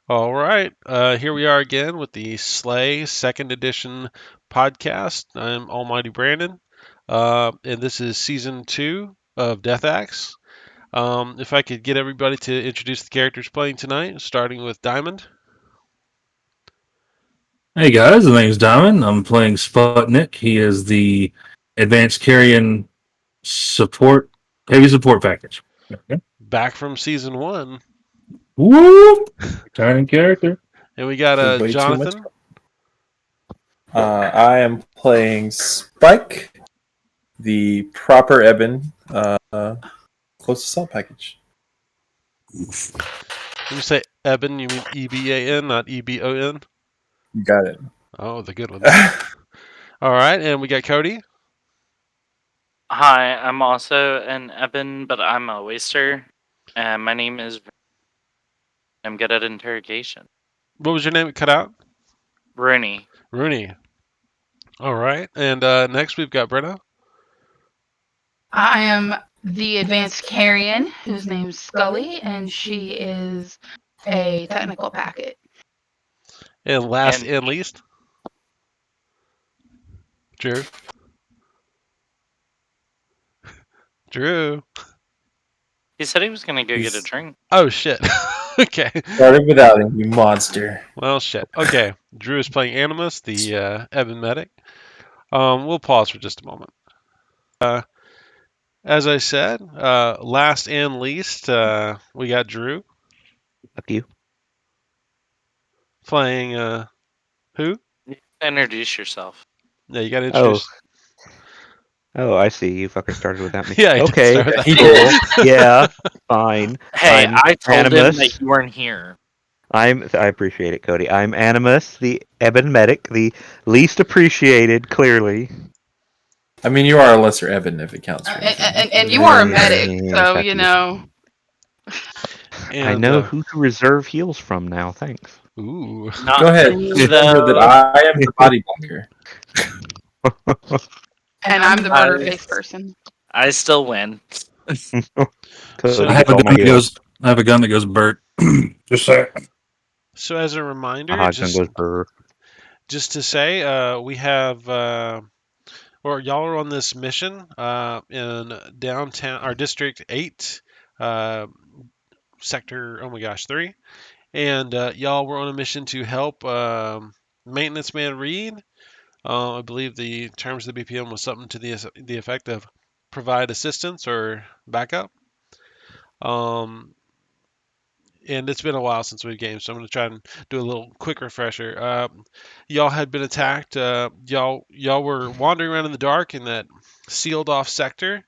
All right, here we are again with the SLA Second Edition podcast. I'm Almighty Brandon, and this is season 2 of Deathaxe. If I could get everybody to introduce the characters playing tonight, starting with Diamond. Hey guys, my name's Diamond. I'm playing Sputnik. He is the advanced carrion support, heavy support package. Okay. Back from season 1, Whoop! Returning character. and we got With way too much. Jonathan. I am playing Spike, the proper Eben, close assault package. When you say Eben, you mean EBAN, not EBON? You got it. Oh, the good one. All right, and we got Cody. Hi, I'm also an Eben, but I'm a waster. And my name is. I'm good at interrogation. What was your name? Cut out. Rooney. Rooney. All right, and next we've got Brenna. I am the advanced carrion, whose name's Scully, and she is a technical packet. And last And- and least, Drew. Drew. He said he was gonna go get a He's- drink. Oh shit. Okay. Started without him, you monster. Well, shit. Okay. Drew is playing Animus, the Evan medic. We'll pause for just a moment. As I said, last and least, we got Drew Fuck you. playing who? Introduce yourself. Yeah, you got to introduce. Oh, I see. You fucker started without me. Yeah, he did okay. start with that. He did. Yeah, fine. Hey, I'm I told Animus. him that you weren't here. I appreciate it, Cody. I'm Animus, the Eben medic, the least appreciated, clearly. I mean, you are a lesser Eben if it counts for anything. And you are a Yeah, medic, yeah, so exactly. you know. And, I know who to reserve heals from now. Thanks. Ooh. Not Go ahead. me, Remember that though. I am the body blocker. And I'm the murder face person. I still win. Cody So- I have gets a all gun my that heals. goes. I have a gun that goes Bert. Just saying. So as a reminder, Gun just goes brr. to say, we have, or y'all are on this mission in downtown, our District 8, Sector, oh my gosh, 3. And y'all were on a mission to help Maintenance Man Reed. I believe the terms of the BPM was something to the effect of provide assistance or backup. And it's been a while since we've gamed, so I'm going to try and do a little quick refresher. Y'all had been attacked. Y'all were wandering around in the dark in that sealed off sector.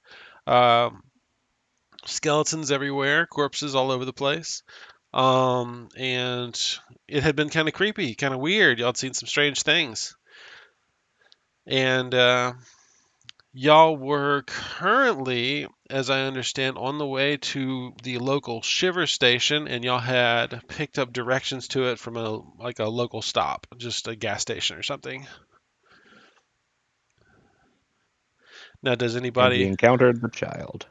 Skeletons everywhere, corpses all over the place. And it had been kind of creepy, kind of weird. Y'all had seen some strange things. And y'all were currently, as I understand, on the way to the local shiver station, and y'all had picked up directions to it from a local stop, just a gas station or something. Now, does And we anybody? encountered the child.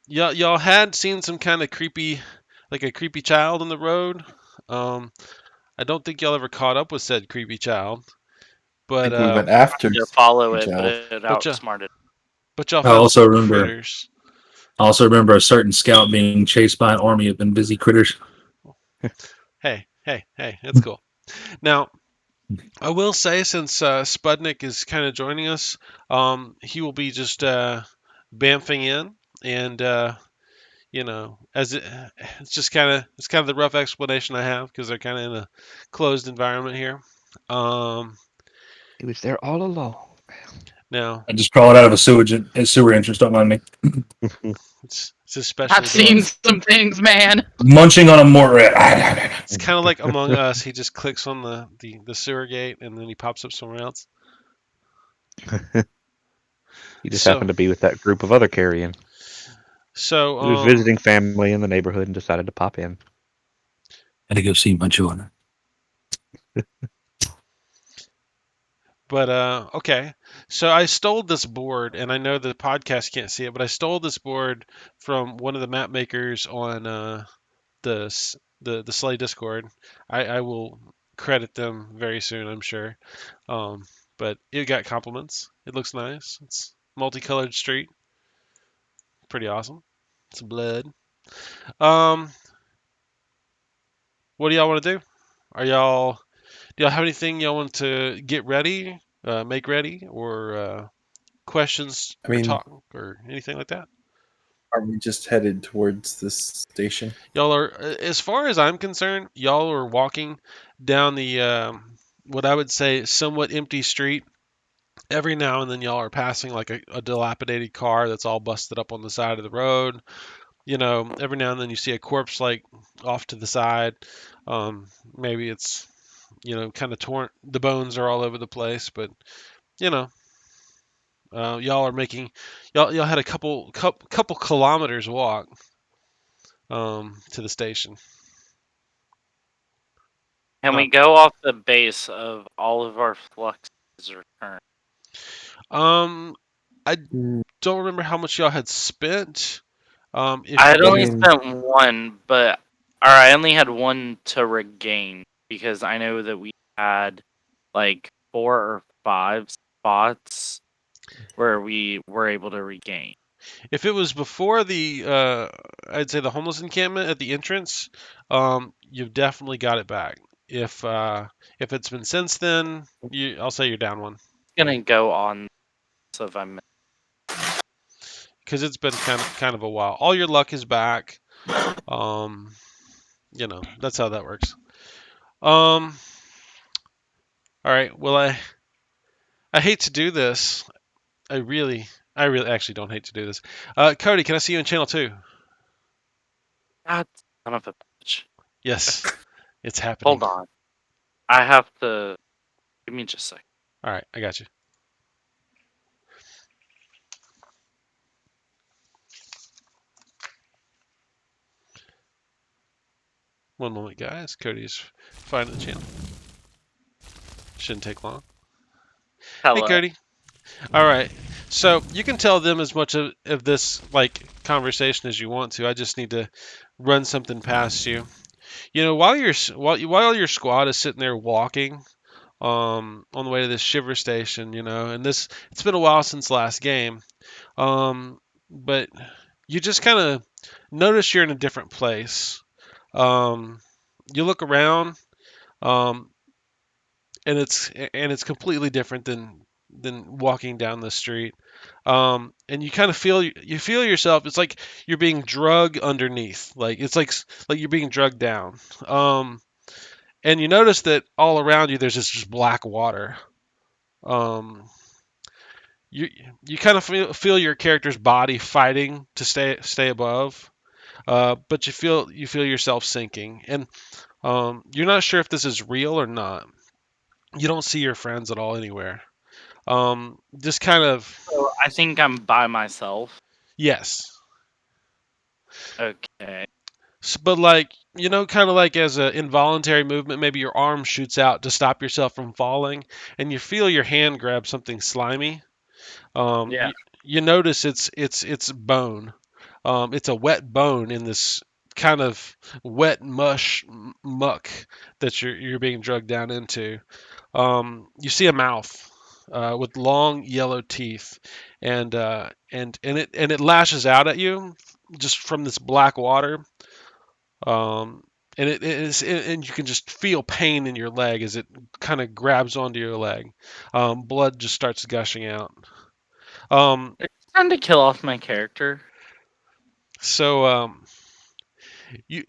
Y'all had seen some kind of creepy, like a creepy child on the road. I don't think y'all ever caught up with said creepy child, I but think we went after To follow it, Joe. but it But you- outsmarted. y'all I found also some remember- critters. I also remember a certain scout being chased by an army of busy critters. Hey, that's cool. Now, I will say, since Sputnik is kind of joining us, he will be just bamfing in, and it's just kind of the rough explanation I have because they're kind of in a closed environment here. He was there all along. Now, I just crawled out of a sewer entrance. Don't mind me. it's especially I've seen some things, man. Munching on a mort rat. It's kind of like Among Us. He just clicks on the sewer gate and then he pops up somewhere else. He just So- happened to be with that group of other carrion. So He was visiting family in the neighborhood and decided to pop in. Had to go see my children. But okay, so I stole this board, and I know the podcast can't see it, but I stole this board from one of the map makers on the the SLA Discord. I will credit them very soon, I'm sure. But it got compliments. It looks nice. It's multicolored street. Pretty awesome. Some blood. Um, what do y'all want to do? Do y'all have anything y'all want to get ready, make ready, or questions I or mean, talk or anything like that? are we just headed towards this station? Y'all are, as far as I'm concerned, y'all are walking down the what I would say somewhat empty street. Every now and then, y'all are passing like a dilapidated car that's all busted up on the side of the road. Every now and then you see a corpse like off to the side. Maybe it's kind of torn. The bones are all over the place, but you know, y'all are making y'all had a couple kilometers walk to the station. Can Uh, we go off the base of all of our fluxes return? um, I Hmm, don't remember how much y'all had spent. I If had I only mean, spent one, or I only had one to regain because I know that we had like 4 or 5 spots where we were able to regain. If it was before the, I'd say the homeless encampment at the entrance, you've definitely got it back. If it's been since then, I'll say you're down one It's gonna go on. So if I'm because it's been kind of a while. All your luck is back. Um, that's how that works. All right. Well, I hate to do this. I really actually don't hate to do this. Cody, can I see you in channel 2? God, son of a bitch. Yes, it's happening. Hold on. I have to. Give me just a second. All right, I got you. One moment, guys. Cody's finding the channel. Shouldn't take long. Hey, Hello. Cody. All right. So you can tell them as much of this like conversation as you want to. I just need to run something past you. While your squad is sitting there walking, on the way to this shiver station, and it's been a while since last game, but you just kind of notice you're in a different place. Um, you look around, um, and it's completely different than walking down the street. And you kind of feel yourself. It's like you're being drug underneath. Like it's like you're being drugged down. And you notice that all around you there's just black water. Um, you you kind of feel your character's body fighting to stay above. But you feel yourself sinking, and you're not sure if this is real or not. You don't see your friends at all anywhere. Just kind of, So I think I'm by myself. yes. Okay. But like, kind of like as an involuntary movement, maybe your arm shoots out to stop yourself from falling, and you feel your hand grab something slimy. Um, Yeah. you, you notice it's bone. It's a wet bone in this kind of wet muck that you're being drugged down into. You see a mouth with long yellow teeth, and it lashes out at you just from this black water. Um, and you can just feel pain in your leg as it kind of grabs onto your leg. Blood just starts gushing out. Um, It's trying to kill off my character. so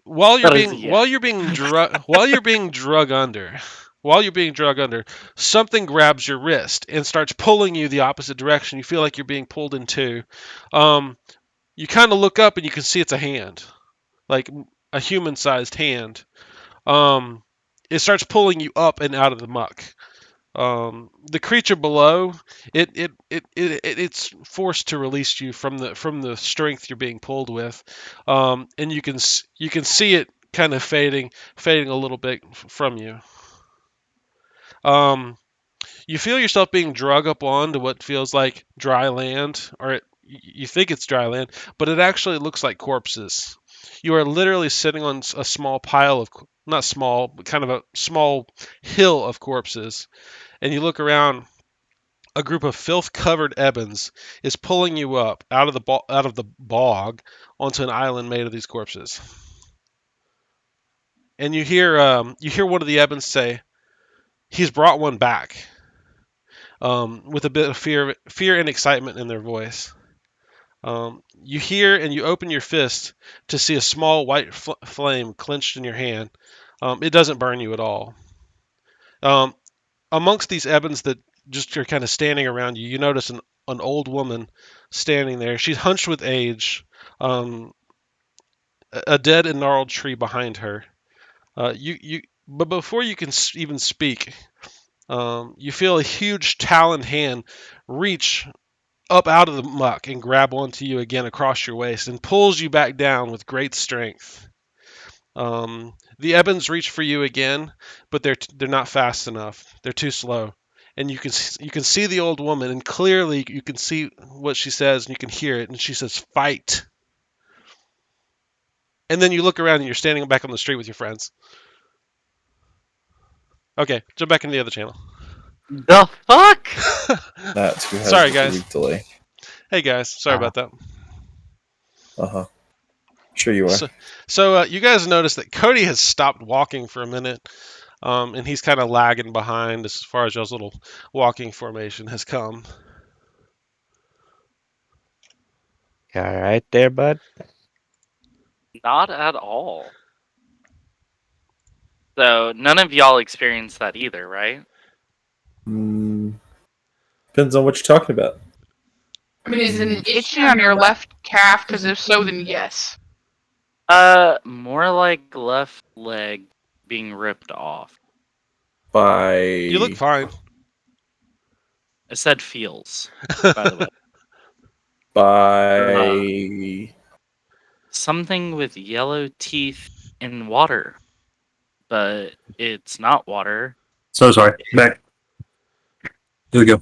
while you're That is a being yeah. while you're being drug while you're being drug under while you're being drug under, something grabs your wrist and starts pulling you the opposite direction. You feel like you're being pulled in two. Um, you kind of look up and you can see it's a hand, like a human-sized hand. Um, it starts pulling you up and out of the muck. The creature below it's forced to release you from the strength you're being pulled with, and you can see it kind of fading a little bit from you. Um, you feel yourself being drug up onto what feels like dry land, or you think it's dry land, but it actually looks like corpses. You are literally sitting on a small pile of, not small, but kind of a small hill of corpses. And you look around, a group of filth-covered ebons is pulling you up out of the bog onto an island made of these corpses. And you hear one of the ebons say, "He's brought one back," with a bit of fear and excitement in their voice. You hear and you open your fist to see a small white flame clenched in your hand. It doesn't burn you at all. Um, Amongst these ebons that just are kind of standing around you, you notice an old woman standing there. She's hunched with age, um, a dead and gnarled tree behind her. But before you can even speak, you feel a huge taloned hand reach up out of the muck and grab onto you again across your waist and pulls you back down with great strength. The ebons reach for you again, but they're not fast enough. They're too slow, and you can see the old woman, and clearly you can see what she says, and you can hear it, and she says, "Fight." And then you look around, and you're standing back on the street with your friends. Okay, jump back into the other channel. The fuck? That's who has Sorry, the guys. 2 week delay. Hey guys, sorry about that. Sure you are. So you guys notice that Cody has stopped walking for a minute, and he's kind of lagging behind as far as y'all's little walking formation has come. You all right there, bud? Not at all. So none of y'all experienced that either, right? Depends on what you're talking about. I mean, is it itching on your left calf? Because if so, then yes. More like left leg being ripped off. By You look fine. I said feels, by the way. by Something with yellow teeth and water, but it's not water. So sorry. Back. Here we go.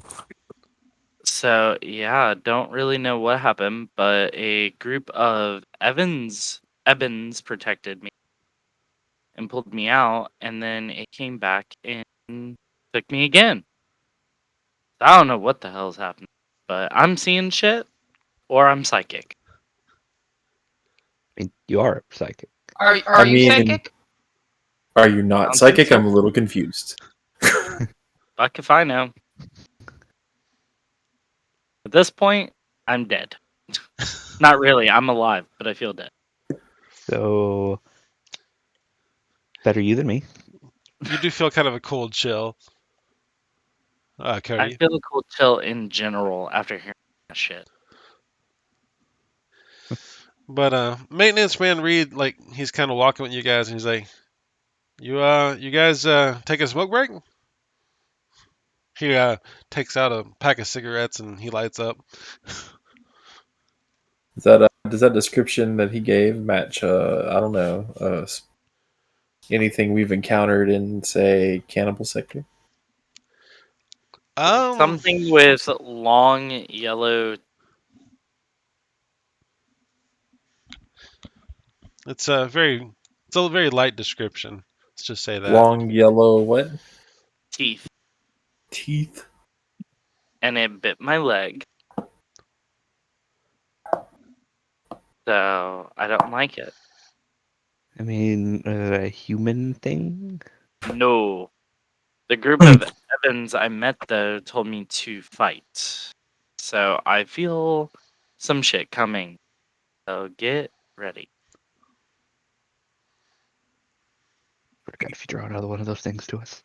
So yeah, don't really know what happened, but a group of Ebons protected me and pulled me out, and then it came back and took me again. I don't know what the hell's happening, but I'm seeing shit or I'm psychic. I mean, you are psychic. Are I you mean- psychic? Are you I not don't psychic? think so. I'm a little confused. Fuck if I know. At this point, I'm dead. Not really. I'm alive, but I feel dead. So better you than me. You do feel kind of a cold chill, I Cody. feel a cold chill in general after hearing that shit. But maintenance man Reed, like he's kind of walking with you guys, and he's like, "You guys take a smoke break?" He takes out a pack of cigarettes and he lights up. Does that description that he gave match? I don't know. Anything we've encountered in, say, cannibal sector? Something with long yellow. It's a very light description. Let's just say that. Long yellow what? Teeth, Teeth. and it bit my leg. So I don't like it. I mean, a human thing. No. The group of Evans I met, though, told me to fight. So I feel some shit coming. So get ready. Forgot if you draw another one of those things to us.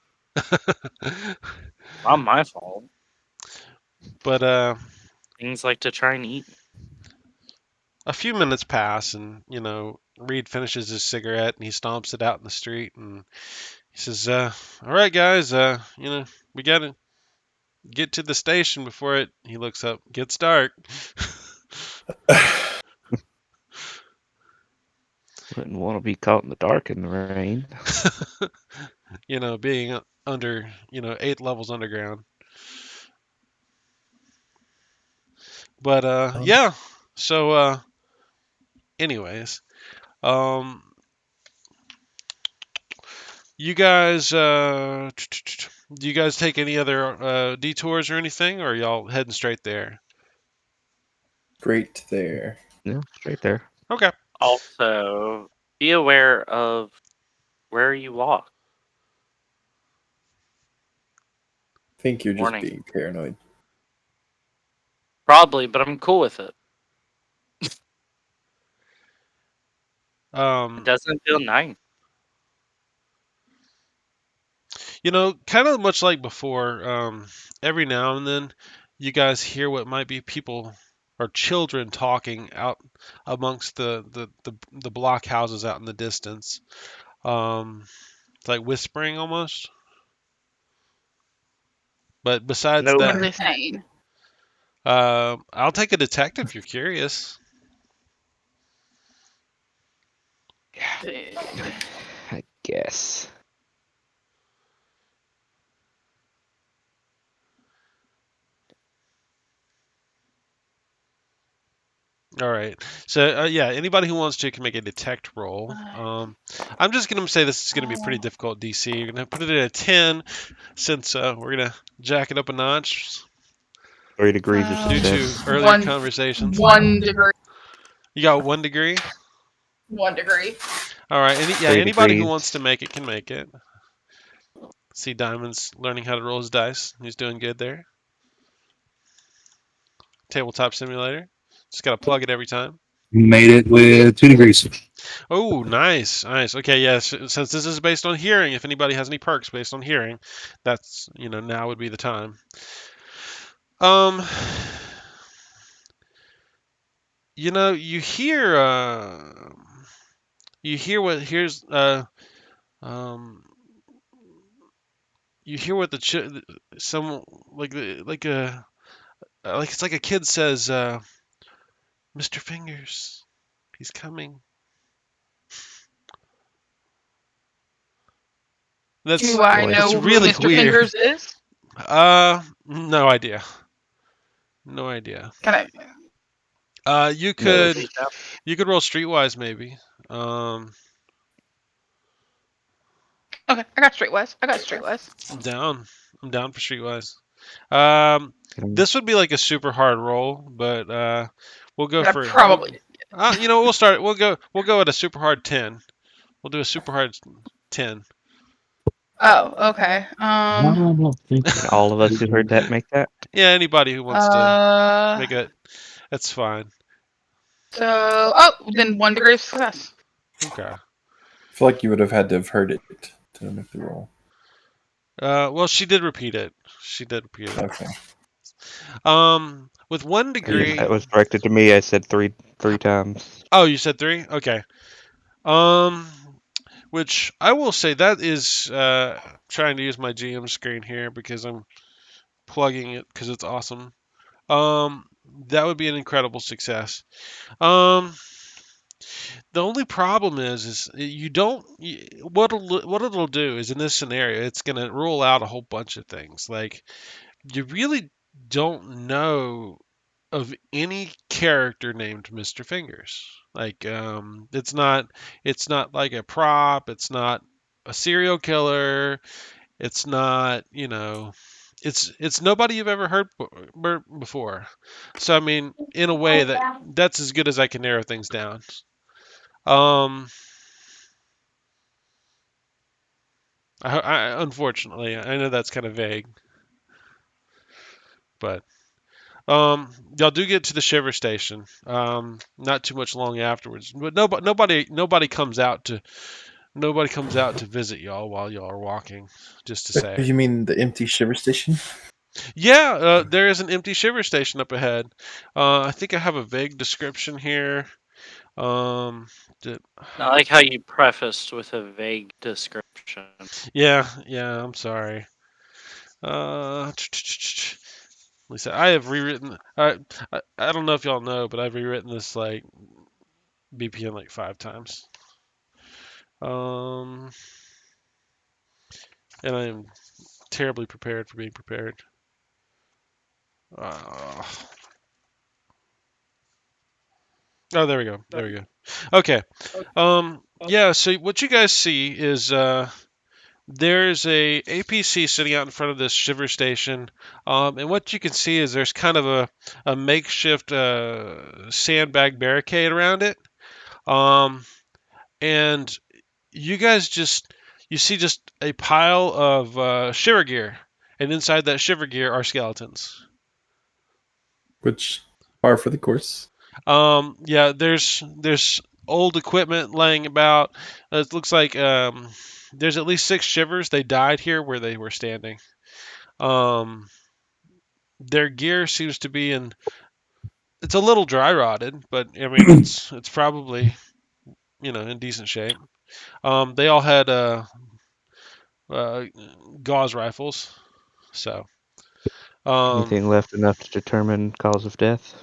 Not my fault. But Things like to try and eat me. a few minutes pass, and Reed finishes his cigarette and he stomps it out in the street, and he says, "All right, guys, we gotta get to the station before it." He looks up, gets dark. Wouldn't want to be caught in the dark in the rain. Being under 8 levels underground. But yeah. So anyways, Um, you guys, do you guys take any other detours or anything, or are y'all heading straight there? Great there. Yeah, straight there. Okay. Also, be aware of where you walk. I think you're just Warning. being paranoid. Probably, but I'm cool with it. It Um, doesn't feel nice. kind of much like before, every now and then you guys hear what might be people or children talking out amongst the block houses out in the distance. It's like whispering almost. But besides Nope. What are that, they saying? I'll take a detect if you're curious. I guess. All right. So yeah, anybody who wants to can make a detect roll. I'm just gonna say this is gonna be a pretty difficult DC. You're gonna put it at a 10 since we're gonna jack it up a notch 3 degrees of due to success. earlier conversations. 1 degree. You got 1 degree. 1 degree. All right. Yeah, 3 anybody who wants to degrees. make it can make it. See, Diamond's learning how to roll his dice. He's doing good there. Tabletop simulator. Just gotta plug it every time. Made it with 2 degrees. Oh, nice, nice. Okay, yes. Since this is based on hearing, if anybody has any perks based on hearing, that's now would be the time. Um, you hear what here's um you hear what some like it's like a kid says, Mr. Fingers, he's coming. Do I That's know who really Mr. weird. Fingers is? No idea. No idea. Can I? You No. could roll streetwise maybe. Um, Okay, I got streetwise. I got streetwise. I'm down. I'm down for streetwise. Um, this would be like a super hard roll, but we'll go But I for probably. we'll start. We'll go at a super hard 10. We'll do a super hard 10. Oh, okay. And all of us who heard that make that. Yeah, anybody who wants to make it, that's fine. Then 1 degree of success. Okay. I feel like you would have had to have heard it to make the roll. Well, she did repeat it. She did repeat it. Okay. With 1 degree. That was directed to me. I said three times. Oh, you said 3? Okay. Which I will say that is trying to use my GM screen here because I'm plugging it because it's awesome. That would be an incredible success. The only problem is you don't. What it'll do is in this scenario, it's gonna rule out a whole bunch of things. Like you really don't know of any character named Mr. Fingers. Like it's not like a prop, it's not a serial killer, it's not, it's nobody you've ever heard before. So I mean, in a way that's as good as I can narrow things down. Um unfortunately, I know that's kind of vague, but y'all do get to the shiver station. Not too much long afterwards, but nobody comes out to visit y'all while y'all are walking. Just to say, You mean the empty shiver station? yeah, there is an empty shiver station up ahead. I think I have a vague description here. Um, that- I like how you prefaced with a vague description. yeah, I'm sorry. Lisa, I have rewritten. I don't know if y'all know, but I've rewritten this like BPN like 5 times. Um, and I am terribly prepared for being prepared. Uh, Oh, there we go. There we go. Okay. Yeah. So what you guys see is there's a APC sitting out in front of this shiver station, and what you can see is there's kind of a makeshift sandbag barricade around it, and you guys you see just a pile of shiver gear, and inside that shiver gear are skeletons. Which par for the course. Yeah, there's old equipment laying about. It looks like there's at least 6 shivers. They died here where they were standing. Um, their gear seems to be in. It's a little dry rotted, but I mean it's probably in decent shape. They all had uh, gauze rifles, so Anything left enough to determine cause of death?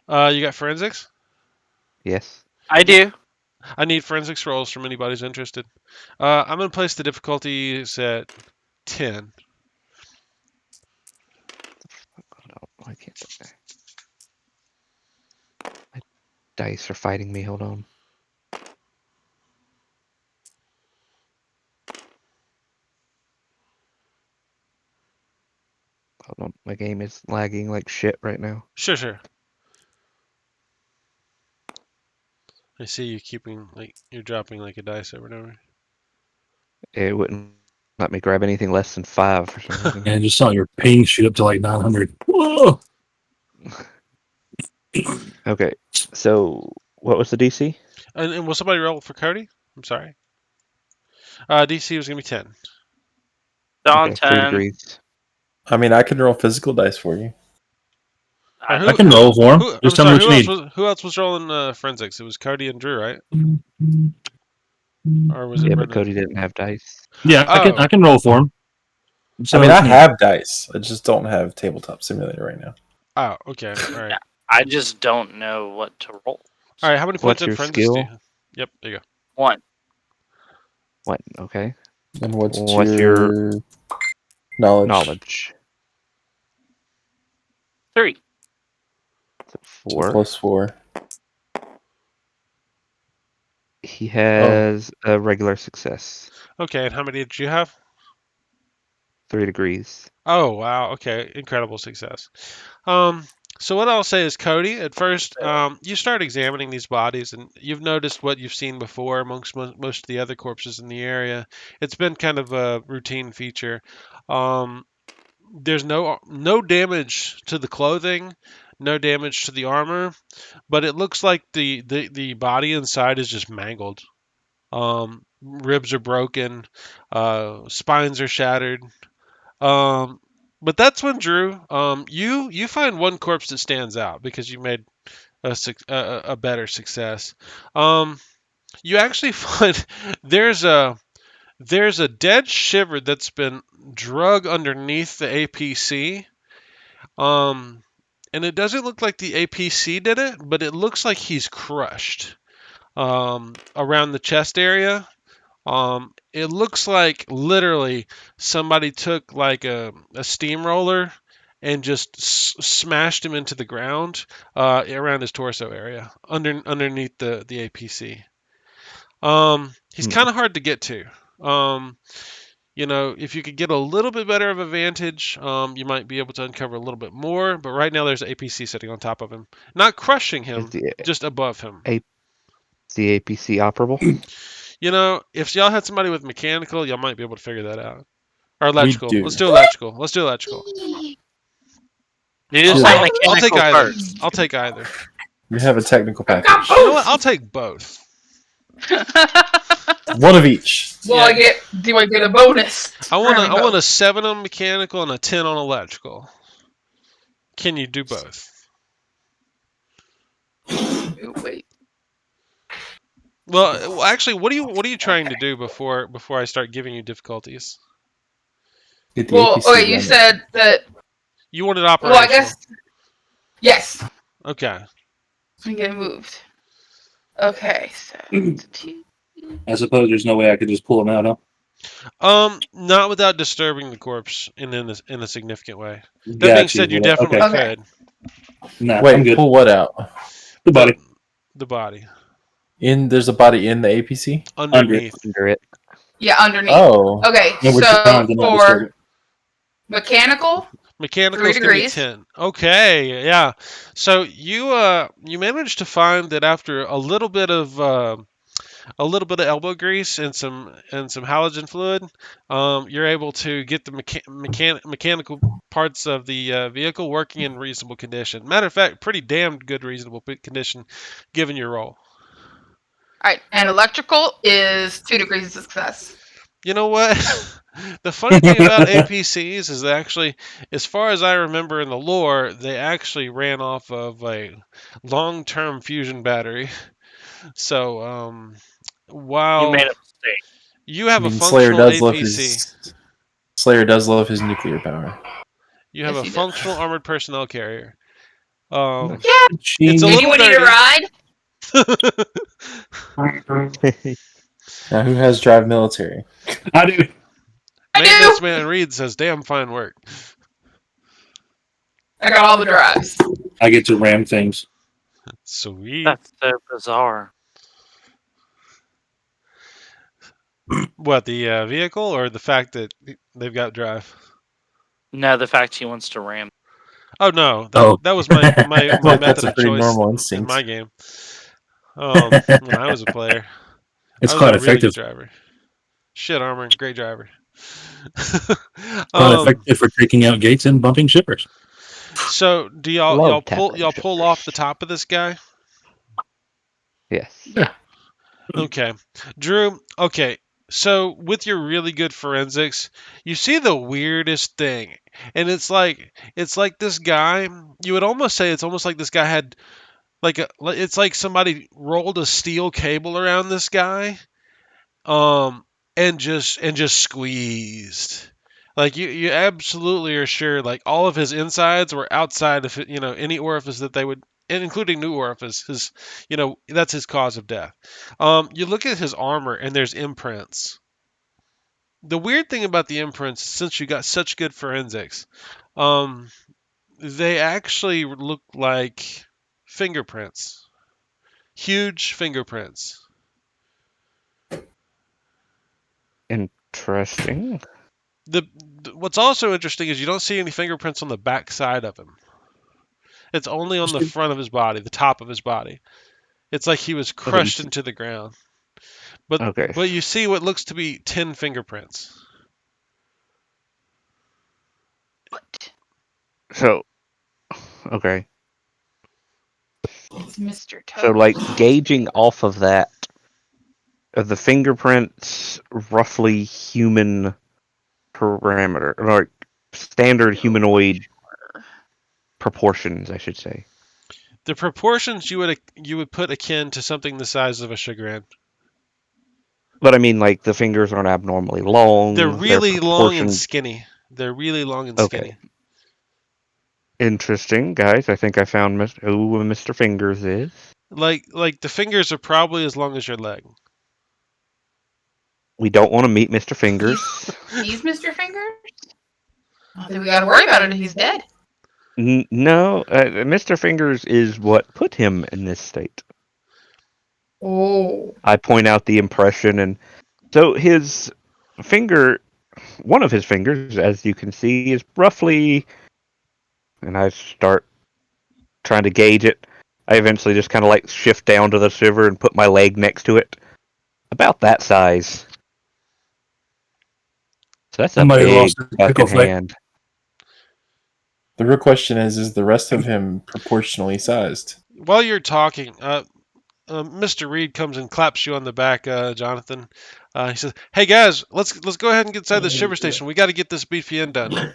you got forensics. Yes. I do. I need forensics rolls from anybody who's interested. I'm gonna place the difficulties at 10. No, I can't. My dice are fighting me. Hold on. Hold on. My game is lagging like shit right now. Sure. I see you keeping you're dropping like a dice over and over. It wouldn't let me grab anything less than 5 for some reason. And just saw your ping shoot up to like 900. Whoa! Okay, so what was the DC? And will somebody roll for Cody? I'm sorry. DC was gonna be 10. Don Okay, 3 10. degrees. I mean, I can roll physical dice for you. Or I can roll for him. I'm Just tell me sorry. what you need. Who else was rolling forensics? It was Cody and Drew, right? Or was it Yeah, but Brendan? Cody didn't have dice. Yeah, Oh. I can roll for him. I mean, I have dice. I just don't have tabletop simulator right now. Oh, okay. All right. I just don't know what to roll. All right. How many points What's in your forensics do you skill? have? Yep. There you go. 1. What? Okay. And what's What's your knowledge? Knowledge. 3. So So 4. +4. He has a regular success. Okay. And how many did you have? 3 degrees. Oh wow. Okay. Incredible success. So what I'll say is, Cody, at first, you start examining these bodies, and you've noticed what you've seen before amongst most of the other corpses in the area. It's been kind of a routine feature. There's no damage to the clothing, no damage to the armor, but it looks like the body inside is just mangled. Ribs are broken, spines are shattered. But that's when, Drew, you find one corpse that stands out because you made a better success. You actually find there's a there's a dead shiver that's been drug underneath the APC. And it doesn't look like the APC did it, but it looks like he's crushed around the chest area. It looks like literally somebody took like a steamroller and just smashed him into the ground around his torso area, underneath the APC. He's kind of hard to get to. If you could get a little bit better of a vantage, you might be able to uncover a little bit more. But right now, there's an APC sitting on top of him, not crushing him, just above him. Is the APC operable? If y'all had somebody with mechanical, y'all might be able to figure that out. Or We electrical. do. Let's do electrical. You just Sure. have I'll take mechanical either. first. I'll take either. You have a technical package. You know what? I'll take both. One of each. Well, do I get a bonus? I want a 7 on mechanical and a 10 on electrical. Can you do both? Wait. Well, actually, what are you trying to do before I start giving you difficulties? Get the Well, APC okay, you running. said that. You wanted operational. Well, I guess. Yes. Okay. I'm getting moved. Okay, so it's a 2. I suppose there's no way I could just pull him out, huh? Not without disturbing the corpse in a significant way. That Got being said, you definitely Okay. could. Nah, I'm Wait, good. pull what out? The body. the body There's a body in the APC. underneath. Under it. Yeah, underneath. Oh, Okay, No, we're so trying to not disturb for it. mechanical, Mechanical 3 is gonna be degrees. 10. Okay, yeah. So you managed to find that after a little bit of elbow grease and some halogen fluid, you're able to get the mechanical parts of the vehicle working in reasonable condition. Matter of fact, pretty damn good reasonable condition, given your role. All right, and electrical is 2 degrees of success. You know what? The funny thing about APCs is that actually, as far as I remember in the lore, they actually ran off of a long-term fusion battery. So, You while made a mistake. you I have a mean, Slayer functional does love APC, his nuclear power. you have Yes, a he does. functional armored personnel carrier. Nice. It's a little Anyone need a dirty. ride? Now, who has drive military? I do. I Maintenance do. man Reed says, "Damn fine work." I got all the drives. I get to ram things. Sweet. That's so bizarre. What, the vehicle or the fact that they've got drive? No, the fact he wants to ram. Oh no, Oh. that was my I feel like that's method a of pretty choice normal in instinct. my game. When I was a player, It's I was quite a really good effective. driver. Shit armor, great driver. Quite effective for taking out gates and bumping shippers. So do y'all Love pull tackling off the shippers. top of this guy? Yes. Yeah. Okay, Drew. Okay, so with your really good forensics, you see the weirdest thing, and it's like this guy. You would almost say it's almost like this guy had it's like somebody rolled a steel cable around this guy, um, and just squeezed. Like you absolutely are sure like all of his insides were outside of any orifice that they would, and including new orifices. That's his cause of death. You look at his armor and there's imprints. The weird thing about the imprints, since you got such good forensics, um, they actually look like fingerprints, huge fingerprints. Interesting. What's also interesting is you don't see any fingerprints on the back side of him. It's only on the front of his body, the top of his body. It's like he was crushed into the ground. But Okay. but you see what looks to be 10 fingerprints. What? So, okay. It's Mr. So, Toad. like, gauging off of that, are the fingerprints roughly human parameter, like standard humanoid proportions, I should say. The proportions you would put akin to something the size of a chagrin. But I mean, like, the fingers aren't abnormally long. They're really long and proportioned. skinny. They're really long and Okay. skinny. Interesting, guys. I think I found who Mr. Fingers is. Like the fingers are probably as long as your leg. We don't want to meet Mr. Fingers. He's Mr. Fingers? I don't think we gotta worry about it if he's dead. No, Mr. Fingers is what put him in this state. Oh. I point out the impression, and so his finger, one of his fingers, as you can see, is roughly, and I start trying to gauge it. I eventually just kind of like shift down to the shiver and put my leg next to it. About that size. So that's Somebody a big lost a fucking pickle fight. hand. The real question is the rest of him proportionally sized? While you're talking, Mr. Reed comes and claps you on the back, Jonathan. He says, "Hey guys, let's go ahead and get inside the shiver station. We got to get this BPN done."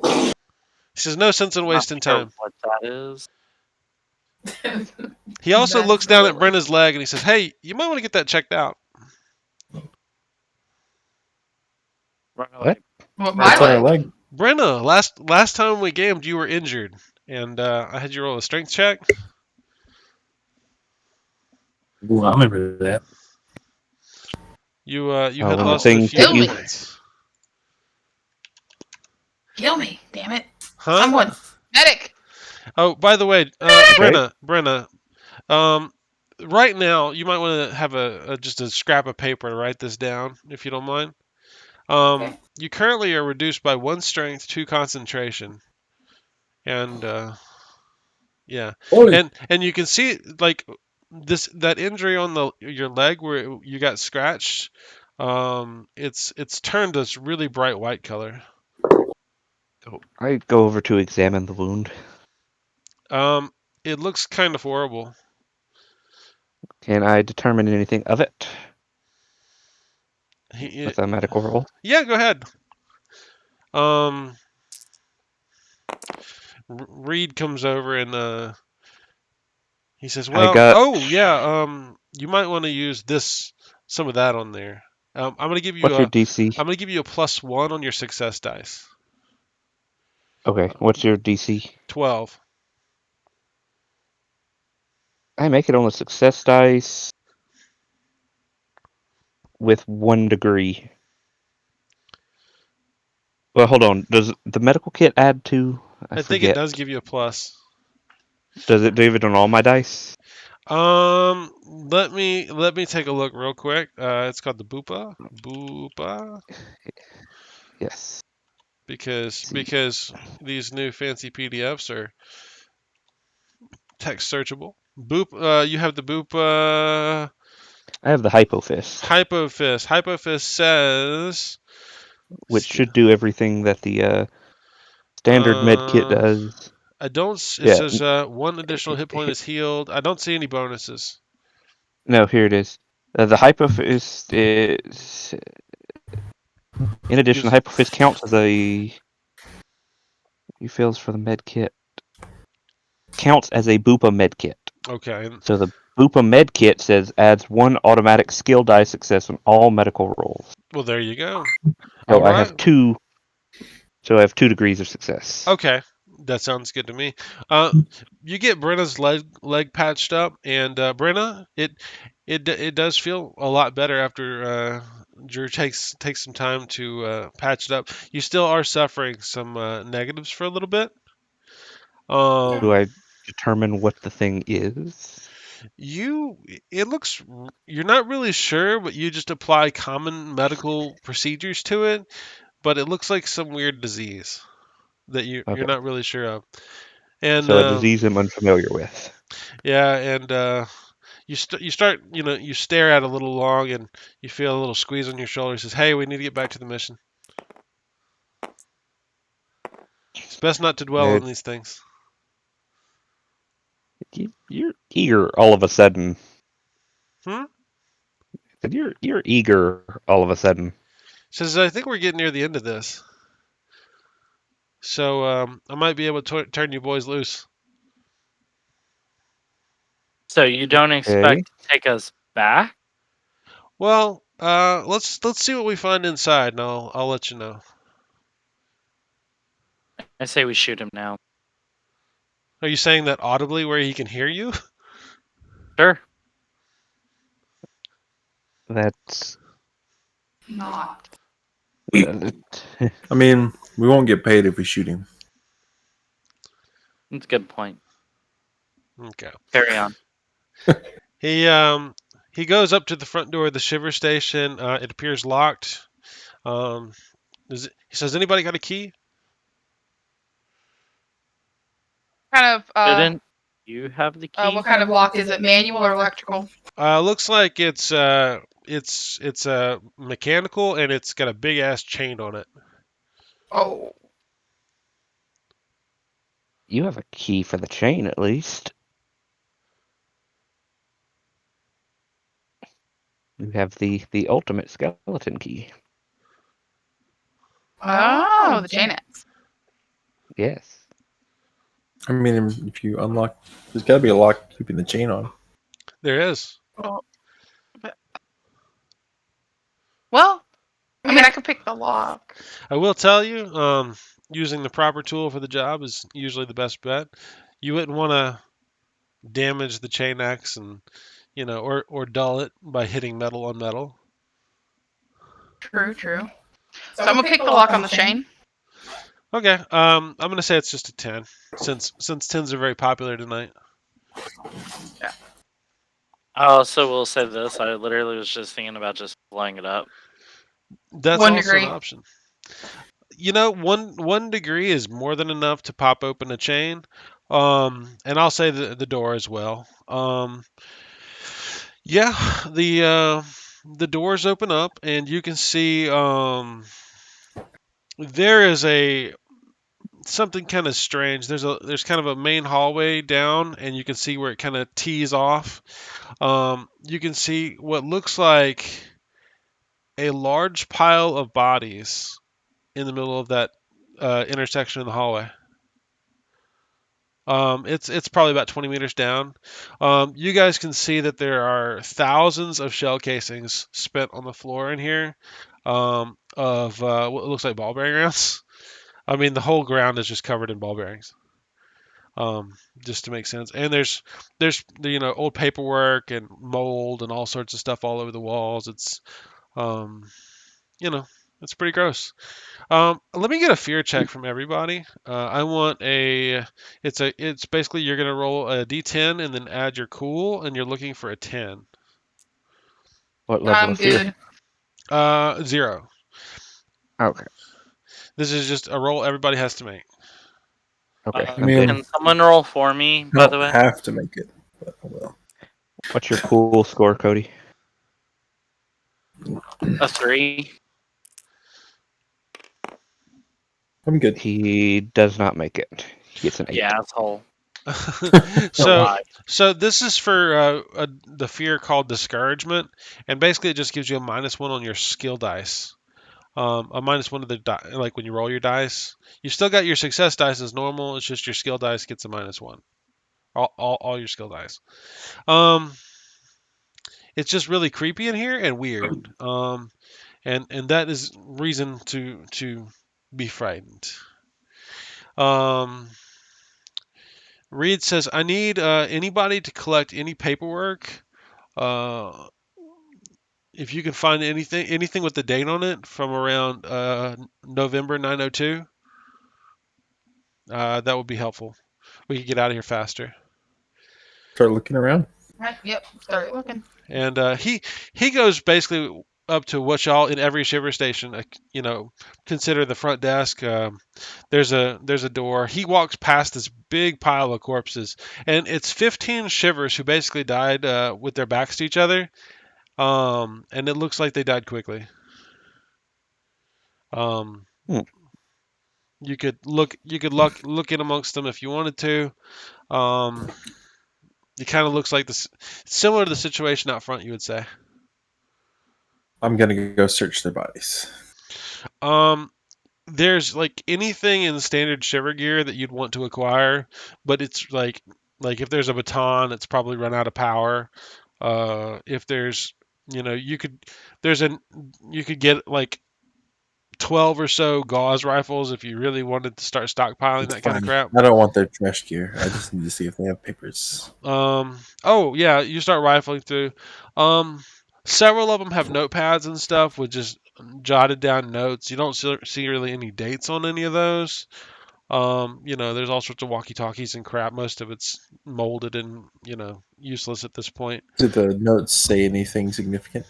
He says, "No sense in wasting Not sure time." what that is. He also That's looks down at really- Brenna's leg and he says, "Hey, you might want to get that checked out." What? What, What's my on her leg? leg? Brenna, last time we gamed, you were injured, and I had you roll a strength check. Ooh, I remember that. You had when the lost a thing few hit you. points. Kill me, damn it. Huh? Someone. Medic. Oh, by the way, Okay. Brenna, right now you might want to have just a scrap of paper to write this down, if you don't mind. Okay. You currently are reduced by 1 strength, 2 concentration, and yeah, Holy. and you can see like that injury on your leg where you got scratched. It's turned this really bright white color. So I go over to examine the wound. Um, it looks kind of horrible. Can I determine anything of it He, with a medical roll? yeah, go ahead. Um, Reed comes over and he says, I "Well, got. oh yeah, you might want to use some of that on there. What's your DC? I'm gonna give you a +1 on your success dice. Okay. What's your DC? 12. I make it on the success dice with 1 degree. Well, hold on. Does the medical kit add to? I I think it forget. does give you a plus. Does it do it on all my dice? Let me take a look real quick. It's called the Boopa, Yes. because See, these new fancy PDFs are text searchable. You have the Boopa I have the hypofist, Hypofist. Hypofist says, which should do everything that the standard med kit uh, does. I don't. It Yeah. says 1 additional hit point is healed. I don't see any bonuses. No, here it is. The hypofist is, in addition, the Gives hypofist counts as a. He fails for the med kit. Counts as a Bupa med kit. okay. So the Bupa med kit says adds 1 automatic skill die success on all medical rolls. Well, there you go. So All I right. have 2. So I have 2 degrees of success. Okay, that sounds good to me. You get Brenna's leg patched up, and Brenna, it does feel a lot better after Drew takes some time to patch it up. You still are suffering some negatives for a little bit. Do Um, I determine what the thing is? you it looks you're not really sure, but you just apply common medical procedures to it. But it looks like some weird disease that you're Okay. not really sure of. And So a disease I'm unfamiliar with. yeah, and you start you stare at it a little long, and you feel a little squeeze on your shoulder. It says, "Hey, we need to get back to the mission. It's best not to dwell Uh, on these things." you're eager all of a sudden. Hmm. You're eager all of a sudden. Says, "I think we're getting near the end of this, so I might be able to turn you boys loose." So you don't Okay. expect to take us back? Well, let's see what we find inside, and I'll let you know. I say we shoot him now. Are you saying that audibly where he can hear you? Sure. That's. Not. We, Uh, I mean, we won't get paid if we shoot him. That's a good point. Okay. Carry on. He goes up to the front door of the shiver station. It appears locked. Um, he says, "Anybody got a key?" Kind of. Didn't you have the key? What kind of lock is it? Manual or electrical? Looks like it's mechanical, and it's got a big ass chain on it. Oh. you have a key for the chain, at least. You have the ultimate skeleton key. Oh, the chain X. Yes. I mean, if you unlock, there's got to be a lock keeping the chain on. There is. Oh. Well, I mean, I could pick the lock. I will tell you, using the proper tool for the job is usually the best bet. You wouldn't want to damage the chain X and or dull it by hitting metal on metal. True, true. So I'm gonna pick the lock on the chain. Okay. I'm gonna say it's just a 10, since 10s are very popular tonight. I also will say this: I literally was just thinking about just blowing it up. That's 1 also an degree. option. One degree is more than enough to pop open a chain. And I'll say the door as well. Yeah, the doors open up, and you can see there is a something kind of strange. There's kind of a main hallway down, and you can see where it kind of tees off. You can see what looks like a large pile of bodies in the middle of that intersection in the hallway. It's probably about 20 meters down. You guys can see that there are thousands of shell casings spent on the floor in here, of what looks like ball bearing rounds. I mean, the whole ground is just covered in ball bearings. Just to make sense. And there's old paperwork and mold and all sorts of stuff all over the walls. Um, you know, it's pretty gross. Let me get a fear check from everybody. I want it's basically you're gonna roll a d10 and then add your cool, and you're looking for a 10. What level I'm of fear? good. 0. Okay. This is just a roll everybody has to make. Okay. I I'm mean, good. Can someone roll for me, I by the don't way? have to make it, but I will. What's your cool score, Cody? A 3. I'm good. He does not make it. He gets an 8. Yeah, asshole. Don't so lie. so this is for the fear called discouragement, and basically it just gives you a -1 on your skill dice. A -1 of the like when you roll your dice. You still got your success dice as normal. It's just your skill dice gets a -1. All your skill dice. Um, it's just really creepy in here and weird. And that is reason to be frightened. Um, Reed says, I need anybody to collect any paperwork. Uh, if you can find anything with the date on it from around November 902, that would be helpful. We could get out of here faster. Start looking around. Right, yep, start looking. And he goes basically up to what y'all in every shiver station, consider the front desk. There's a door. He walks past this big pile of corpses, and it's 15 shivers who basically died with their backs to each other. And it looks like they died quickly. Um, Hmm. you could look in amongst them if you wanted to. It kind of looks like this, similar to the situation out front, you would say. I'm gonna go search their bodies. Um, there's like anything in standard shiver gear that you'd want to acquire, but it's like if there's a baton, it's probably run out of power. If there's you could there's an you could get like 12 or so gauze rifles if you really wanted to start stockpiling It's that kind of fine. crap. I don't want their trash gear. I just need to see if they have papers. Oh yeah, you start rifling through. Um, Several of them have notepads and stuff with just jotted down notes. You don't see really any dates on any of those. There's all sorts of walkie-talkies and crap. Most of it's molded and useless at this point. Did the notes say anything significant?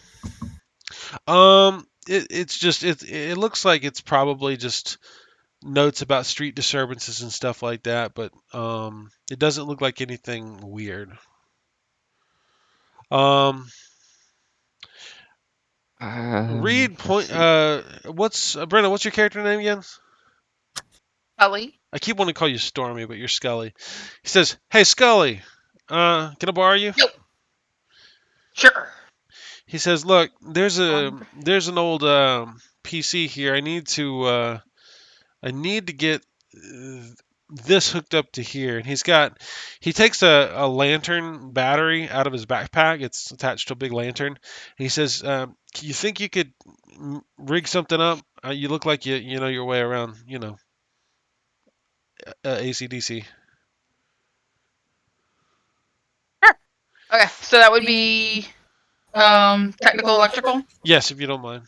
It looks like it's probably just notes about street disturbances and stuff like that, but it doesn't look like anything weird. Um, Read point. What's Brenda? What's your character name again? Ellie. I keep wanting to call you Stormy, but you're Scully. He says, "Hey Scully, can I borrow you?" Yep. Sure. He says, "Look, there's an old PC here. I need to get this hooked up to here." And he takes a lantern battery out of his backpack. It's attached to a big lantern. And he says, "You think you could rig something up? You look like you know your way around, ACDC." Sure. Okay, so that would be technical electrical. Yes, if you don't mind.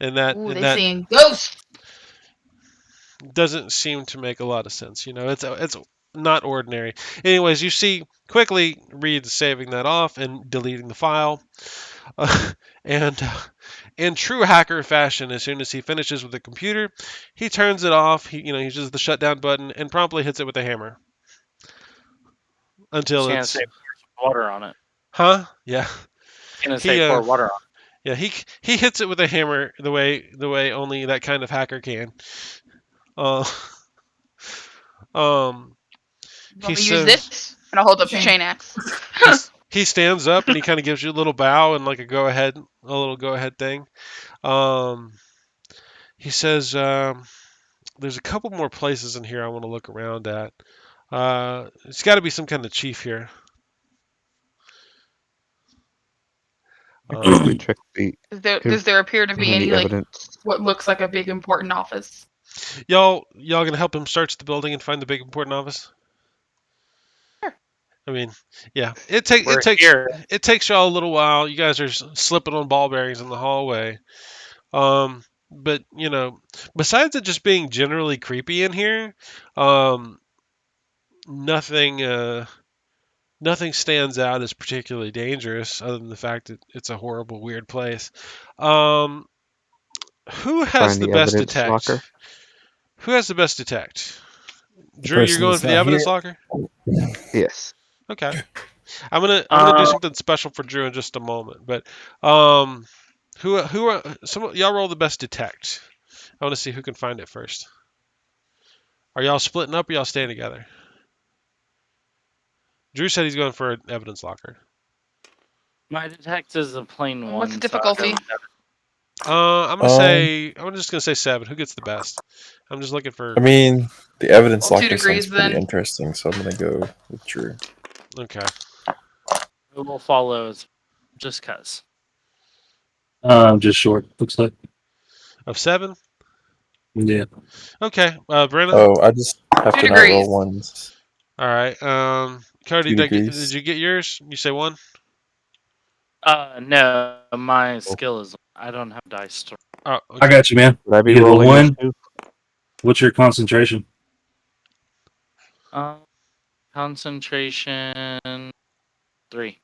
and that Ooh, and they that seeing ghosts. doesn't seem to make a lot of sense. It's not ordinary. Anyways, you see quickly Reed saving that off and deleting the file. And in true hacker fashion, as soon as he finishes with the computer, he turns it off. He uses the shutdown button and promptly hits it with a hammer Just until gonna it's say pour some water on it. Yeah. Gonna say He pour water on yeah he hits it with a hammer the way only that kind of hacker can. Uh, um, You he want me to use says this? And I'll hold up the chain axe. he stands up and he kind of gives you a little bow and like a little go ahead thing. Um, he says, "There's a couple more places in here I want to look around at. It's got to be some kind of chief here." I think we Um, check the Does there appear to be any, like, evidence. what looks like a big important office? y'all gonna help him search the building and find the big important office? Sure. I mean, yeah, We're here. it takes y'all a little while. You guys are slipping on ball bearings in the hallway. But besides it just being generally creepy in here, um, nothing nothing stands out as particularly dangerous other than the fact that it's a horrible, weird place. Um, who has Find the the best evidence detect? locker. Who has the best detect? The Drew, you're person going that's for the not evidence here. locker? Yes. Okay. I'm gonna do Um, something special for Drew in just a moment, but um, who are some y'all roll the best detect? I want to see who can find it first. Are y'all splitting up or y'all staying together? Drew said he's going for an evidence locker. my detect is a plain And what's the one, so I'll go difficulty? with that. I'm just gonna say 7. Who gets the best? I'm just looking for. I mean, the evidence Well, 2 locker sounds degrees pretty then. interesting, so I'm gonna go with Drew. Okay. Who will follow as just cuz. Just short. Looks like. Of 7. Yeah. Okay. Brenna. Oh, I just have 2 to not degrees. roll ones. All right. Cody, 2 did degrees. you get yours? You say 1. No, my skill is I don't have dice to. Oh, I okay. got you, man. Would I be You get a rolling this 1. too? What's your concentration? Concentration 3.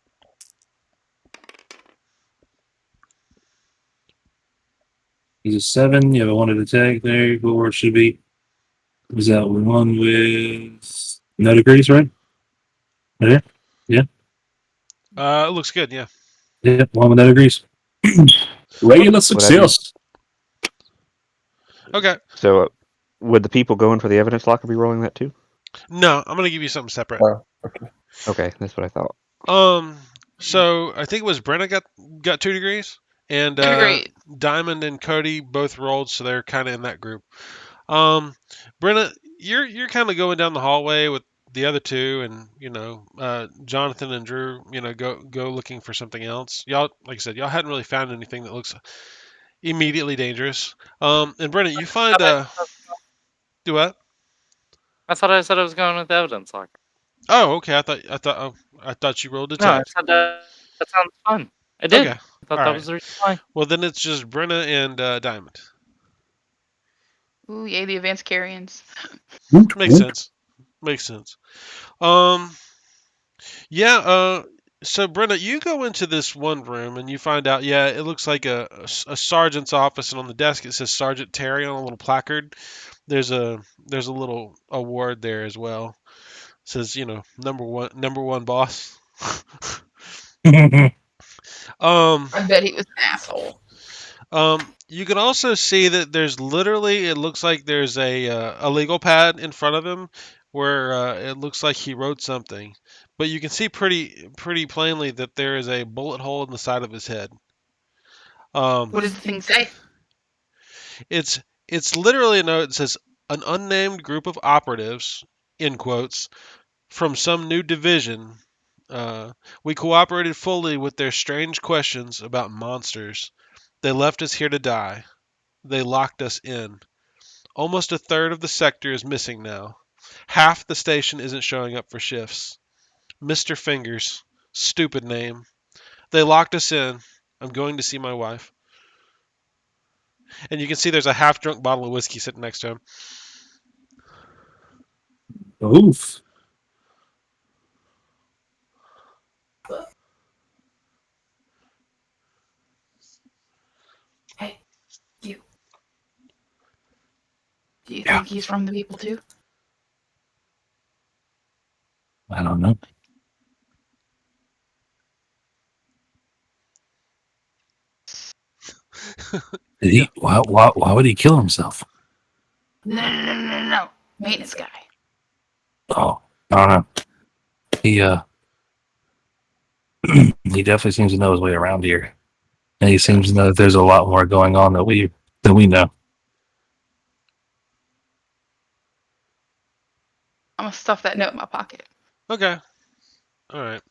He's a 7. You have a 1 to attack there. Go where it should be. Is that 1 with no degrees, right? Right there? Yeah. It looks good. Yeah. Yeah. 1 with no degrees. Regular Would I be success. Okay. so? Would the people going for the evidence locker be rolling that too? No, I'm gonna give you something separate. Oh, okay. Okay, that's what I thought. So I think it was Brenna got 2 degrees, and 2 degrees. Diamond and Cody both rolled, so they're kind of in that group. Brenna, you're kind of going down the hallway with the other two, and Jonathan and Drew, go looking for something else. Y'all, like I said, y'all hadn't really found anything that looks immediately dangerous. And Brenna, you find do what? I thought I said I was going with evidence locker. Oh, okay. I thought you rolled No, I detect. said that sounds fun. I did. Okay. I thought All that right. was the reason why. Well, then it's just Brenna and Diamond. Ooh, yay, the advanced carrions. Makes sense. Makes sense. Um, yeah. So Brenna, you go into this one room and you find out, yeah, it looks like a sergeant's office, and on the desk it says Sergeant Terry on a little placard. There's a little award there as well. It says, number one boss. um, I bet he was an asshole. you can also see that there's literally, it looks like there's a legal pad in front of him where it looks like he wrote something, but you can see pretty plainly that there is a bullet hole in the side of his head. What does the thing say? It's it's literally a note that says an unnamed group of operatives, in quotes, from some new division. We cooperated fully with their strange questions about monsters. They left us here to die. They locked us in. Almost a third of the sector is missing now. Half the station isn't showing up for shifts. Mr. Fingers. Stupid name. They locked us in. I'm going to see my wife. and you can see there's a half-drunk bottle of whiskey sitting next to him. Oof. Hey, you. Do you Yeah. think he's from the people too? I don't know. Did he? Why would he kill himself? No. Maintenance guy. Oh, I don't know. He he definitely seems to know his way around here, and he seems to know that there's a lot more going on that we know. I'm gonna stuff that note in my pocket. Okay. All right.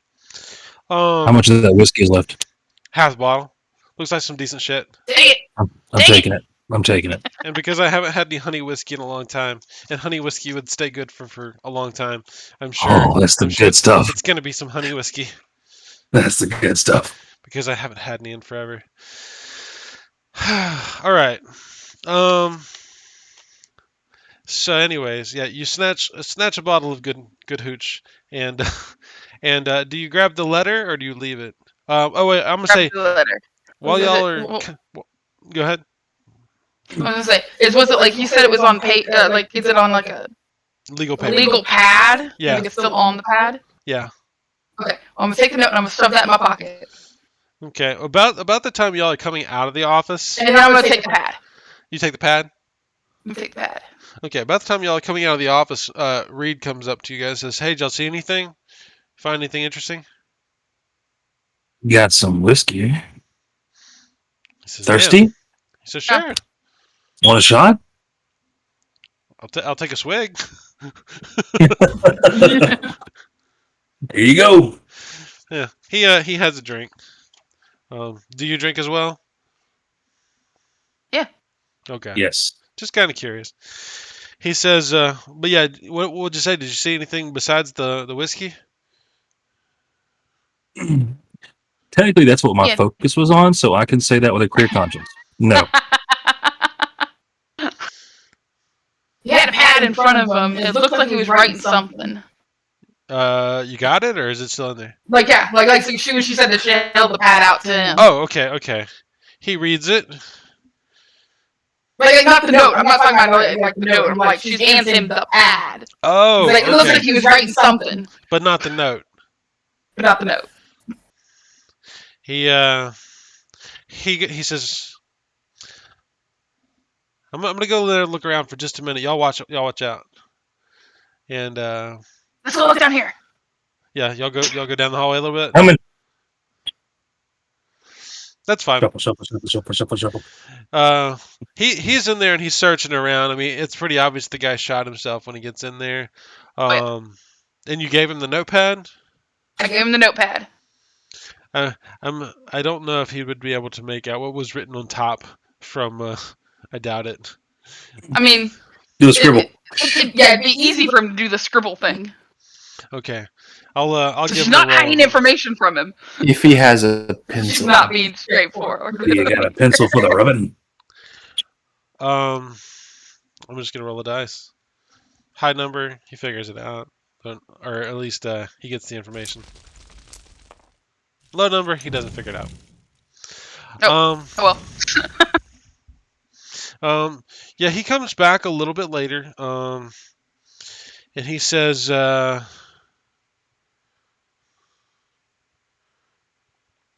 How much of that whiskey is left? Half bottle. Looks like some decent shit. Dang it! I'm Dang taking it. I'm taking it. And because I haven't had any honey whiskey in a long time, and honey whiskey would stay good for a long time, I'm sure. Oh, that's the I'm sure good stuff. it's gonna be some honey whiskey That's the good stuff. because I haven't had any in forever. All right. Um. So, anyways, yeah, you snatch a bottle of good hooch, and do you grab the letter or do you leave it? Oh wait, I'm gonna say Grab the letter. while Was y'all it- are. well, Go ahead. I was gonna say, was it like you said it was on like is it on like a Legal paper. legal pad? Yeah. Like it's still on the pad? Yeah. Okay. I'm gonna take the note and I'm gonna stuff that in my pocket. Okay. About the time y'all are coming out of the office, And then I'm gonna take the pad. you take the pad. I'm gonna take the pad. Okay. About the time y'all are coming out of the office, Reed comes up to you guys and says, "Hey, did y'all see anything? Find anything interesting?" Got some whiskey. He says, Thirsty? "Man." He says, "Sure. Want a shot? I'll take a swig." There you go. Yeah. He has a drink. Do you drink as well? Yeah. Okay. Yes. Just kind of curious. He says, but yeah, what would you say? Did you see anything besides the whiskey? Technically, that's what my Yeah. focus was on, so I can say that with a clear conscience. No. He had a pad in front of him. It looked like he was writing something. You got it, or is it still in there? Like yeah, like so she said that she held the pad out to him. Oh, okay. He reads it. Like not the note. I'm not talking about like the note. I'm like she hands him the pad. Oh, Like it looks like okay. he was writing something, But not the note. but not the note. He says, I'm gonna go there and look around for just a minute. Y'all watch out. And Let's go look down here. yeah, y'all go down the hallway a little bit. Coming. That's fine. Shuffle. He's in there and he's searching around. I mean, it's pretty obvious the guy shot himself when he gets in there. And you gave him the notepad. I gave him the notepad. I don't know if he would be able to make out what was written on top from. I doubt it. I mean, Do a scribble. it'd be easy for him to do the scribble thing. Okay, I'll give She's him not a roll. hiding information from him. If he has a pencil. She's not being straightforward. You got a pencil for the rubbing? I'm just gonna roll the dice. High number, he figures it out, or at least he gets the information. Low number, he doesn't figure it out. Oh well. Yeah, he comes back a little bit later, and he says, yeah,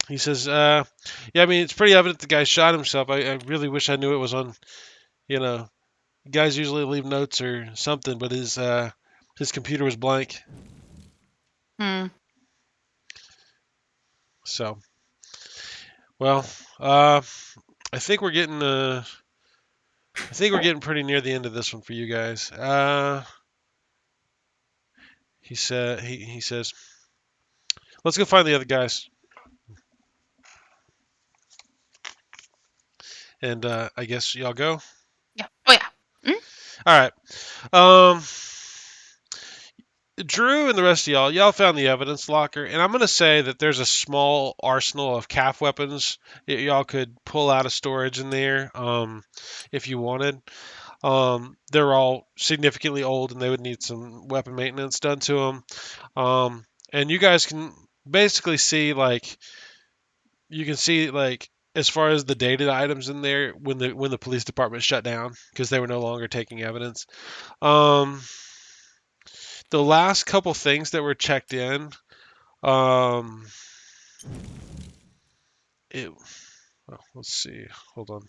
I mean, it's pretty evident the guy shot himself. I really wish I knew it was on, guys usually leave notes or something, but his computer was blank. So, well, I think we're getting pretty near the end of this one for you guys. He says, let's go find the other guys. And I guess y'all go. Yeah. Oh yeah. All right. Drew and the rest of y'all found the evidence locker, and I'm gonna say that there's a small arsenal of calf weapons that y'all could pull out of storage in there, if you wanted. They're all significantly old, and they would need some weapon maintenance done to them. And you guys can basically see like as far as the dated items in there when the police department shut down because they were no longer taking evidence. Um, the last couple things that were checked in, um, it, well, let's see, hold on.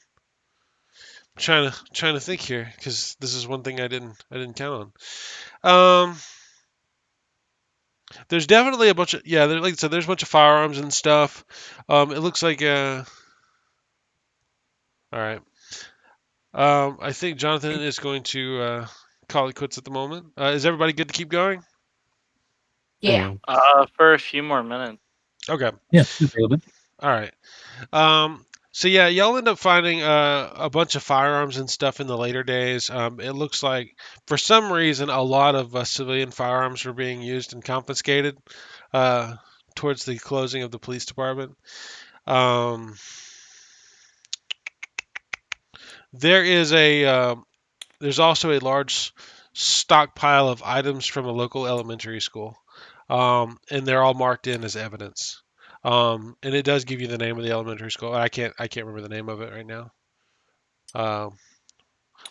I'm trying to think here because this is one thing I didn't count on. There's definitely a bunch of like I said, there's a bunch of firearms and stuff. It looks like all right. I think Jonathan is going to call it quits at the moment. Is everybody good to keep going? Yeah. For a few more minutes. Okay. Yeah, a little bit. All right. So yeah, y'all end up finding a bunch of firearms and stuff in the later days. It looks like for some reason a lot of civilian firearms were being used and confiscated uh, towards the closing of the police department. Um, there is there's also a large stockpile of items from a local elementary school, and they're all marked in as evidence. And it does give you the name of the elementary school. I can't remember the name of it right now. Um,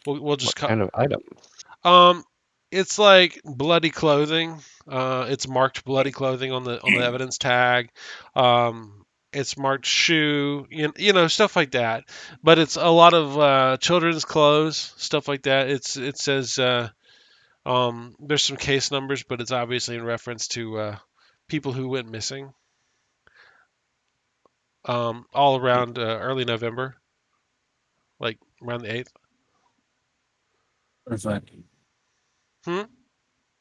we'll just What kind of item? um, it's like bloody clothing. It's marked bloody clothing on the evidence tag. It's marked shoe, stuff like that. But it's a lot of children's clothes, stuff like that. It says there's some case numbers, but it's obviously in reference to people who went missing. All around early November, like around the 8th. Perfect. Hmm?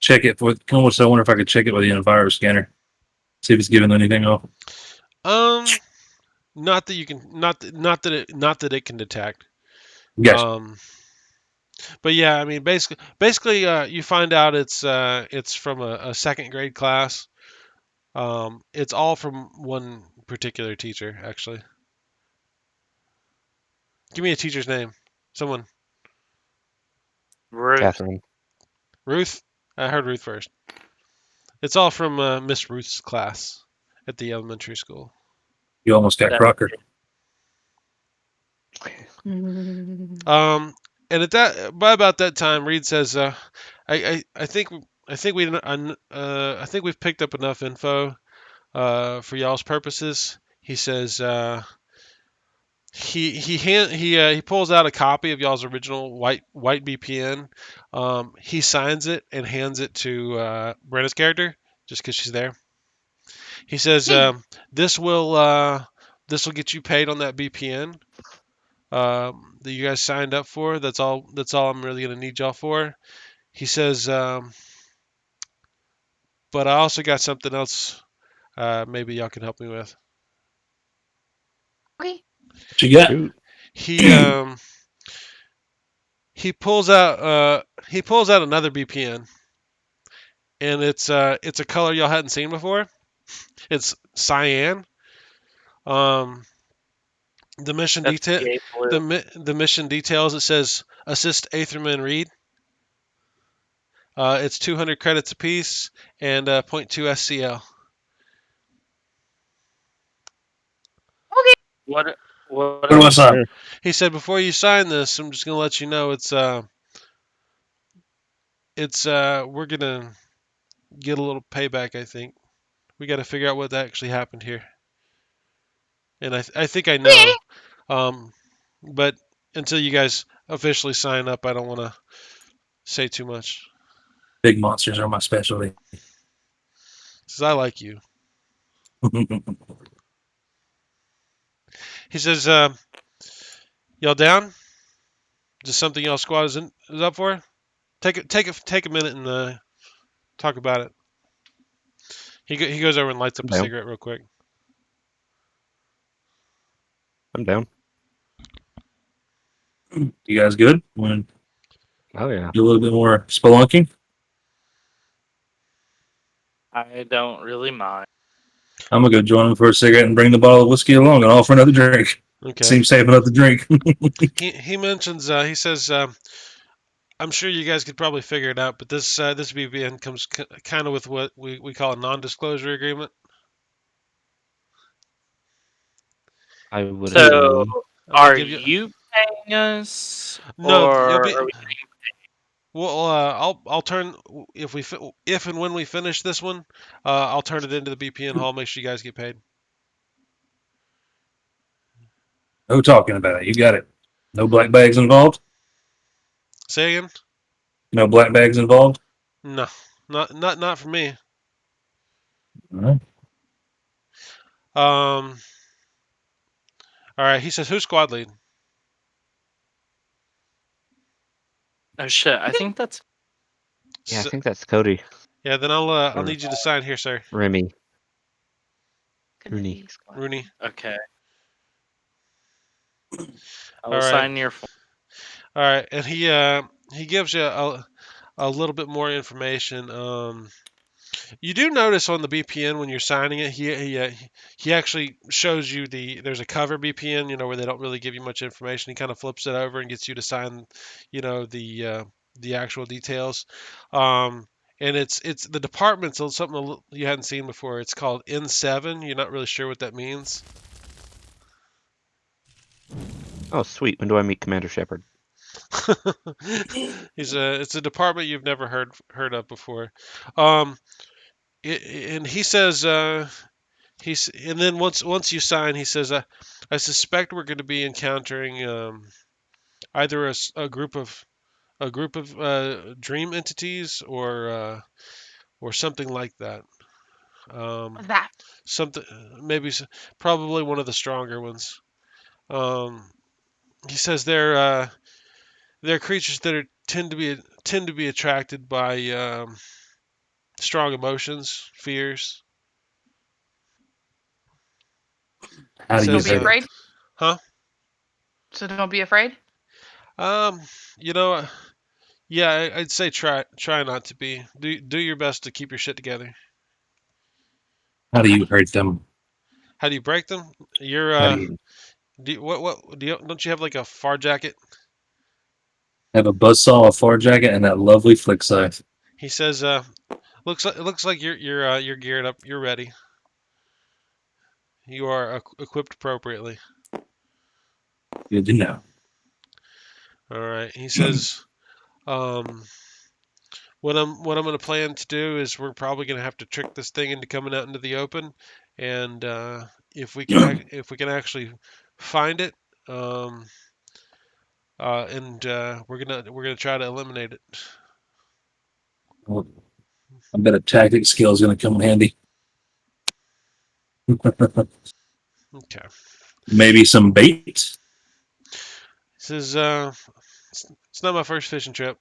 Check it with. I wonder if I could check it with the antivirus scanner. See if it's giving anything off. Not that you can, not that it can detect. Gotcha. But yeah, I mean, basically, you find out it's from a second grade class. It's all from one particular teacher, actually. Give me a teacher's name. Someone. Ruth. Catherine. Ruth. I heard Ruth first. It's all from Miss Ruth's class at the elementary school. You almost got That- Crocker. And by about that time, Reed says, I think I think we've picked up enough info for y'all's purposes. He says he pulls out a copy of y'all's original white BPN. He signs it and hands it to Brenna's character just because she's there. He says this will get you paid on that BPN that you guys signed up for. That's all I'm really gonna need y'all for. He says, but I also got something else. Maybe y'all can help me with. Okay. What you got? Shoot. He he pulls out another BPN, and it's a color y'all hadn't seen before. It's cyan. Um, the mission That's detail gay blue. the mission details. It says assist Aetherman Reed. It's 200 credits apiece and 0.2 SCL. Okay. What What do I else? sign? He said before you sign this, I'm just gonna let you know it's we're gonna get a little payback. I think we got to figure out what actually happened here, and I think I Okay. know. But until you guys officially sign up, I don't want to say too much. Big monsters are my specialty. Says I like you. He says, y'all down? Is this something y'all squad is up for? Take a minute and talk about it. He goes over and lights up I'm a down. cigarette real quick. I'm down. You guys good? Want Oh yeah. to do a little bit more spelunking? I don't really mind. I'm gonna go join him for a cigarette and bring the bottle of whiskey along and offer another drink. Okay. Seems safe enough to drink. He mentions he says I'm sure you guys could probably figure it out, but this VPN comes kind of with what we call a non-disclosure agreement. I would So, assume. I'm gonna are give you you paying us, no. You'll or be are we? well. I'll turn if and when we finish this one, I'll turn it into the BPN hall. Make sure you guys get paid. No talking about it. You got it. No black bags involved. Say again? No black bags involved. No, not for me. All right. Um. All right. He says who's squad lead? Oh shit! I think that's Yeah, I S think that's Cody. yeah. Then I'll Or need you to sign here, sir. Remy. Gonna Rooney. be squad. Rooney. okay. I All will right. sign your form. All right. And he gives you a little bit more information. You do notice on the BPN when you're signing it, he actually shows you there's a cover BPN, where they don't really give you much information. He kind of flips it over and gets you to sign, the actual details. Um, and it's the department's something you hadn't seen before. It's called N7. You're not really sure what that means. Oh, sweet. When do I meet Commander Shepard? It's a department you've never heard of before. Um, and he says and then once you sign, he says, I suspect we're going to be encountering either a group of dream entities or something like that. What's that? Something maybe probably one of the stronger ones. Um, he says they're creatures that tend to be attracted by strong emotions, fears. He How do you Don't says, be hurt it? afraid. huh? So don't be afraid. Um, you know, yeah, I'd say try not to be. Do your best to keep your shit together. How do Okay. you hurt them? How do you break them? You're How do you what don't you have like a far jacket? have a buzzsaw, a far jacket, and that lovely flick scythe? He says looks like you're geared up. You're ready. You are equipped appropriately. Good to know. All right. He says um what I'm going to plan to do is we're probably going to have to trick this thing into coming out into the open, and if we can actually find it, um, and we're gonna try to eliminate it. Well, I bet a tactic skill is going to come in handy. Okay. Maybe some bait. He says it's not my first fishing trip.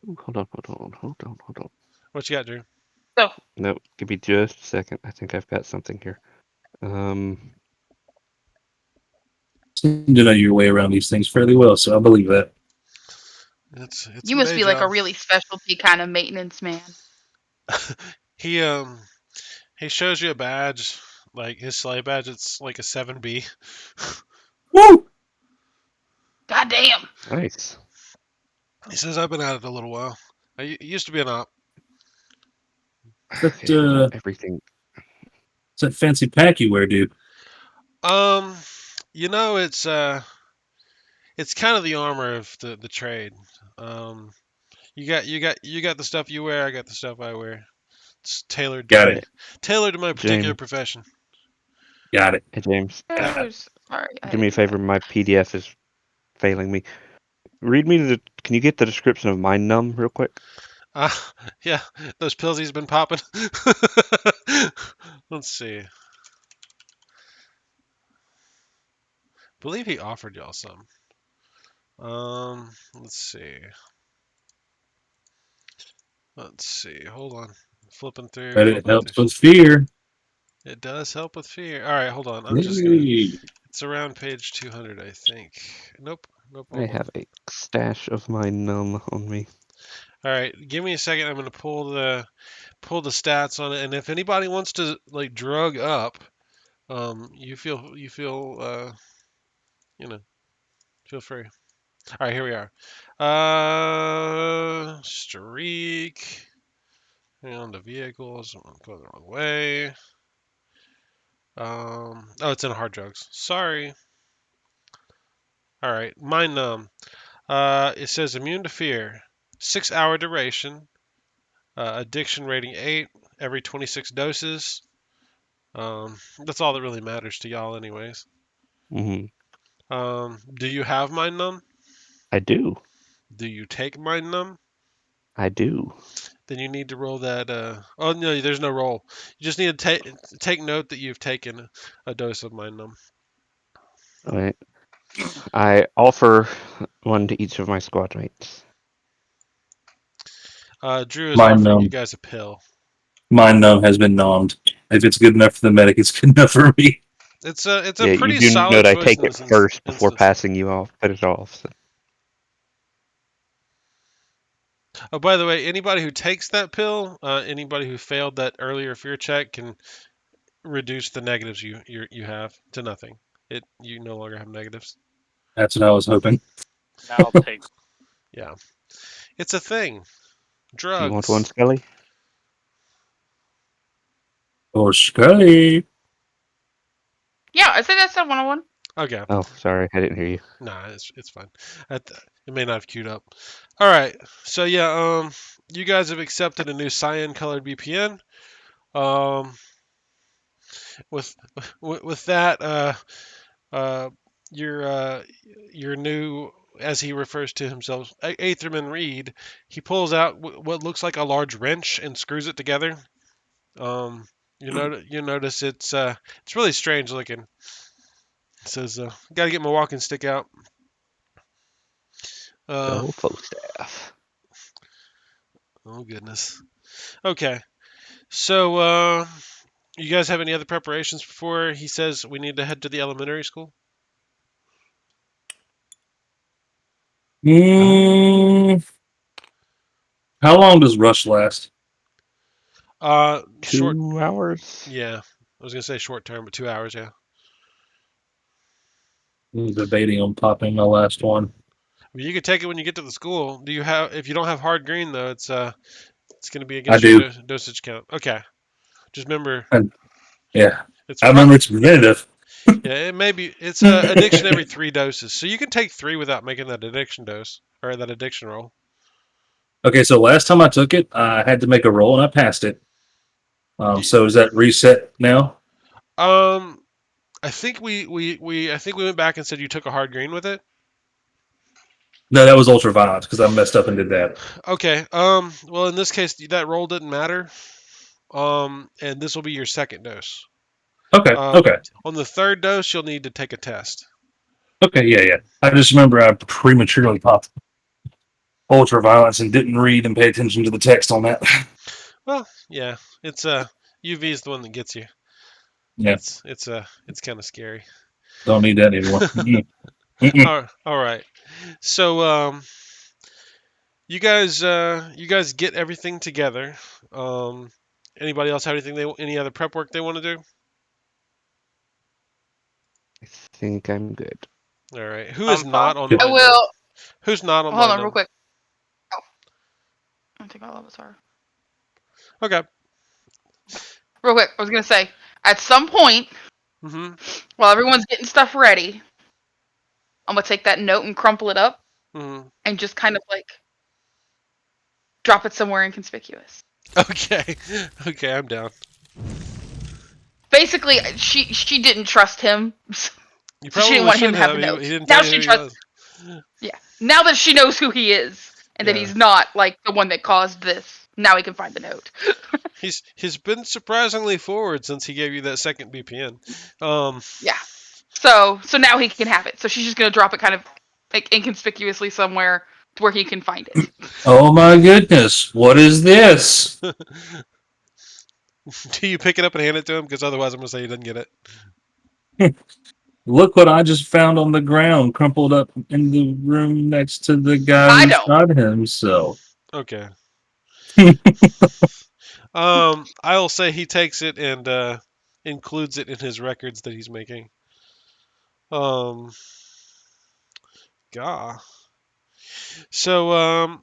Ooh, hold on, hold on. What you got, Drew? So No, give me just a second. I think I've got something here. Um, Seem to know your way around these things fairly well, so I believe that. It's you my must day be like a job. really specialty kind of maintenance man. He he shows you a badge, like his sleigh badge. It's like a 7B. Woo! God damn. nice. He says I've been at it a little while. I used to be an op. That Okay, hold on. Everything. it's that fancy pack you wear, dude. Um, it's kind of the armor of the trade. Um, you got the stuff you wear. I got the stuff I wear. It's Got it. tailored to my particular James. profession. Got it. Hey, James. Got it. Sorry, I Do me a didn't do favor. My PDF is failing me. Read me the. Can you get the description of my num real quick? Yeah, those pills he's been popping. Let's see. Believe he offered y'all some. Let's see. Let's see. Hold on. Flipping through, But it flipping helps through. with fear. It does help with fear. All right, hold on. I'm just gonna. Hey. It's around page 200, I think. Nope. Nope. I Wrong one. have a stash of my num on me. All right, give me a second. I'm gonna pull the stats on it, and if anybody wants to like drug up, you feel you know feel free. All right, here we are. Streak. Hang on to vehicles. I'm going the wrong way. Oh, it's in hard drugs. Sorry. All right, mind numb. It says immune to fear, 6 hour duration, addiction rating 8, every 26 doses. That's all that really matters to y'all, anyways. Hmm. Do you have mind numb? I do. Do you take mind numb? I do. Then you need to roll that. Oh no, there's no roll. You just need to take note that you've taken a dose of mind numb. All right. I offer one to each of my squad mates. Drew is Mind offering you numb. guys a pill. Mind numb has been nommed. If it's good enough for the medic, it's good enough for me. It's a Yeah, you pretty do solid note I choice take in it this first before instance. passing you off. Put it off. So. Oh, by the way, anybody who takes that pill, anybody who failed that earlier fear check can reduce the negatives you have to nothing. You no longer have negatives. That's what I was hoping. I'll take. Yeah, it's a thing. You want one, Drugs. Scully? Or Scully. Yeah, I said that's not 101. Okay. Oh, sorry, I didn't hear you. Nah, it's fine. It may not have queued up. All right. So yeah, you guys have accepted a new cyan colored VPN. Um, with with that, uh, your your new, as he refers to himself, Aetherman Reed, he pulls out what looks like a large wrench and screws it together. You notice it's really strange looking. It says, "Got to get my walking stick out." Uh, Go full staff. oh goodness. Okay. So, you guys have any other preparations before he says we need to head to the elementary school? Mm, how long does Rush last? Short. 2 hours? Yeah, I was gonna say short term, but 2 hours. Yeah. I'm debating on popping my last one. Well, you could take it when you get to the school. Do you have? If you don't have hard green though, it's gonna be I against your do. dosage count. Okay. Just remember, Yeah. it's I pro. remember it's preventative. Yeah, it may be. It's a addiction every 3 doses, so you can take 3 without making that addiction dose or that addiction roll. Okay, so last time I took it, I had to make a roll and I passed it. Y- So is that reset now? Um, I think we went back and said you took a hard green with it. No, that was ultraviolet because I messed up and did that. Okay. Well, in this case, that roll didn't matter. And this will be your second dose. Okay, Um, okay, on the third dose, you'll need to take a test. okay, yeah, yeah. I just remember I prematurely popped ultraviolence and didn't read and pay attention to the text on that. Well, yeah, it's UV is the one that gets you. Yeah, It's kind of scary. don't need that anymore. Mm-mm. Mm-mm. All right. So you guys get everything together. Um, anybody else have any other prep work they want to do? I think I'm good. All right. Who is I'm fine. not on Good. I mind numb? will. Who's not on Hold mind on, real numb? quick. Oh, I think all of us are. Okay. Real quick, I was gonna say, at some point, Mhm. while everyone's getting stuff ready, I'm gonna take that note and crumple it up Mhm. and just kind of like drop it somewhere inconspicuous. Okay. Okay, I'm down. Basically, she didn't trust him, so You she didn't probably want him should to have have. the He note. didn't Now tell you she who he trusts. was. Yeah. Now that she knows who he is and that Yeah. he's not like the one that caused this, now he can find the note. He's been surprisingly forward since he gave you that second BPN. Yeah. So now he can have it. So she's just gonna drop it kind of like inconspicuously somewhere to where he can find it. Oh my goodness, what is this? Do you pick it up and hand it to him? Because otherwise, I'm gonna say he didn't get it. Look what I just found on the ground, crumpled up in the room next to the guy I who don't. shot himself. Okay. I'll say he takes it and includes it in his records that he's making. Um, Gah. So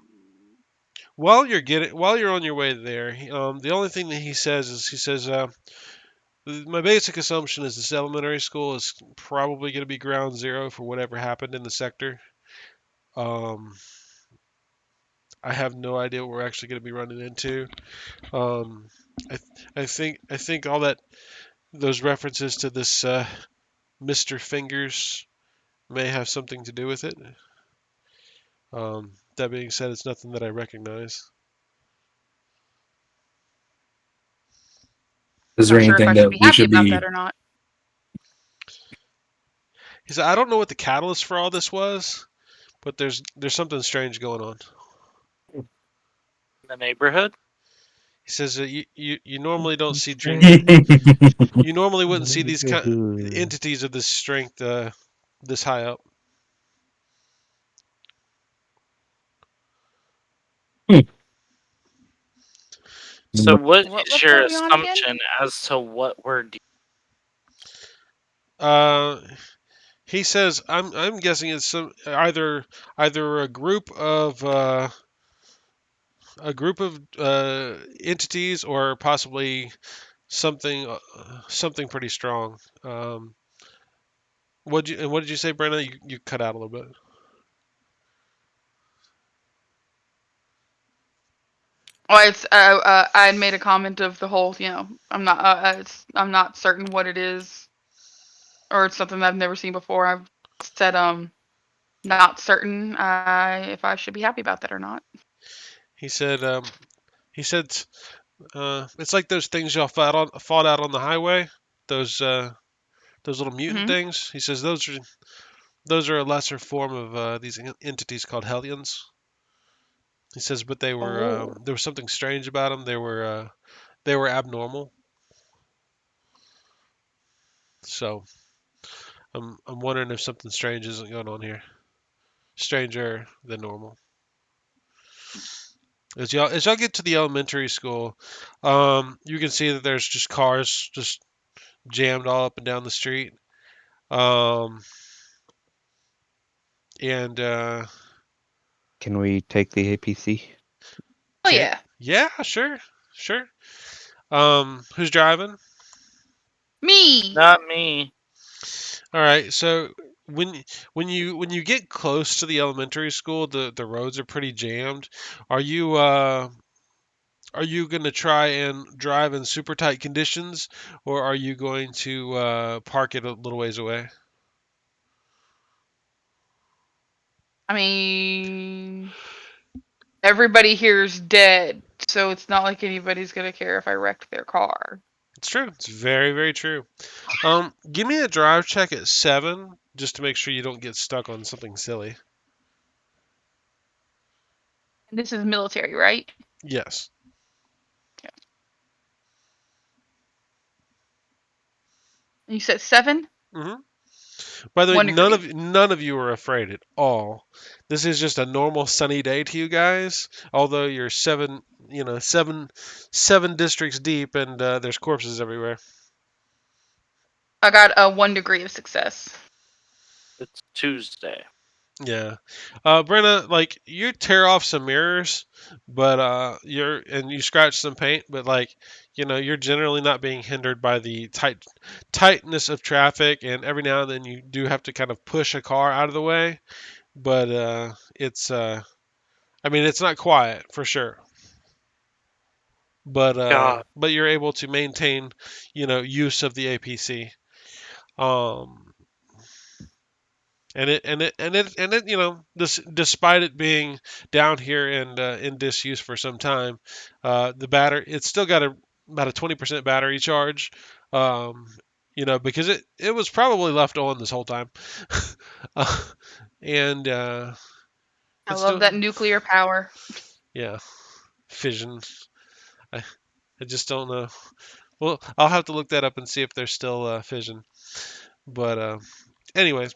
while you're on your way there, the only thing that he says is my basic assumption is this elementary school is probably going to be ground zero for whatever happened in the sector. Um, I have no idea what we're actually going to be running into. Um, I think all that those references to this Mr. Fingers may have something to do with it. That being said, it's nothing that I recognize. Is there Not sure if anything I should that be we happy should about that be? or not. He said, I don't know what the catalyst for all this was, but there's something strange going on. In the neighborhood. He says that you normally don't see Strange. you normally wouldn't see these entities of this strength this high up. So, what What is level your are we on again? assumption as to what we're doing? Uh, he says I'm guessing it's either a group of entities or possibly something pretty strong. What did you say, Brenda? You cut out a little bit. Well, it's I had made a comment of the whole, I'm not certain what it is, or it's something that I've never seen before. I've said not certain if I should be happy about that or not. He said he said it's like those things y'all fought out on the highway. Those those little mutant Hmm. things. He says those are a lesser form of these entities called Hellions. He says, but Oh, there was something strange about them. They were abnormal. So I'm wondering if something strange isn't going on here. Stranger than normal. As y'all get to the elementary school, you can see that there's just cars just jammed all up and down the street. Um, and Can we take the APC? oh can yeah, yeah, sure, sure. Who's driving? me. Not me. All right, so when you get close to the elementary school, the roads are pretty jammed. Are you gonna try and drive in super tight conditions, or are you going to park it a little ways away? I mean, everybody here's dead, so it's not like anybody's gonna care if I wrecked their car. It's true. It's very, very true. Give me a drive check at 7, just to make sure you don't get stuck on something silly. And this is military, right? Yes. Yeah. And you said 7? hmm By the way, 1 degree. none of you are afraid at all. This is just a normal sunny day to you guys. Although you're seven districts deep, and there's corpses everywhere. I got a 1 degree of success. It's Tuesday. Yeah, Brenna, like you tear off some mirrors, but you scratch some paint, but like you're generally not being hindered by the tightness of traffic, and every now and then you do have to kind of push a car out of the way, but I mean it's not quiet for sure, God, but you're able to maintain use of the APC. Um, and it despite it being down here and in disuse for some time, the battery it's still got about a 20% battery charge. um, because it was probably left on this whole time. uh, and I it's love still, that nuclear power. yeah, fission. I, I just don't know. Well, I'll have to look that up and see if there's still fission. But anyways,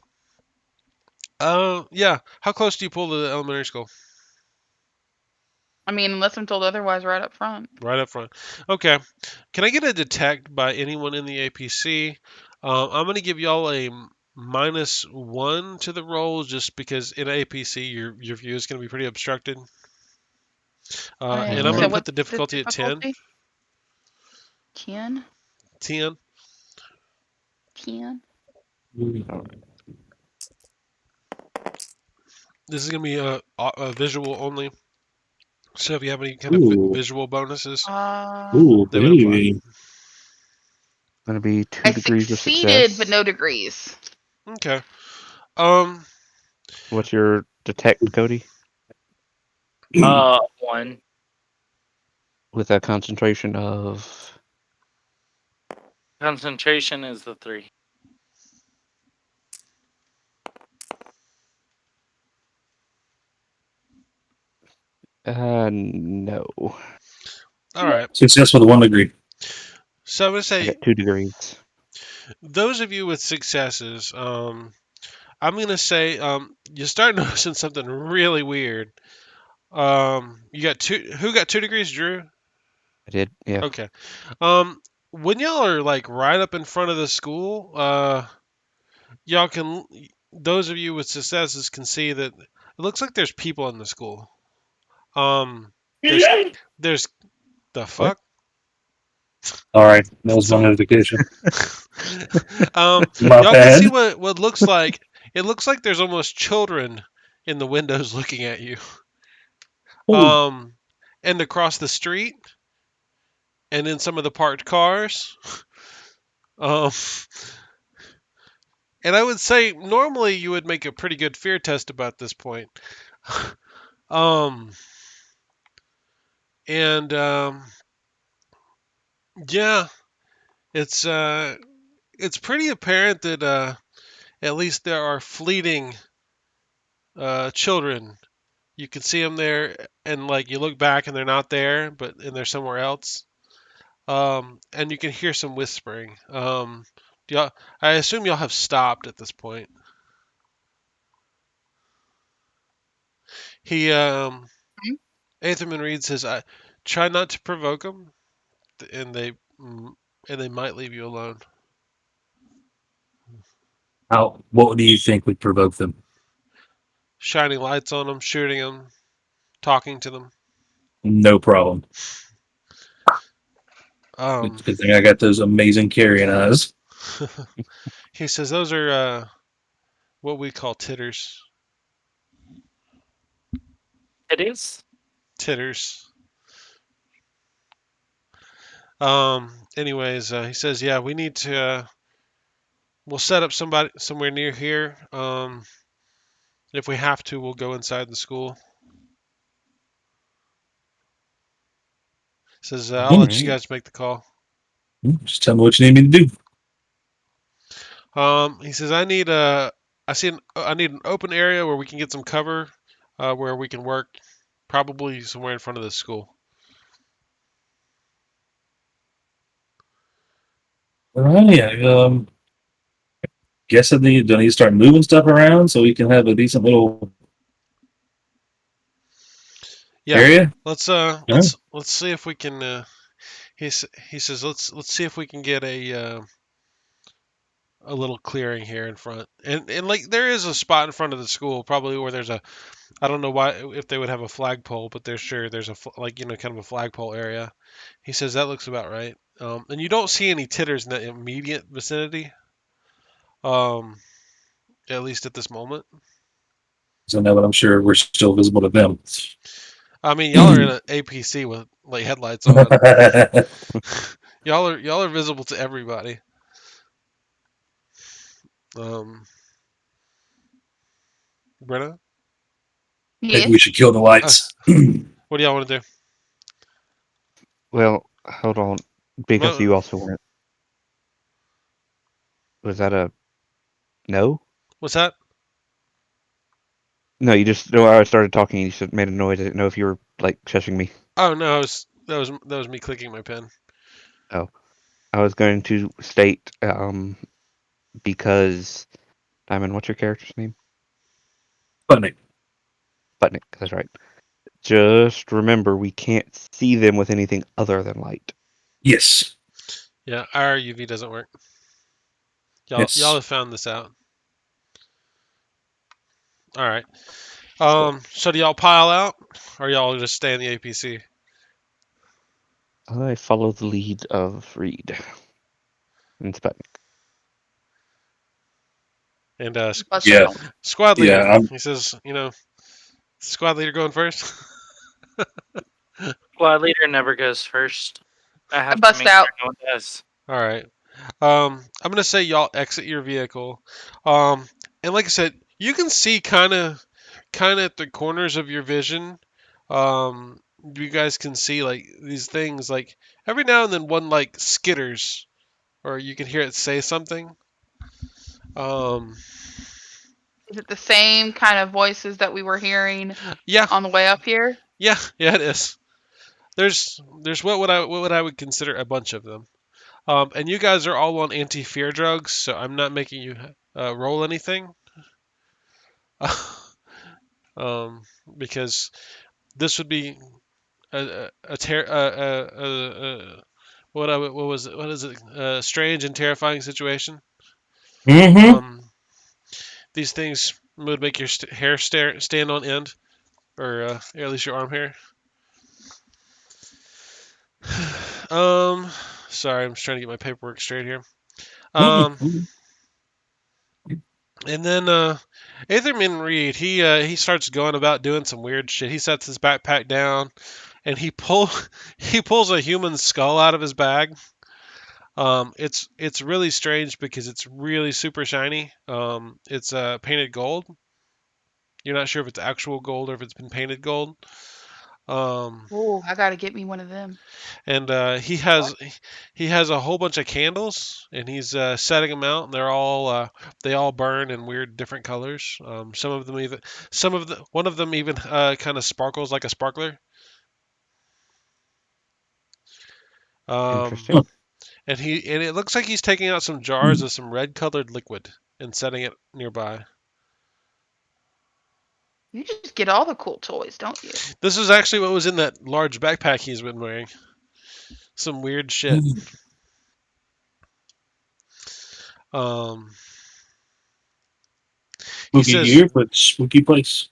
yeah. How close do you pull to the elementary school? I mean, unless I'm told otherwise right up front. Right up front. Okay. Can I get a detect by anyone in the APC? I'm going to give y'all a -1 to the roll just because in APC your view is going to be pretty obstructed. And I'm You going said to put what's the difficulty at 10. 10? 10. 10? This is going to be a visual only. So if you have any kind of Ooh. visual bonuses, Ooh, they would apply. baby. Going to be I 2 degrees of succeeded, success. but no degrees. Okay. What's your detect, Cody? 1. With a concentration of Concentration is the 3. no. All right. Success with a 1 degree. So I'm going to I say got 2 degrees. those of you with successes, I'm going to say you start noticing something really weird. You got who got 2 degrees, Drew? I did, yeah. Okay. When y'all are like right up in front of the school, y'all can, those of you with successes can see that it looks like there's people in the school. There's, there's the What? fuck? All right, that was my Some, notification. My y'all can see bad. what looks like. It looks like there's almost children in the windows looking at you. Oh, And across the street, and in some of the parked cars. Um, and I would say normally you would make a pretty good fear test about this point. um, and yeah, it's pretty apparent that at least there are fleeting children. You can see them there, and like you look back and they're not there, and they're somewhere else. And you can hear some whispering. Y'all, I assume y'all have stopped at this point. He Atherman Reed says, "I try not to provoke them, and they might leave you alone." what do you think would provoke them? Shining lights on them, shooting them, talking to them. No problem. It's Um, a good thing I got those amazing carrying eyes. he says those are what we call titters. It is. Titters. Anyways, he says, yeah, we need to. We'll set up somebody somewhere near here. If we have to, we'll go inside the school. Says, I'll let you Mhm. guys make the call. Just tell me what you need me to do. He says, I need I need an open area where we can get some cover, where we can work, probably somewhere in front of the school. All right. Guess I need to start moving stuff around so we can have a decent little Yeah, area. let's All right. let's see if we can. He says, let's see if we can get a little clearing here in front, and like there is a spot in front of the school probably where there's a, I don't know why if they would have a flagpole, but there's a like kind of a flagpole area. He says that looks about right. And you don't see any titters in the immediate vicinity. Um, at least at this moment. So now that I'm sure we're still visible to them. I mean, y'all are in an APC with like headlights on. Y'all are visible to everybody. Um, Brenna, Maybe we Yes. should kill the lights. what do y'all want to do? Well, hold on. Because Well, you also weren't. Was that a no? what's that? No, you just. No, I started talking and you said, made a noise. I didn't know if you were, like, shushing me. Oh no, that was me clicking my pen. Oh. I was going to state, because. Diamond, what's your character's name? Funny. Sputnik, that's right. Just remember, we can't see them with anything other than light. Yes. Yeah, our UV doesn't work. Y'all Yes. have found this out. All right. So So do y'all pile out, or y'all just stay in the APC? I follow the lead of Reed and Sputnik. And Bust Yeah. out. squad Yeah. leader, I'm. he says, squad leader going first. Squad leader never goes first. I have to Bust make sure out. no one does. All right. I'm gonna say y'all exit your vehicle. And like I said, you can see kind of at the corners of your vision. You guys can see like these things like every now and then one like skitters, or you can hear it say something. Um, Is it the same kind of voices that we were hearing yeah, on the way up here? yeah, it is. There's what I would consider a bunch of them. And you guys are all on anti-fear drugs, so I'm not making you roll anything. um, because this would be a ter- what was it? What is it? A strange and terrifying situation. Mm-hmm. Um, these things would make your hair stand on end, or at least your arm hair. um, sorry, I'm just trying to get my paperwork straight here. Um, Mm-hmm. and then Etherman Reed, he starts going about doing some weird shit. He sets his backpack down and he pulls a human skull out of his bag. It's really strange because it's really super shiny. It's painted gold. You're not sure if it's actual gold or if it's been painted gold. Um, Oh, I gotta get me one of them. and he has a whole bunch of candles, and he's setting them out, and they all burn in weird different colors. One of them even kind of sparkles like a sparkler. Um, Interesting. and it looks like he's taking out some jars of some red colored liquid and setting it nearby. You just get all the cool toys, don't you? This is actually what was in that large backpack he's been wearing. Some weird shit. Um, he Spooky says gear, but spooky place.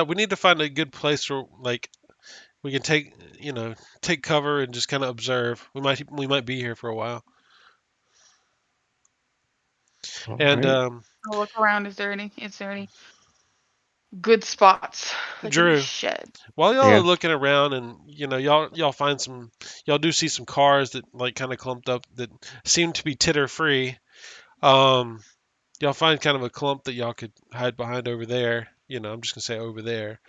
we need to find a good place where like we can take cover and just kind of observe. We might be here for a while. All And right. I'll look around. Is there any good spots, like any Drew, shed? while y'all are Yeah. looking around and y'all find y'all do see some cars that like kind of clumped up that seem to be titter free. Um, y'all find kind of a clump that y'all could hide behind over there. I'm just gonna say over there.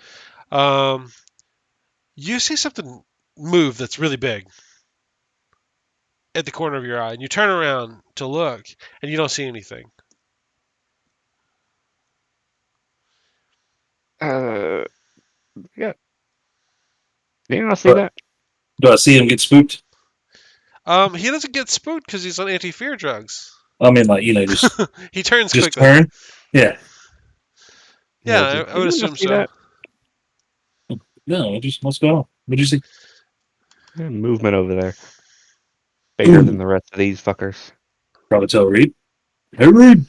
Um, you see something move that's really big at the corner of your eye, and you turn around to look, and you don't see anything. Uh. Yeah. You not see But that? do I see him get spooked? He doesn't get spooked because he's on anti-fear drugs. I mean, like just He turns just quickly. turn. Yeah. Yeah, Yeah. I Did would you not assume see so. that? No, just let's go. What do you see? Movement over there. Bigger than Ooh, the rest of these fuckers. probably tell Reed. Hey, Reed.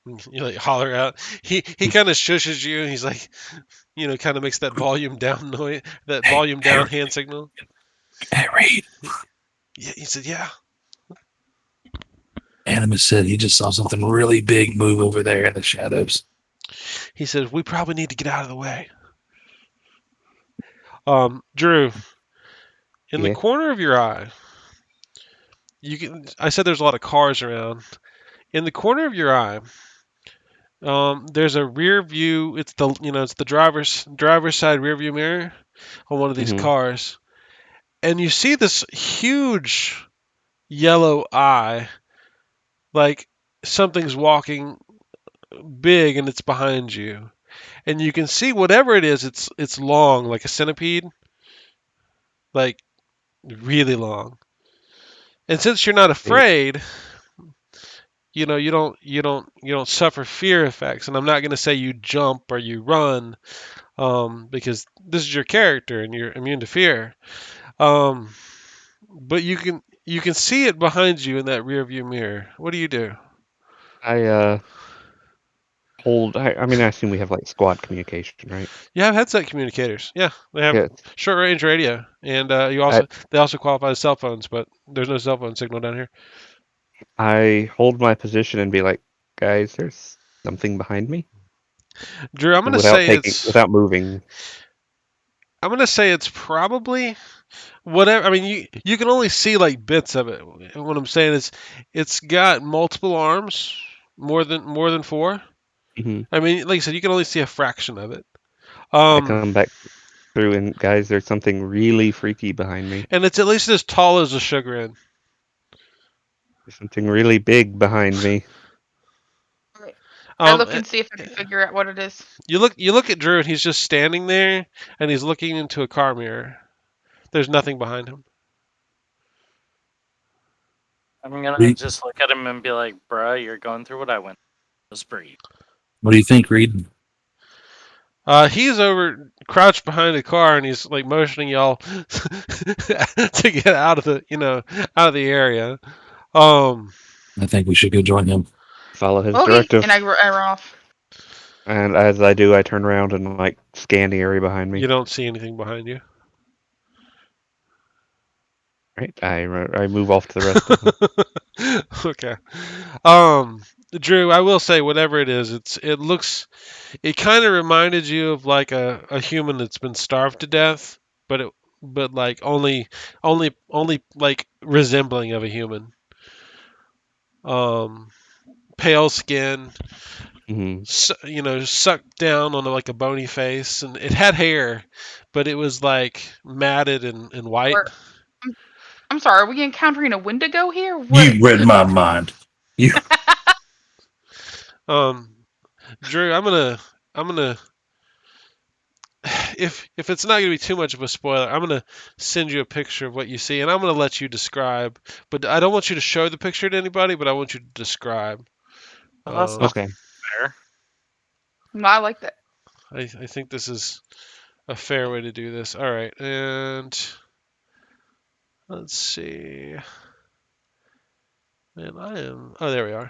You like holler out. He kind of shushes you. He's like, kind of makes that volume down noise, that Hey, volume hey, down hand signal. hey, Reed. Yeah, he said, yeah. Animus said he just saw something really big move over there in the shadows. He said we probably need to get out of the way. Drew, in the Yeah. corner of your eye, you can. I said there's a lot of cars around. In the corner of your eye, there's a rear view. It's the driver's side rear view mirror on one of these Mm-hmm. cars, and you see this huge yellow eye, like something's walking big and it's behind you, and you can see whatever it is. It's long, like a centipede, like really long. And since you're not afraid, you don't suffer fear effects. And I'm not going to say you jump or you run. because this is your character and you're immune to fear. But you can see it behind you in that rear view mirror. What do you do? I hold. I mean, I assume we have like squad communication, right? You have headset communicators. Yeah, they have Yeah. short range radio, and they also qualify as cell phones, but there's no cell phone signal down here. I hold my position and be like, guys, there's something behind me, Drew, without moving. I'm gonna say it's probably whatever. I mean, you can only see like bits of it. What I'm saying is, it's got multiple arms, more than four. Hmm. I mean, like I said, you can only see a fraction of it. I Um, come back through and guys, there's something really freaky behind me. and it's at least as tall as a chagrin. There's something really big behind me. Alright. I look Eh, and see if I can figure out what it is. you look at Drew, and he's just standing there, and he's looking into a car mirror. There's nothing behind him. I'm What gonna do you, just look at him and be like, "Bruh, you're going through what I went. Just breathe." what do you think, Reed? He's over crouched behind a car, and he's like motioning y'all to get out of out of the area. I think we should go join him. Follow his Okay, directive. and I run off. And as I do, I turn around and like scan the area behind me. You don't see anything behind you. Right? I move off to the rest of them. Okay. Drew, I will say whatever it is, it kind of reminded you of like a human that's been starved to death, but like only like resembling of a human. Um, pale skin, Hmm. sucked down on like a bony face, and it had hair, but it was like matted and white. Or I'm sorry, are we encountering a Wendigo here? What? You read my mind. You Um, Drew, I'm gonna if it's not gonna be too much of a spoiler, I'm gonna send you a picture of what you see, and I'm gonna let you describe. But I don't want you to show the picture to anybody, but I want you to describe. Well, that's not Okay. fair. No, I like that. I think this is a fair way to do this. All right, and let's see. Man, I am. Oh, there we are.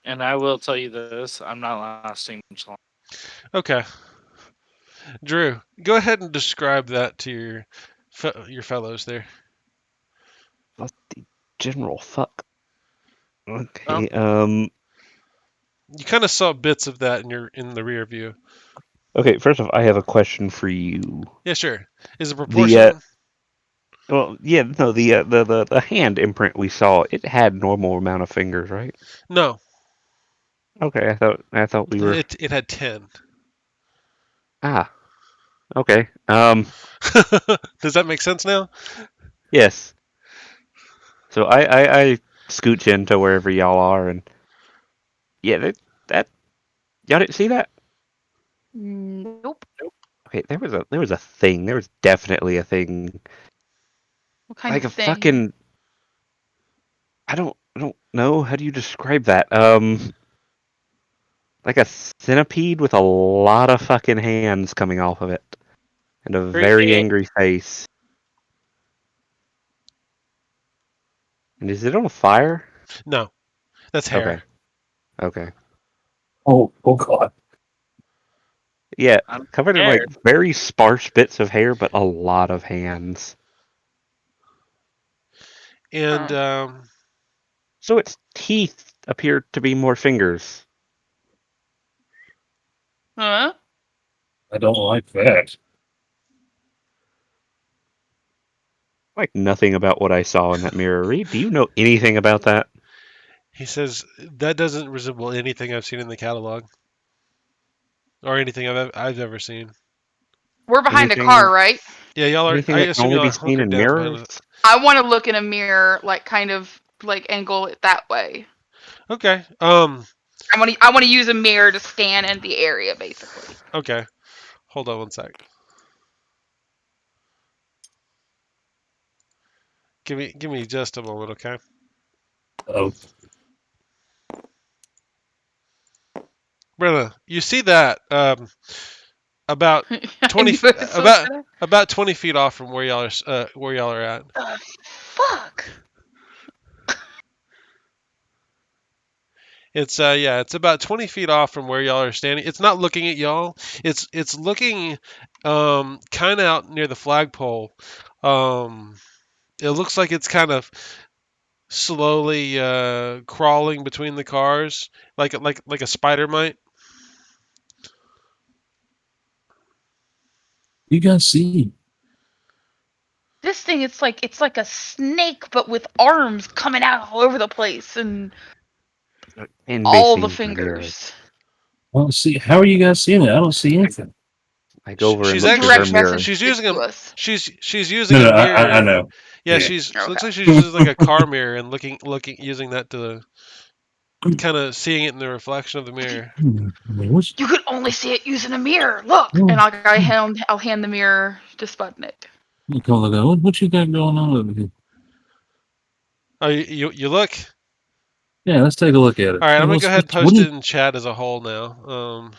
And I will tell you this: I'm not lasting much longer. Okay, Drew, go ahead and describe that to your fellows there. What the general fuck? Well, Okay. You kind of saw bits of that in the rear view. Okay. First off, I have a question for you. Yeah, sure. Is it The proportion? well, yeah, no, the hand imprint we saw, it had normal amount of fingers, right? No, Okay. I thought we were. it had 10. Ah. Okay. Does that make sense now? Yes. So I scooch into wherever y'all are, and yeah, that y'all didn't see that. Nope. Okay, there was a thing. There was definitely a thing. What kind Like of a thing? fucking. I don't know. How do you describe that? Like a centipede with a lot of fucking hands coming off of it, and a very Creepy. angry face. And is it on fire? No, that's hair. Okay. Okay. oh God. Yeah, I'm covered in like scared. very sparse bits of hair, but a lot of hands. And Huh? So its teeth appear to be more fingers. Huh? I don't like that. Like nothing about what I saw in that mirror. Reed, do you know anything about that? he says that doesn't resemble anything I've seen in the catalog or anything I've ever seen. We're behind a car, Anything right? Yeah, y'all are. anything I that can assume only y'all be are seen hunkered in down behind mirrors? it. I want to look in a mirror, like kind of like angle it that way. Okay. I want to use a mirror to scan in the area, basically. Okay. Hold on one sec. Give me just a moment, okay? Oh, Brenna, you see that? about I 20 knew it was about gonna- about 20 feet off from where y'all are at. The fuck? It's yeah, it's about 20 feet off from where y'all are standing. It's not looking at y'all. It's looking kind of out near the flagpole. It looks like it's kind of slowly crawling between the cars, like a spider might. You guys see? This thing, it's like a snake, but with arms coming out all over the place and all the NBC, my dear. fingers. Well, see. How are you guys seeing it? I don't see anything. I go over and She's look You through actually her direct mirror. message she's it using to a us. she's using No, a no, I mirror. know. Yeah, Yeah. she looks Okay. like she's using like a car mirror and looking using that to kind of seeing it in the reflection of the mirror. What's, You could only see it using a mirror. Look, and I'll hand the mirror to Sputnik. what you got going on over here? Oh, you look. Yeah, let's take a look at it. All right, I'm gonna go ahead and What post it in chat as a whole now.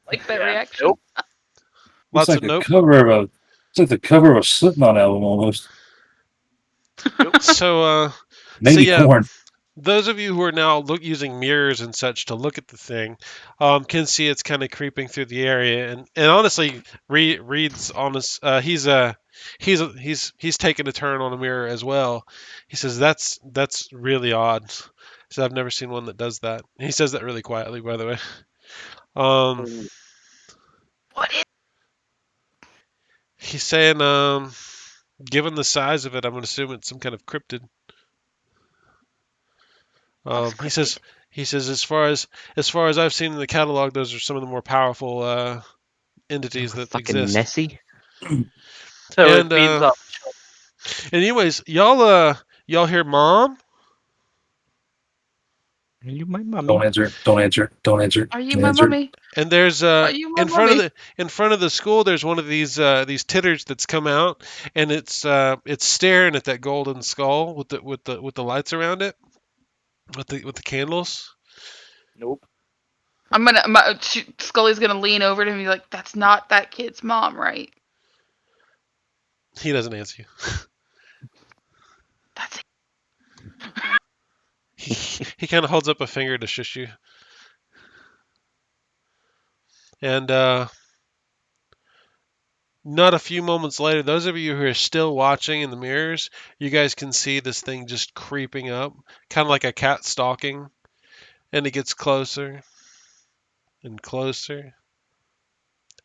Like that Yeah. reaction. Nope. It's Lots like of a nope. cover of a. It's like the cover of a Slipknot album almost. So Maybe yeah, Corn. those of you who are now using mirrors and such to look at the thing can see it's kind of creeping through the area, and honestly, Reed's honest. He's taken a turn on a mirror as well. He says that's really odd. He says I've never seen one that does that. He says that really quietly, by the way. Um, What is? he's saying given the size of it, I'm gonna assume it's some kind of cryptid. Loves He cryptid. says as far as I've seen in the catalog, those are some of the more powerful entities that Fucking exist. Nessie. So it And feeds off. anyways, y'all hear mom? Are you my mommy? Don't answer. Don't answer. Don't answer. Are you Don't my answer. mummy? And there's Are you my mummy? in front of the school there's one of these titters that's come out, and it's staring at that golden skull with the lights around it with the candles. Nope. Scully's gonna lean over to him and be like, "That's not that kid's mom, right?" He doesn't answer you. That's it. He kind of holds up a finger to shush you. And not a few moments later, those of you who are still watching in the mirrors, you guys can see this thing just creeping up, kind of like a cat stalking, and it gets closer and closer.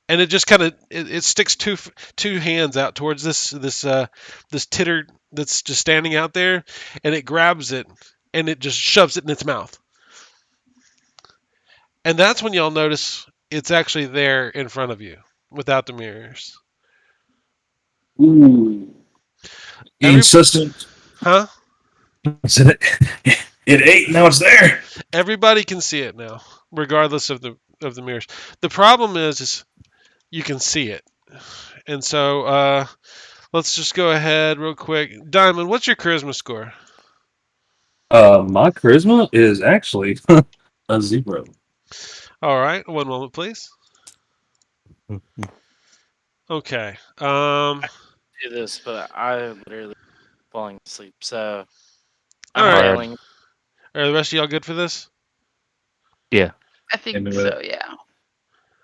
And it just kind of it sticks two hands out towards this titter that's just standing out there, and it grabs it and it just shoves it in its mouth. And that's when y'all notice it's actually there in front of you without the mirrors. Ooh. Every Insistent. huh? Said it. It ate. Now it's there. Everybody can see it now, regardless of the mirrors. The problem is you can see it, and so let's just go ahead real quick. Diamond, what's your charisma score? My charisma is actually a 0. All right, one moment, please. Okay. Do this, but I'm literally falling asleep. So All I'm right. failing. Are the rest of y'all good for this? Yeah. I think Into so. it. Yeah.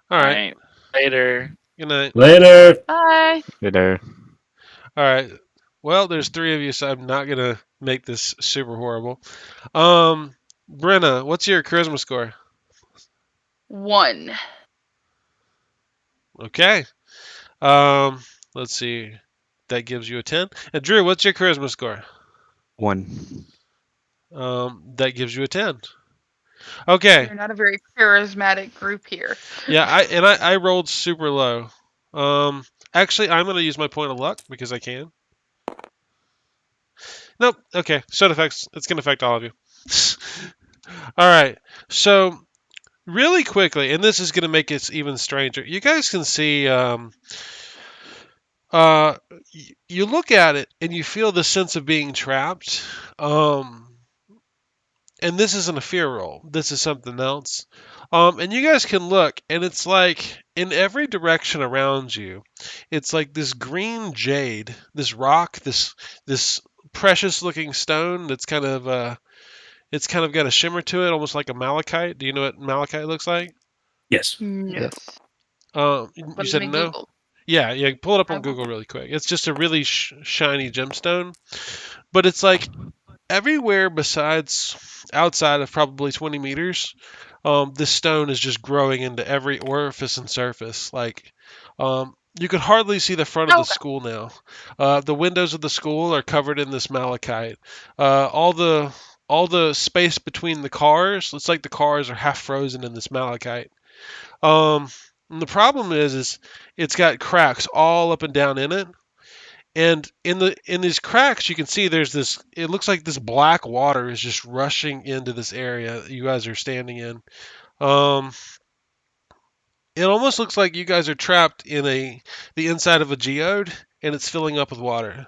All right. Later. Good night. Later. Bye. Good there. All right. Well, there's three of you, so I'm not gonna make this super horrible. Brenna, what's your charisma score? 1. Okay. Let's see. That gives you a 10. And Drew, what's your charisma score? 1. That gives you a 10. Okay. You're not a very charismatic group here. Yeah, I rolled super low. Actually, I'm gonna use my point of luck because I can. Nope. Okay. So it affects. It's gonna affect all of you. All right. So really quickly, and this is gonna make it even stranger. You guys can see uh, you look at it and you feel the sense of being trapped. And this isn't a fear roll. This is something else. And you guys can look, and it's like in every direction around you, it's like this green jade, this rock, this precious looking stone that's kind of it's kind of got a shimmer to it, almost like a malachite. Do you know what malachite looks like? Yes. No. You But let said me no. Google. Yeah, pull it up I on will. Google really quick. It's just a really shiny gemstone, but it's like everywhere besides outside of probably 20 meters, this stone is just growing into every orifice and surface. Like, you could hardly see the front of the Okay. school now. The windows of the school are covered in this malachite. All the space between the cars, it's like the cars are half frozen in this malachite. And the problem is it's got cracks all up and down in it. And in these cracks, you can see there's this. It looks like this black water is just rushing into this area that you guys are standing in. Um, it almost looks like you guys are trapped in the inside of a geode, and it's filling up with water.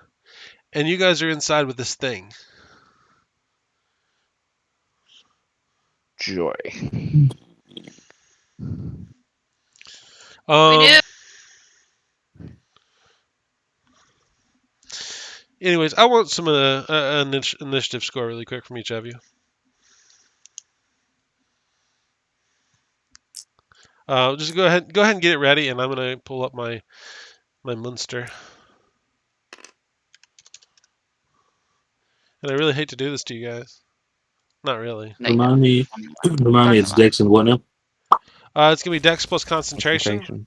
And you guys are inside with this thing. Joy. We do. Anyways, I want some initiative score really quick from each of you. Just go ahead and get it ready, and I'm gonna pull up my Munster. And I really hate to do this to you guys. Not really. No, you Remind me. don't. Remind me. Talking It's about. Dex and what now? It's gonna be Dex plus concentration.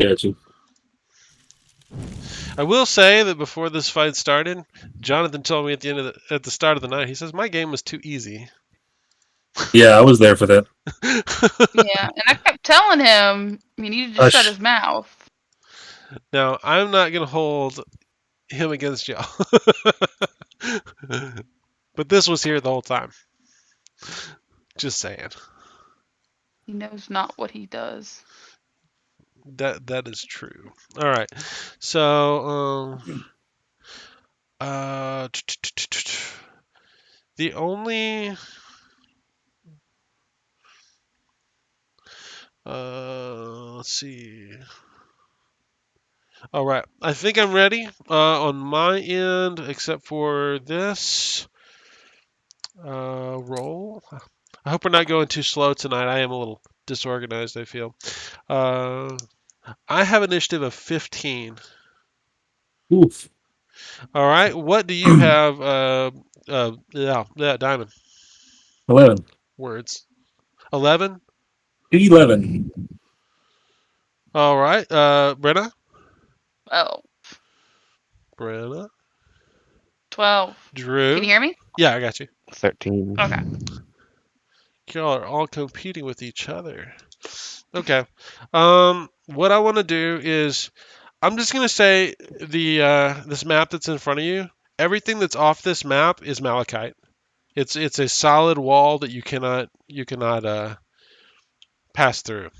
Gotcha. I will say that before this fight started, Jonathan told me at the start of the night. He says my game was too easy. Yeah, I was there for that. Yeah, and I kept telling him he needed to shut his mouth. Now I'm not gonna hold him against y'all, but this was here the whole time. Just saying. He knows not what he does. That is true. All right, so the only let's see. All right, I think I'm ready on my end, except for this roll. I hope we're not going too slow tonight. I am a little disorganized, I feel. I have initiative of 15. Oof. All right, what do you have? Yeah, Diamond. 11. Words. 11. 11. All right, Brenna. Oh, Brenna. 12. Drew. Can you hear me? Yeah, I got you. 13. Okay. Y'all are all competing with each other. Okay. What I want to do is, I'm just gonna say this map that's in front of you. Everything that's off this map is malachite. It's a solid wall that you cannot pass through.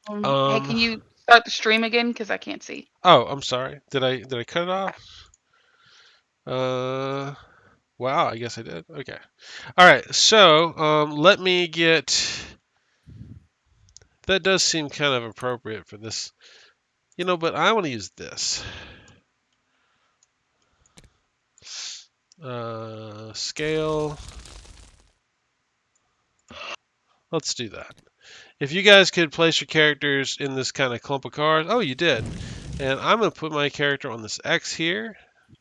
Hey, can you start the stream again? Because I can't see. Oh, I'm sorry. Did I cut it off? Wow. I guess I did. Okay. All right. So let me get. That does seem kind of appropriate for this. But I want to use this. Scale. Let's do that. If you guys could place your characters in this kind of clump of cars. Oh, you did. And I'm going to put my character on this X here. I'm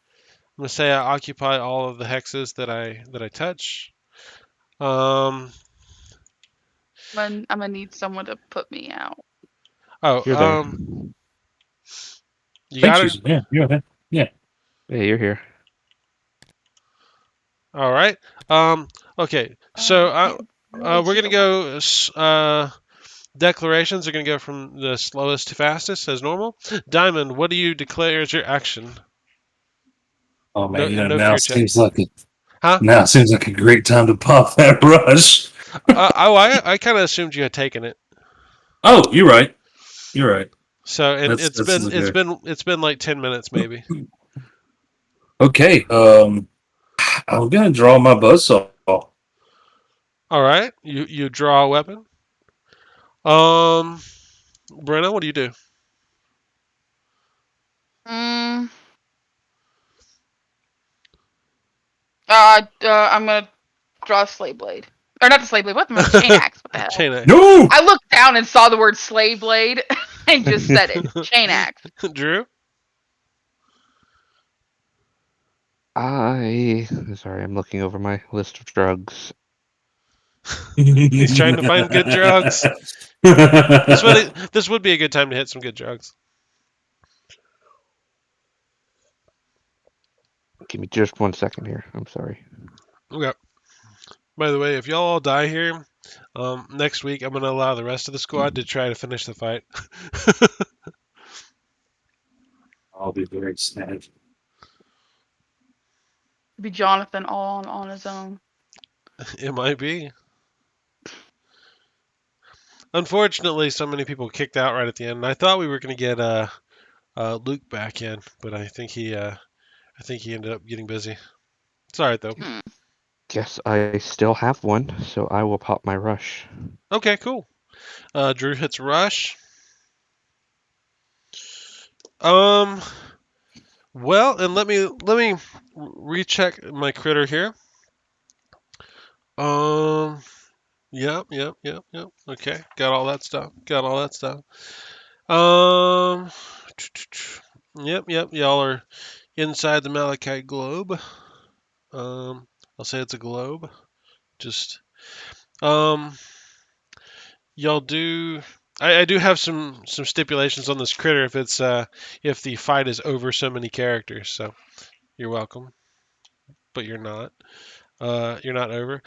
going to say I occupy all of the hexes that I touch. I'm gonna need someone to put me out. Oh, You're there. You got Thanks, it? yeah, you're okay. Yeah, you're here. All right. Okay. So we're gonna go. Declarations are gonna go from the slowest to fastest as normal. Diamond, what do you declare as your action? Oh man, No now fear seems checks. like it. Huh? Now seems like a great time to pop that rush. I kind of assumed you had taken it. Oh, you're right. You're right. So, and That's okay. it's been like 10 minutes maybe. Okay. I'm gonna draw my buzzsaw. All right, you draw a weapon. Um, Brenna, what do you do? Mm, I'm gonna draw a slave blade. Or not the slave blade. What the chain axe? What the hell? Chain axe. No. I looked down and saw the word slave blade and just said it. Chain axe. Drew. Sorry, I'm looking over my list of drugs. He's trying to find good drugs. This would be a good time to hit some good drugs. Give me just 1 second here. I'm sorry. Okay. By the way, if y'all all die here, next week I'm gonna allow the rest of the squad to try to finish the fight. I'll be very sad. Be Jonathan all on his own. It might be. Unfortunately, so many people kicked out right at the end. And I thought we were gonna get Luke back in, but I think he ended up getting busy. It's alright though. Guess I still have one, so I will pop my rush. Okay, cool. Drew hits rush. Well, and let me recheck my critter here. Yep. Okay, got all that stuff. Um, yep. Y'all are inside the Malachite globe. I'll say it's a globe. Just y'all do. I do have some stipulations on this critter if the fight is over so many characters. So you're welcome, but you're not. You're not over.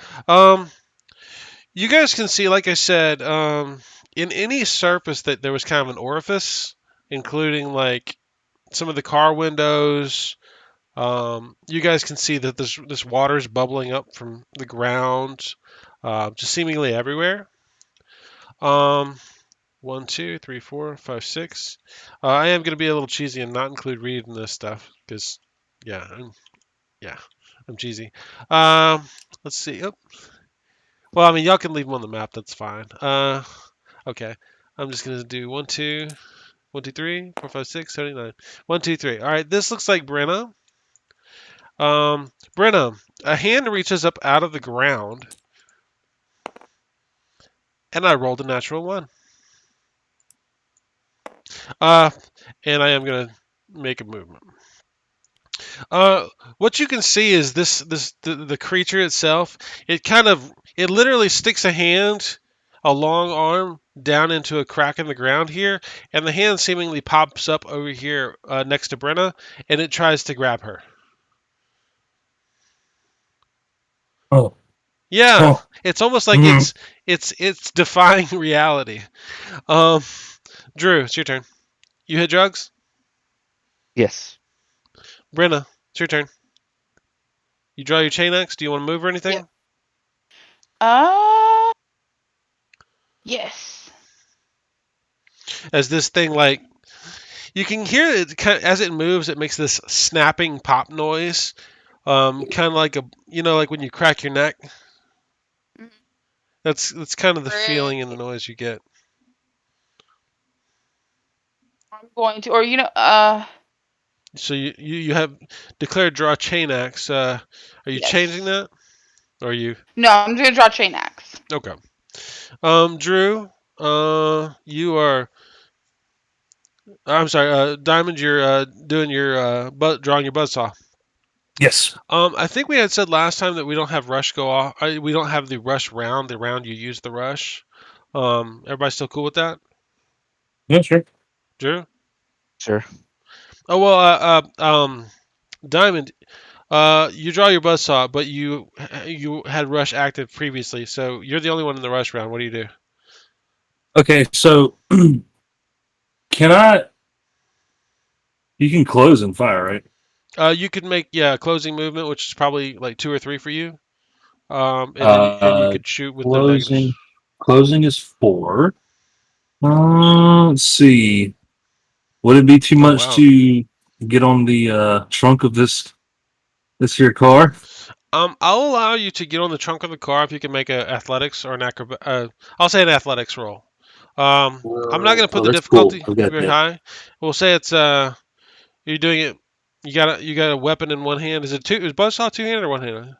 You guys can see, like I said, in any surface that there was kind of an orifice, including like some of the car windows. You guys can see that this water is bubbling up from the ground, just seemingly everywhere. Um, 1, 2, 3, 4, 5, 6. I am going to be a little cheesy and not include Reed in this stuff because, yeah, yeah, I'm cheesy. Let's see. Oh, well, I mean, y'all can leave them on the map. That's fine. Okay. I'm just gonna do 1, 2, 1, 2, 3, 4, 5, 6, 7, 8, 9. 1, 2, 3. All right. This looks like Brenna. Brenna, a hand reaches up out of the ground, and I rolled a natural 1. Uh, and I am gonna make a movement. What you can see is the creature itself. It literally sticks a hand, a long arm down into a crack in the ground here, and the hand seemingly pops up over here next to Brenna, and it tries to grab her. Oh. Yeah, Oh. it's almost like it's defying reality. Um, Drew, it's your turn. You hit drugs. Yes. Brenna, it's your turn. You draw your chain axe. Do you want to move or anything? Yep. Yes. As this thing like you can hear it as it moves, it makes this snapping pop noise, kind of like like when you crack your neck. Mhm. That's kind of the Great. feeling and the noise you get. I'm going to, or So you have declared draw chain axe. Are you changing yes. that? Or are you No, I'm gonna draw chain axe. okay? Drew, you are. I'm sorry, Diamond. You're doing your drawing your buzzsaw. Yes. I think we had said last time that we don't have rush go off. We don't have the rush round. The round you use the rush. Everybody still cool with that? Yeah, sure. Drew? Sure. Oh well. Diamond. You draw your buzzsaw, but you had rush active previously, so you're the only one in the rush round. What do you do? Okay, so can I? You can close and fire, right? You could make closing movement, which is probably like 2 or 3 for you. And then you Uh, could shoot with no negative. closing. Closing is 4. Let's see. Would it be too Oh much wow. to get on the trunk of this here car? I'll allow you to get on the trunk of the car if you can make a athletics or an acrobat. I'll say an athletics roll. I'm not gonna put Oh, the that's cool. difficulty I've got very that. high. We'll say it's you're doing it. You got a weapon in one hand. Is it two? Is buzzsaw two handed or one handed?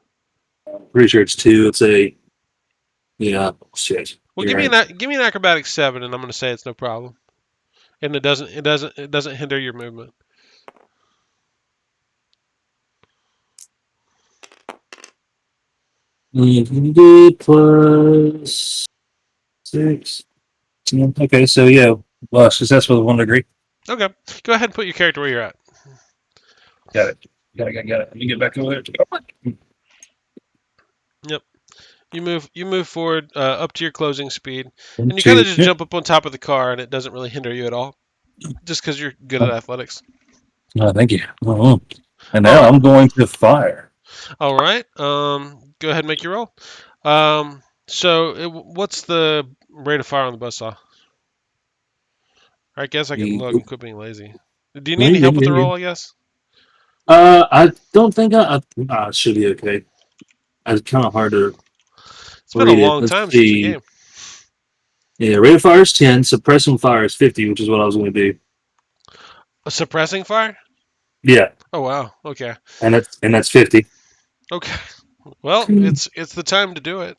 Pretty sure it's 2. It's a yeah. Shit. Well, You're right. give me an acrobatics 7, and I'm gonna say it's no problem, and it doesn't hinder your movement. Plus 6. 10. Okay, so yeah, well, successful with 1 degree. Okay, go ahead and put your character where you're at. Got it. Got it. Let me get back over there. Yep. You move forward up to your closing speed, One, and you kind of two. just Yep. jump up on top of the car, and it doesn't really hinder you at all, just because you're good at athletics. Oh, thank you. Oh. And now Oh, I'm going to fire. all right. Go ahead and make your roll. What's the rate of fire on the buzzsaw? I guess I can look and quit being lazy. Do you need any help with the roll? I guess. I don't think I should be okay. It's kind of hard to It's been a read it. long Let's time since the see. game. Yeah, rate of fire is 10. Suppressing fire is 50, which is what I was going to do. A suppressing fire? Yeah, Oh wow. Okay. and that's 50. Okay. Well, it's the time to do it.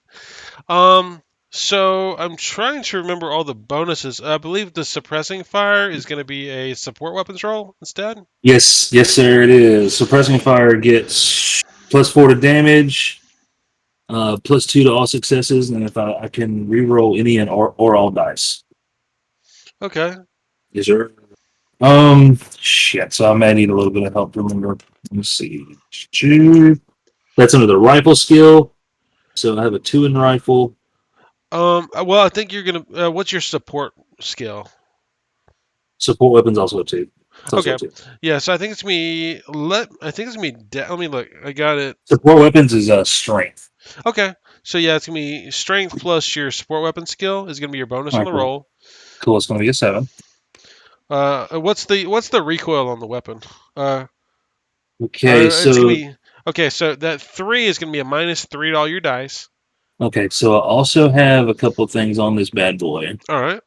So I'm trying to remember all the bonuses. I believe the suppressing fire is going to be a support weapons roll instead. Yes, sir, it is. Suppressing fire gets +4 to damage, +2 to all successes, and if I can re-roll any and or all dice. Okay. Yes, sir. Shit. So I may need a little bit of help to remember. Let me see. That's under the rifle skill. So I have a 2 in rifle. Well, I think you're gonna. What's your support skill? Support weapons also a 2. It's also a Okay. 2. Yeah. So I think it's me. I think it's me. Let me look. I got it. Support weapons is strength. Okay. So yeah, it's gonna be strength plus your support weapon skill is gonna be your bonus All on right, the cool. roll. Cool. It's going to be a 7. What's the recoil on the weapon? Okay, It's gonna so be okay. So that 3 is gonna be a -3 to all your dice. I also have a couple things on this bad boy. All right.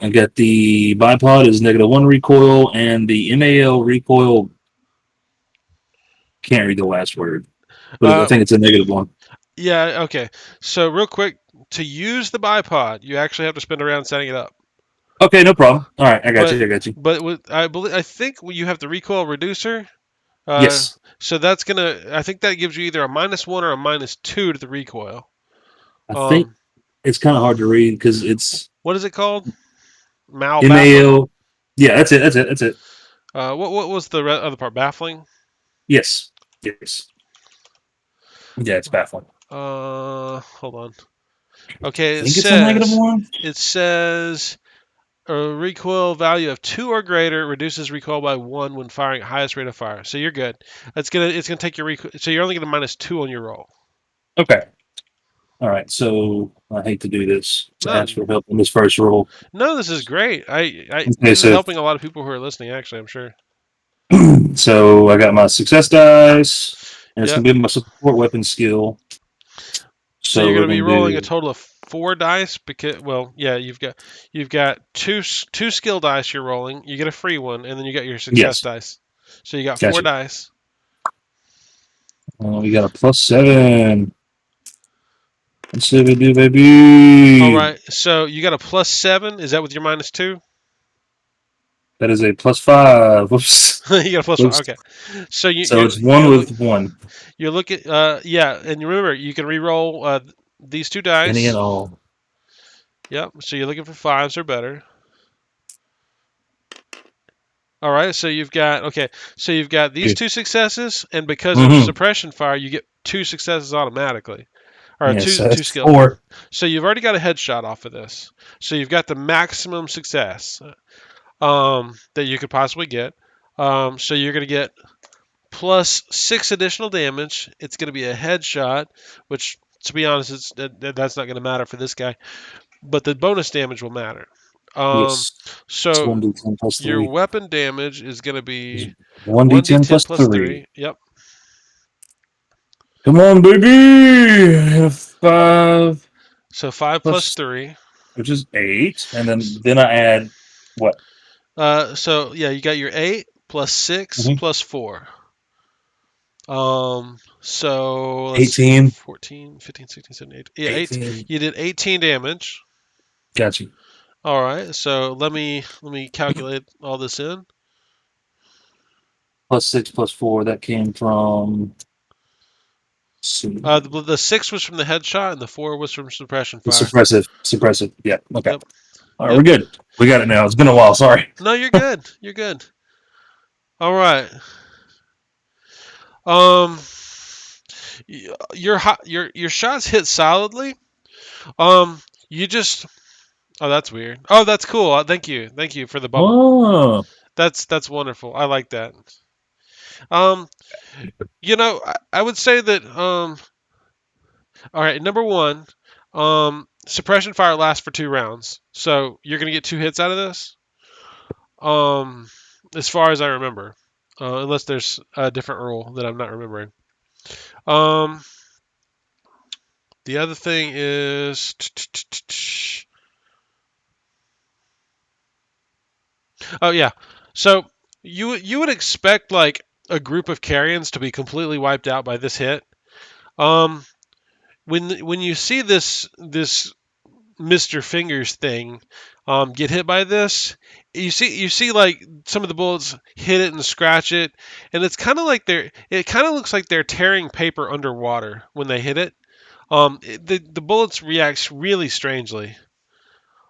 I got the bipod is -1 recoil, and the MAL recoil can't read the last word, but I Uh, think it's a -1. yeah. Okay. So real quick, to use the bipod, you actually have to spend around setting it up. Okay, no problem. All right, I got But you. I got you. I think you have the recoil reducer. Yes, So that's gonna. I think that gives you either a -1 or a -2 to the recoil. I think Um, it's kind of hard to read because it's what is it called? Mal baffling. MAL. Yeah, that's it. That's it. What was the other part? Baffling. Yes, yes. Yeah, it's baffling. Hold on. I Okay, think it's a -1. it says a recoil value of 2 or greater reduces recoil by 1 when firing at highest rate of fire. So you're good. It's gonna take your recoil. So you're only gonna -2 on your roll. Okay. All right. So I hate to do this to No, ask for help on this first roll. no, this is great. Okay, This is so helping a lot of people who are listening. Actually, I'm sure. so I got my success dice, and it's Yep. gonna be my support weapon skill. So So you're we're gonna be gonna rolling a do total of 4 dice because, well, yeah, you've got two skill dice you're rolling. You get a free one, and then you got your success yes. dice. So you got 4 Gotcha. dice. We got a +7. Let's see what we do, All baby. right. So you got a +7. Is that with your -2? That is a +5. Whoops. You got a +1. Whoops. Okay. So So it's 1 with 1. you're looking. Yeah, and remember you can re-roll these 2 Any and dice. all. Yep. So you're looking for 5s or better. All right. So you've got So you've got these 2 successes, and because of Mm-hmm. suppression fire, you get 2 successes automatically, or Yes, so two that's skill. 4. So you've already got a headshot off of this. So you've got the maximum success that you could possibly get. So you're going to get plus 6 additional damage. It's going to be a headshot, which, to be honest, that's not going to matter for this guy. But the bonus damage will matter. Um, Yes. It's so 1d10 plus your 3. weapon damage is going to be 1d10 1d10 plus plus 3. 3. Yep. Come on, baby! 5 So 5 plus plus, 3. which is 8. And then I add what? So yeah, you got your 8 plus 6 Mhm. plus 4. So let's see, 18. 14, 15, 16, 17, 18. Yeah, 8. 18. You did 18 damage. Got you. All right. So let me calculate all this in. Plus 6 plus 4. That came from. The 6 was from the headshot, and the 4 was from suppression The fire. suppressive. Yeah. Okay. Yep. All right, Yep. we're good. We got it now. It's been a while. Sorry. No, you're good. You're good. All right. Um, your shots hit solidly. You just. Oh, that's weird. Oh, that's cool. Thank you for the bubble. Oh. That's wonderful. I like that. Um, I would say that. All right. Number one, suppression fire lasts for 2 rounds, so you're gonna get 2 hits out of this. Um, as far as I remember, unless there's a different rule that I'm not remembering. Um, the other thing is. Oh yeah. So you would expect like a group of carrions to be completely wiped out by this hit. Um, when you see this Mr. Fingers thing get hit by this, you see like some of the bullets hit it and scratch it, and it's kind of like it kind of looks like they're tearing paper underwater when they hit it. The bullets react really strangely.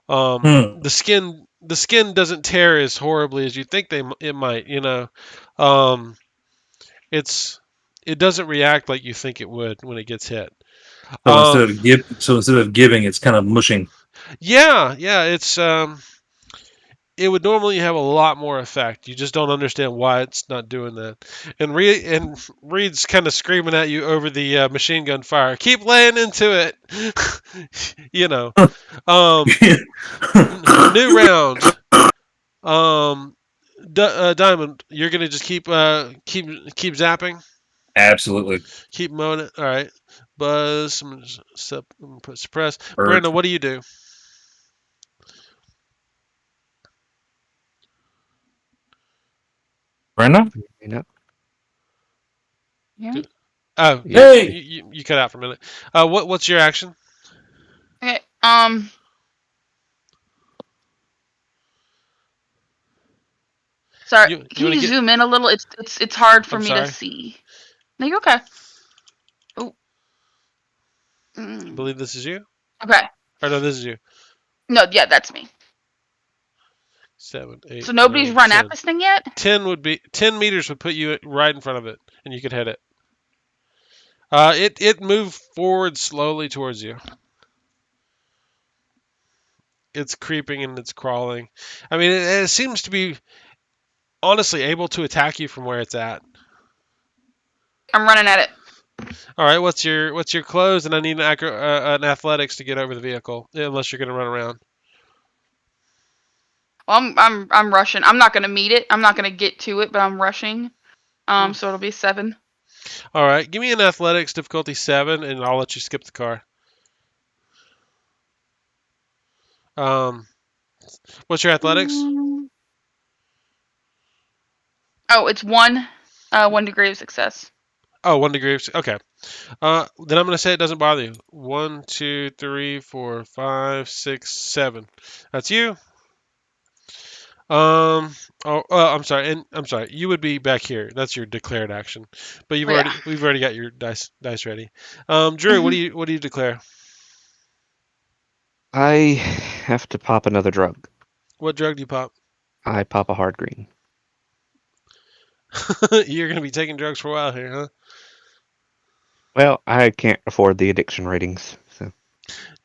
Hmm. The skin doesn't tear as horribly as you think it might. Um, it's it doesn't react like you think it would when it gets hit. Um, So instead of giving, it's kind of mushing. yeah, it would normally have a lot more effect. You just don't understand why it's not doing that. And Reed's kind of screaming at you over the machine gun fire. Keep laying into it. you know. Um, New round. Um, Diamond, you're gonna just keep zapping, Absolutely. keep mowing it. All right. Buzz, I'm gonna put suppress. Hurt. Brandon, what do you do? Brenda? You know? Yeah. Do, oh, Yeah. Hey! you cut out for a minute. What's your action? Okay. Sorry. You Can want to you get? zoom in a little? It's hard for I'm me to sorry. see. No, you're okay. Oh. I believe this is you. Okay. Or no, this is you. No, yeah, that's me. 7, 8, So nobody's 9, run at 10. this thing yet? 10 meters would put you right in front of it, and you could hit it. It moved forward slowly towards you. It's creeping and it's crawling. I mean, it seems to be honestly able to attack you from where it's at. I'm running at it. All right, what's your clothes? And I need an athletics to get over the vehicle, unless you're gonna run around. Well, I'm rushing. I'm not gonna meet it. I'm not gonna get to it, but I'm rushing. So it'll be 7. All right, give me an athletics difficulty 7, and I'll let you skip the car. Um, what's your athletics? Oh, it's 1. 1 degree of success. Oh, 1 degree. Okay. Then I'm gonna say it doesn't bother you. 1, 2, 3, 4, 5, 6, 7. That's you. I'm sorry, and I'm sorry. You would be back here. That's your declared action, but Oh, yeah. we've already got your dice ready. Drew, what do you declare? I have to pop another drug. What drug do you pop? I pop a hard green. You're gonna be taking drugs for a while here, huh? Well, I can't afford the addiction ratings. So.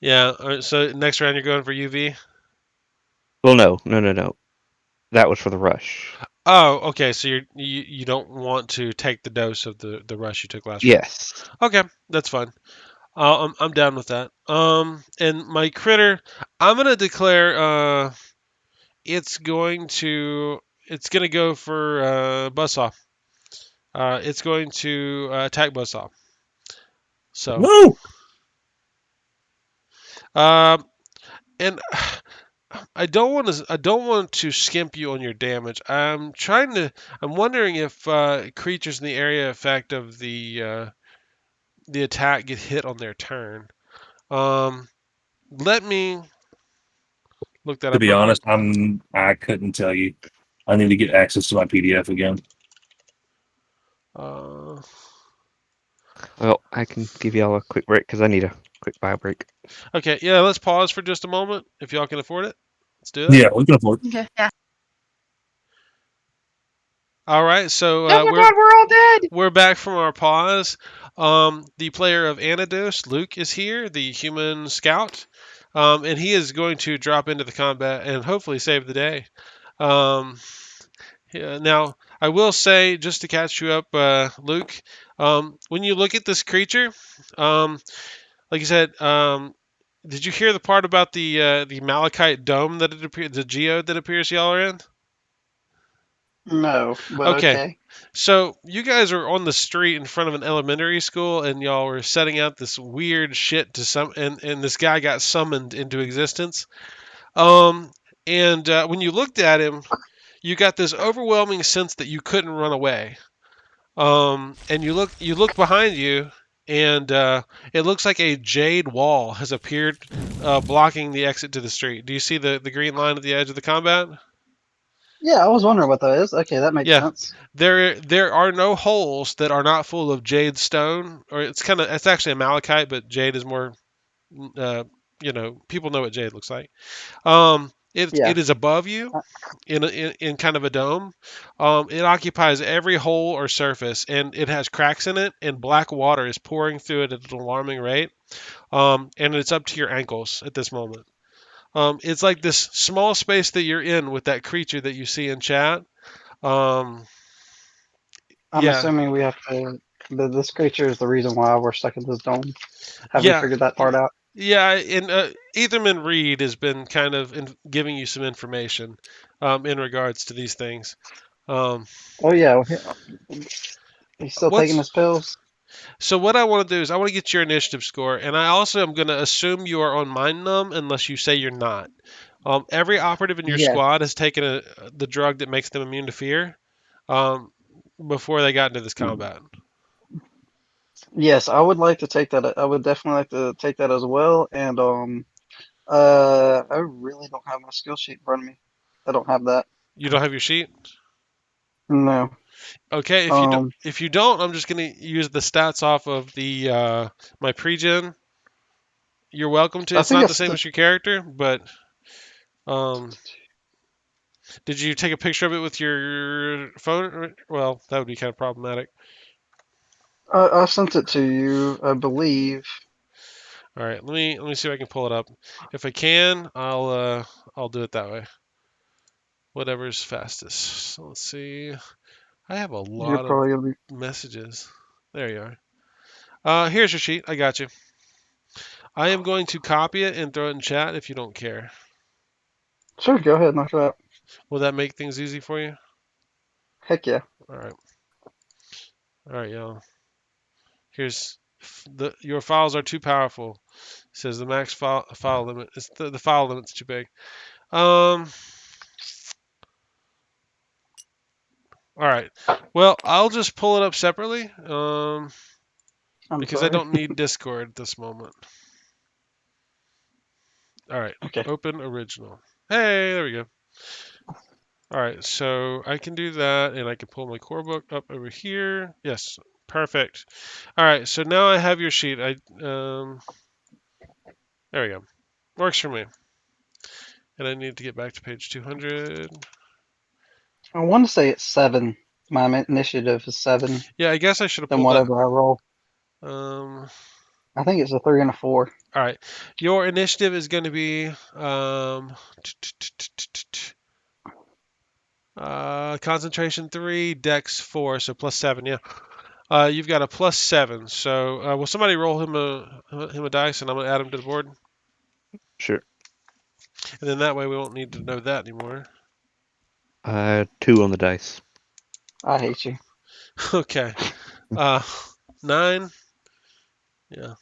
Yeah. All right, so next round you're going for UV. Well, no. That was for the rush. Oh, okay. So you don't want to take the dose of the rush you took last round. Yes. Okay, that's fine. I'm down with that. And my critter, I'm gonna declare. it's going to go for buzzsaw. It's going to attack buzzsaw. So, No. and I don't want to skimp you on your damage. I'm wondering if creatures in the area effect of the attack get hit on their turn. Let me look that To up be real quick. honest, I couldn't tell you. I need to get access to my PDF again. Well, I can give y'all a quick break because I need a quick bio break. Okay, yeah, let's pause for just a moment if y'all can afford it. Let's do that. Yeah, we can afford. Okay, yeah. All right, so Oh my God, we're all dead. we're back from our pause. The player of Anados, Luke, is here, the human scout, and he is going to drop into the combat and hopefully save the day. Yeah, now, I will say, just to catch you up, Luke, when you look at this creature, like you said, did you hear the part about the malachite dome that the geode that appears y'all are in? No, but Okay, okay. so you guys are on the street in front of an elementary school, and y'all were setting out this weird shit and this guy got summoned into existence. And when you looked at him, you got this overwhelming sense that you couldn't run away. And you look behind you, and it looks like a jade wall has appeared, blocking the exit to the street. Do you see the green line at the edge of the combat? Yeah, I was wondering what that is. Okay, that makes Yeah, sense. there are no holes that are not full of jade stone, or it's actually a malachite, but jade is more, uh, people know what jade looks like. Yeah. It is above you Uh, in kind of a dome. It occupies every hole or surface, and it has cracks in it, and black water is pouring through it at an alarming rate. And it's up to your ankles at this moment. It's like this small space that you're in with that creature that you see in chat. Um, I'm yeah, assuming we have to. This creature is the reason why we're stuck in this dome. Have we yeah, figured that part out? yeah. And Etherman Reed has been kind of giving you some information in regards to these things. Um, Oh yeah, he's still taking what's his pills. So what I want to do is I want to get your initiative score, and I also am going to assume you are on Mind Numb unless you say you're not. Every operative in your Yes, squad has taken the drug that makes them immune to fear um, before they got into this combat. yes, I would like to take that. I would definitely like to take that as well. And I really don't have my skill sheet in front of me. I don't have that. You don't have your sheet? No. Okay, Um, if you don't, I'm just going to use the stats off of the my pregen. You're welcome to. I It's think not the it's same as your character, but um, did you take a picture of it with your phone? Well, that would be kind of problematic. I sent it to you, I believe. All right, let me see if I can pull it up. If I can, I'll do it that way. Whatever's fastest. So let's see. I have a You're lot of probably gonna be. messages. There you are. Here's your sheet. I got you. I am going to copy it and throw it in chat if you don't care. Sure, go ahead, knock it out. Will that make things easy for you? Heck yeah. All right. All right, y'all. Here's your files are too powerful. It says the max file limit. It's the file limit's too big. Um. All right. Well, I'll just pull it up separately. I'm Because I sorry. don't need Discord at this moment. All right. Okay. Open original. Hey, there we go. All right. So I can do that, and I can pull my core book up over here. Yes. Perfect. All right. So now I have your sheet. There we go. Works for me. And I need to get back to page 200. I want to say it's 7. My initiative is 7. Yeah, I guess I should have Then pulled that. whatever I roll. Um, I think it's a 3 and a 4. all right. Your initiative is going to be concentration 3, dex 4, so plus 7. Yeah. You've got a plus 7. So will somebody roll him a dice, and I'm gonna add him to the board, Sure. and then that way we won't need to know that anymore. 2 on the dice. I hate you. Okay. 9. Yeah.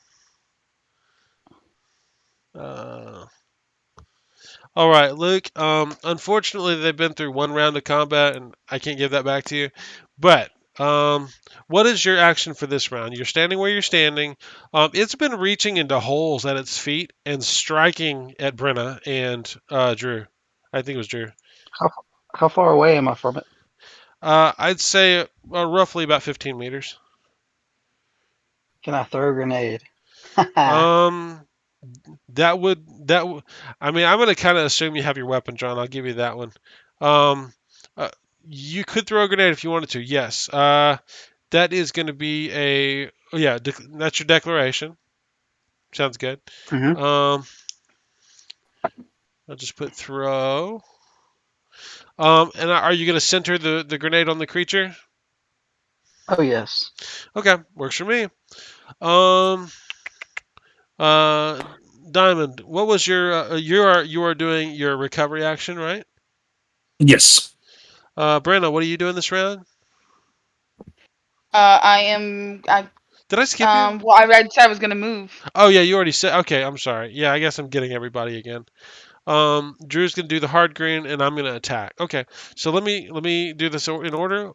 All right, Luke. Unfortunately, they've been through one round of combat, and I can't give that back to you. But what is your action for this round? You're standing where you're standing. It's been reaching into holes at its feet and striking at Brenna and Drew. I think it was Drew. How how far away am I from it? I'd say roughly about 15 meters. Can I throw a grenade? Um, I mean, I'm gonna kind of assume you have your weapon, John. I'll give you that one. Um, uh, you could throw a grenade if you wanted to. Yes. That is going to be a yeah. That's your declaration. Sounds good. hmm Um, I'll just put throw. And are you going to center the grenade on the creature? Oh yes. Okay, works for me. Um, uh, Diamond, what was your you are doing your recovery action, right? Yes. Brenda, what are you doing this round? I am. Did I skip you? Well, I said I was gonna move. Oh yeah, you already said. Okay, I'm sorry. Yeah, I guess I'm getting everybody again. Drew's gonna do the hard green, and I'm gonna attack. Okay, so let me do this in order.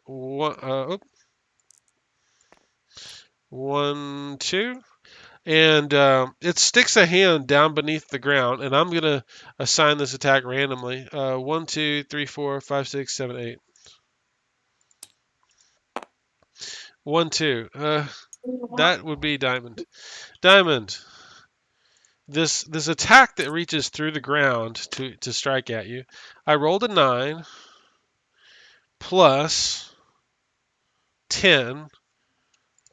One, two, and it sticks a hand down beneath the ground, and I'm gonna assign this attack randomly. 1, 2, 3, 4, 5, 6, 7, 8. 1, 2. That would be Diamond. Diamond. This attack that reaches through the ground to strike at you. I rolled a 9 plus 10.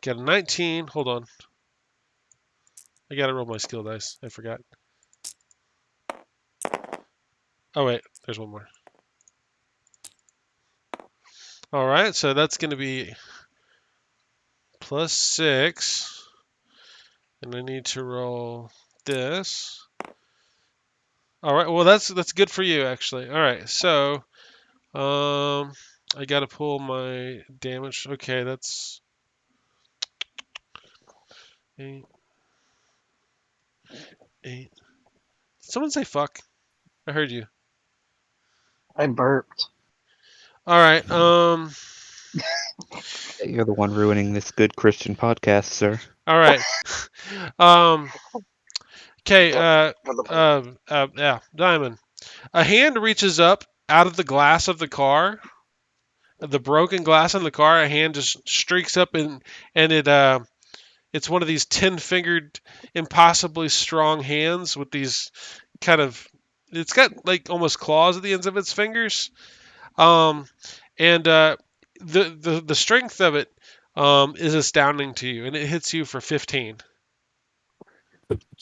Got a 19. Hold on. I gotta roll my skill dice. I forgot. Oh wait, there's one more. All right, so that's gonna be plus 6, and I need to roll this. All right, well that's good for you actually. All right, so I gotta pull my damage. Okay, that's 8, 8. Did someone say fuck? I heard you. I burped. All right. You're the one ruining this good Christian podcast, sir. All right. Um. Okay. Yeah. Diamond. A hand reaches up out of the glass of the car, the broken glass in the car. A hand just streaks up and it's one of these 10-fingered, impossibly strong hands with these kind of. It's got like almost claws at the ends of its fingers. Um, and the strength of it is astounding to you, and it hits you for 15.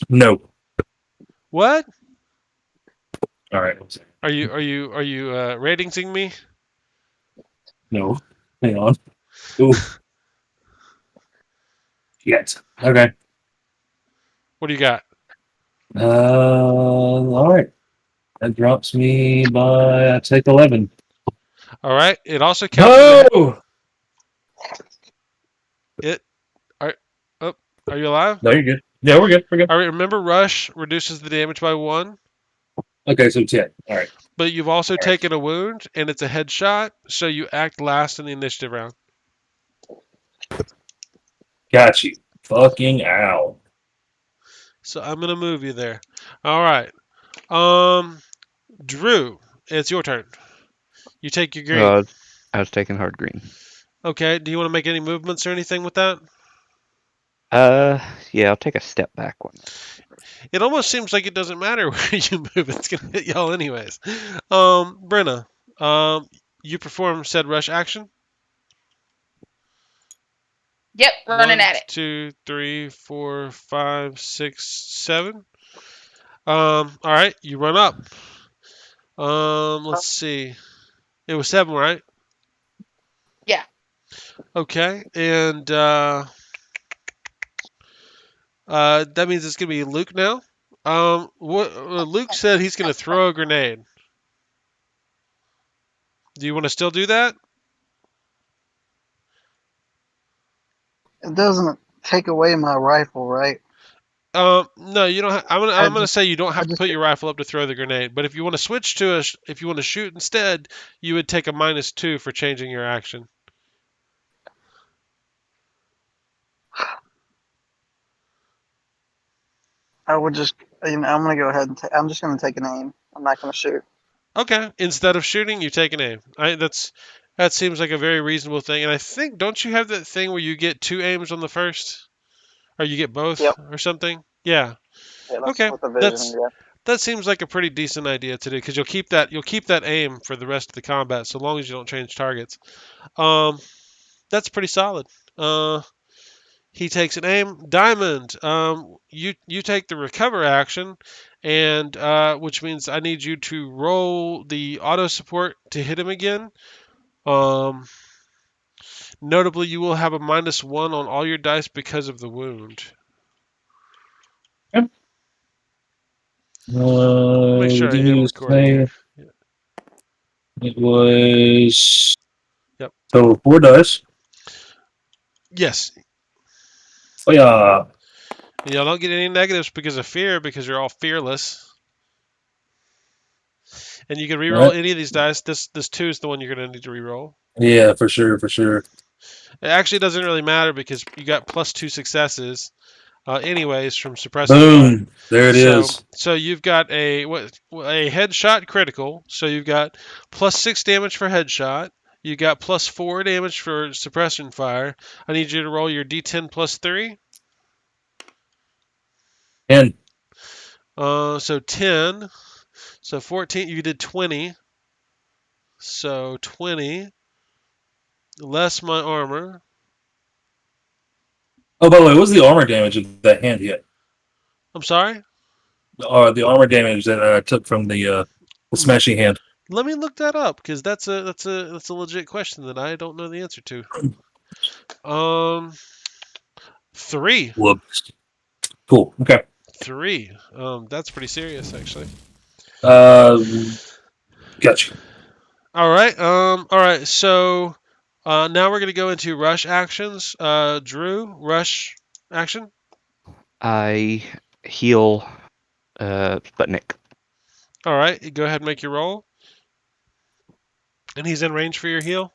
No. What? All right. One second. Are you ratingsing me? No. Hang on. Ooh. Yet. Okay. What do you got? All right. That drops me by I take 11. All right. It also counts as No. it. Are, oh, are you alive? No, you're good. Yeah, we're good. We're good. All right. Remember, rush reduces the damage by 1, Okay, so 10. All right. but you've also All right. taken a wound, and it's a headshot, so you act last in the initiative round. Got you. Fucking ow. So I'm gonna move you there. All right. Drew, it's your turn. You take your green. I was taking hard green. Okay. Do you want to make any movements or anything with that? Yeah, I'll take a step back one. It almost seems like it doesn't matter where you move; it's gonna hit y'all anyways. Brenna, you perform said rush action. Yep, running 1, at it. 2, 3, 4, 5, 6, 7. All right, you run up. Let's see. It was 7, right? Yeah. Okay, and that means it's gonna be Luke now. What Luke said he's gonna throw a grenade. Do you want to still do that? It doesn't take away my rifle, right? No, you don't. I I'm gonna just, say you don't I have to just, put your rifle up to throw the grenade. But if you want to switch to if you want to shoot instead, you would take a -2 for changing your action. I would just, I'm gonna go ahead and I'm just gonna take an aim. I'm not gonna shoot. Okay. Instead of shooting, you take an aim. That seems like a very reasonable thing. And I think don't you have that thing where you get 2 aims on the first, or you get both, Yep. or something? Yeah. Yeah, that's Okay. with the vision. Yeah. That seems like a pretty decent idea to do because you'll keep that aim for the rest of the combat so long as you don't change targets. Um, that's pretty solid. He takes an aim. Diamond, you take the recover action, and which means I need you to roll the auto support to hit him again. Um, Notably, you will have a -1 on all your dice because of the wound. Yep. Make sure I Give am me a recording here. second. It was Yep. total 4 dice. Yes. Oh yeah. And y'all don't get any negatives because of fear because you're all fearless. And you can All reroll right. any of these dice. This 2 is the one you're going to need to reroll. Yeah, for sure, for sure. It actually doesn't really matter because you got +2 successes, anyways, from suppressing fire. Boom. There it is. So you've got a headshot critical. So you've got +6 damage for headshot. You got +4 damage for suppression fire. I need you to roll your D10 +3. 10. So 10. So 14. You did 20. So 20 less my armor. Oh, by the way, what was the armor damage of that hand hit? I'm sorry. The armor damage that I took from the smashing hand. Let me look that up because that's a legit question that I don't know the answer to. 3. Whoops. Cool. Okay. 3. That's pretty serious actually. Uh, gotcha. All right. All right. So now we're gonna go into rush actions. Drew, rush action. I heal Sputnik. All right. Go ahead and make your roll. And he's in range for your heal.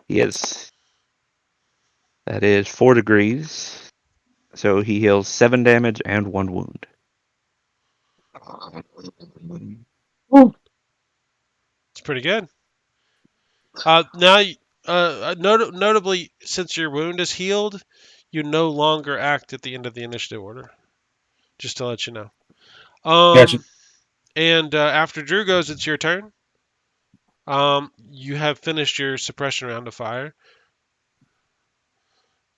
He is. That is 4 degrees. So he heals 7 damage and 1 wound. It's pretty good. Now, notably, since your wound is healed, you no longer act at the end of the initiative order. Just to let you know. Gotcha. And after Drew goes, it's your turn. You have finished your suppression round of fire.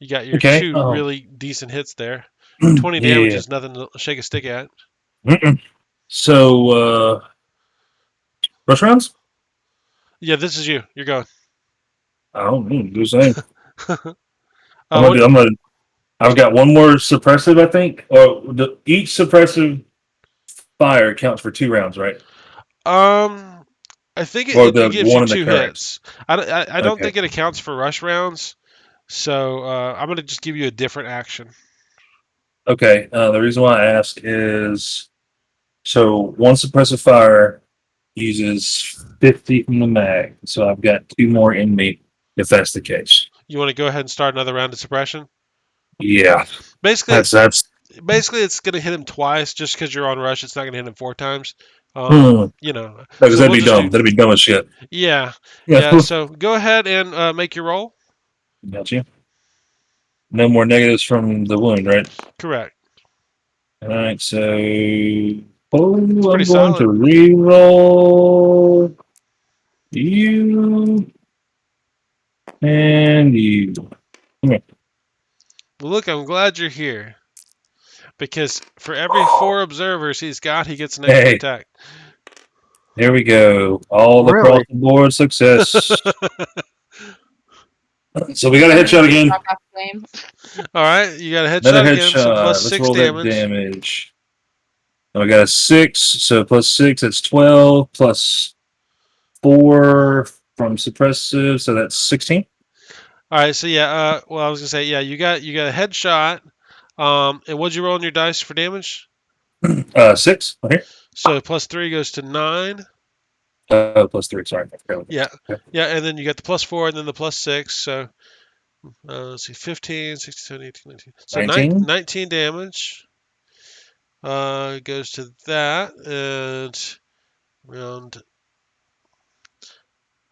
You got your Okay. 2 Oh, really decent hits there. 20 damage yeah. is nothing to shake a stick at. Mm-mm. So, rush rounds? Yeah, this is you. You're going. I don't know. Do the same. I'm gonna What? do. I've got one more suppressive, I think. Each suppressive fire counts for 2 rounds, right? I think Or it the gives you one in the 2 current. hits. I don't Okay. think it accounts for rush rounds. So I'm gonna just give you a different action. Okay. The reason why I ask is so one suppressive fire uses 50 from the mag, so I've got 2 more in me. If that's the case, You want to go ahead and start another round of suppression? yeah, Basically, that's it's gonna hit him twice just because you're on rush. It's not gonna hit him 4 times. because So that'd we'll be just dumb. do That'd be dumb as shit. yeah, Yeah, yeah. So go ahead and make your roll. gotcha. No more negatives from the wound, right? Correct. All right, so It's pretty I'm going to solid. re-roll you and you. Come here. Well, look, I'm glad you're here because for every 4 observers he's got, he gets an extra Hey, attack. there we go. All across Really? the board success. So we got a I'm gonna headshot need to again. stop after the game. All right, you got a Another headshot again, so plus headshot. Let's 6 roll that damage. damage. Oh, we got a 6, so plus 6, that's 12, plus 4, from suppressive, so that's 16. All right, so yeah, well, I was gonna say, yeah, you got a headshot. And what'd you roll on your dice for damage? 6. Okay. So +3 goes to 9. Plus 3. Sorry. Yeah, Okay. yeah, and then you got the +4 and then the +6. So let's see, 15, 16, 17, 18, 19. So 19. 19 damage goes to that, and round.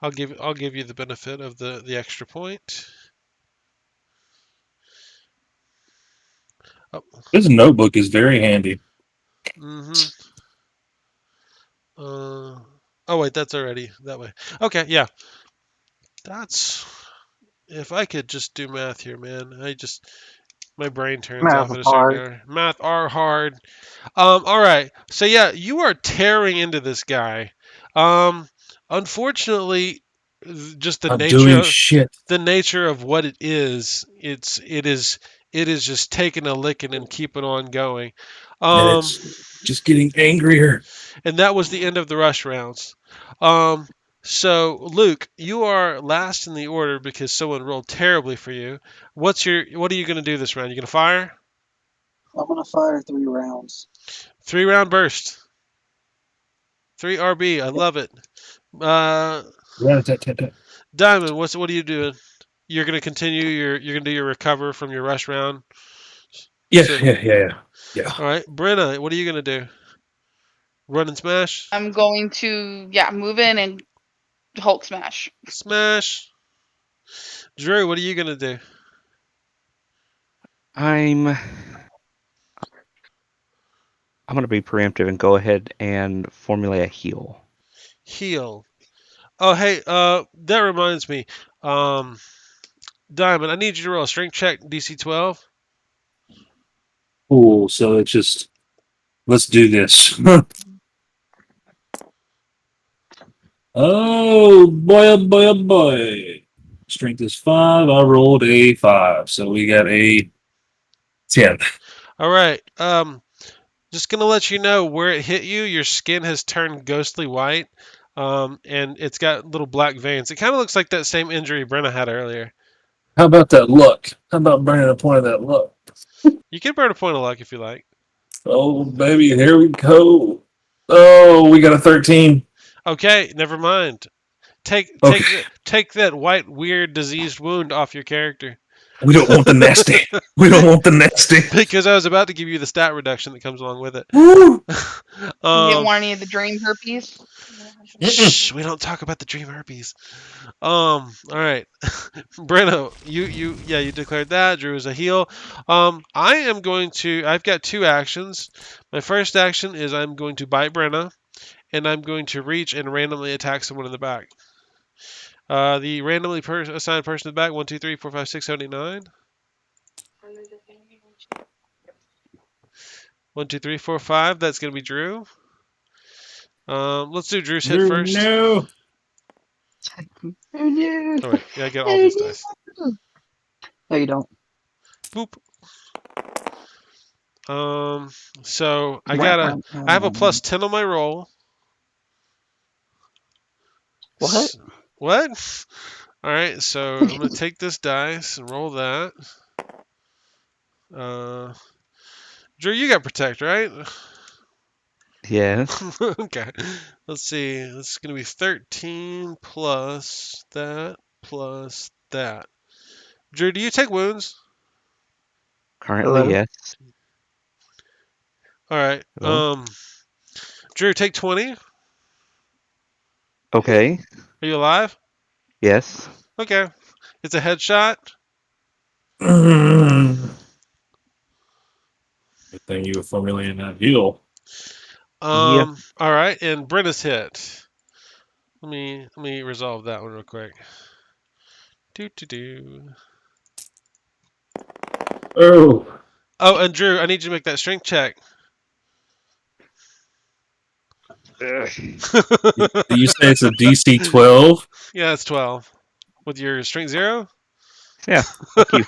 I'll give you the benefit of the extra point. Oh, This notebook is very handy. mm-hmm. Oh wait, that's already that way. Okay, yeah. That's if I could just do math here, man. My brain turns Math off is at a certain hard. hour. Math are hard. All right. So yeah, you are tearing into this guy. Unfortunately, just I'm doing shit. the nature of what it is, it is just taking a licking and keeping on going. And Um, it's just getting angrier. and that was the end of the rush rounds. Um, so Luke, you are last in the order because someone rolled terribly for you. What are you going to do this round? You going to fire? I'm gonna fire 3 rounds. 3 round burst. 3 RB. I love it. Uh, Yeah. Diamond, what are you doing? You're going to continue you're going to do your recover from your rush round. So, Yeah. all right, Brenna, what are you going to do? Run and smash? I'm going to move in and Hulk smash. Smash. Drew, what are you going to do? I'm gonna be preemptive and go ahead and formulate a heal. Heal. Oh, hey, that reminds me. Um, Diamond, I need you to roll a strength check DC 12. Cool. So it's just let's do this. Oh boy, oh boy, oh boy. Strength is 5. I rolled a 5. So we got a 10. All right. Just gonna let you know where it hit you. Your skin has turned ghostly white, and it's got little black veins. It kind of looks like that same injury Brenna had earlier. How about that look? How about burning a point of that look? You can burn a point of luck if you like. Oh, baby, here we go. Oh, we got a 13. Okay, never mind. Okay. Take that white, weird, diseased wound off your character. We don't want the nasty. We don't want the nasty. Because I was about to give you the stat reduction that comes along with it. Woo! You didn't want any of the dream herpes? Shh, we don't talk about the dream herpes. All right, Breno, you declared that. Drew is a heal. I've got 2 actions. My first action is I'm going to bite Brenna, and I'm going to reach and randomly attack someone in the back. The randomly assigned person in the back, 1, 2, 3, 4, 5, 6, 7, 8, 9. 1, 2, 3, 4, 5. That's going to be Drew. Let's do Drew's hit first. No. Oh no! Oh wait, yeah, I get all these dice. No, you don't. Boop. So I have a +10 on my roll. What? What? All right, so I'm gonna take this dice and roll that. Drew, you got protect, right? Yes. Okay. Let's see. It's gonna be 13 plus that plus that. Drew, do you take wounds? Currently, 11. yes. All right. Oh. Drew, take 20. Okay. Are you alive? Yes. Okay. It's a headshot. Good thing you were formulating that heal. Yep. All right, and Brenna's hit. Let me resolve that one real quick. Do. Oh. Oh, and Drew, I need you to make that strength check. Do you say it's a DC 12? Yeah, it's 12. With your strength 0? Yeah. Fuck you.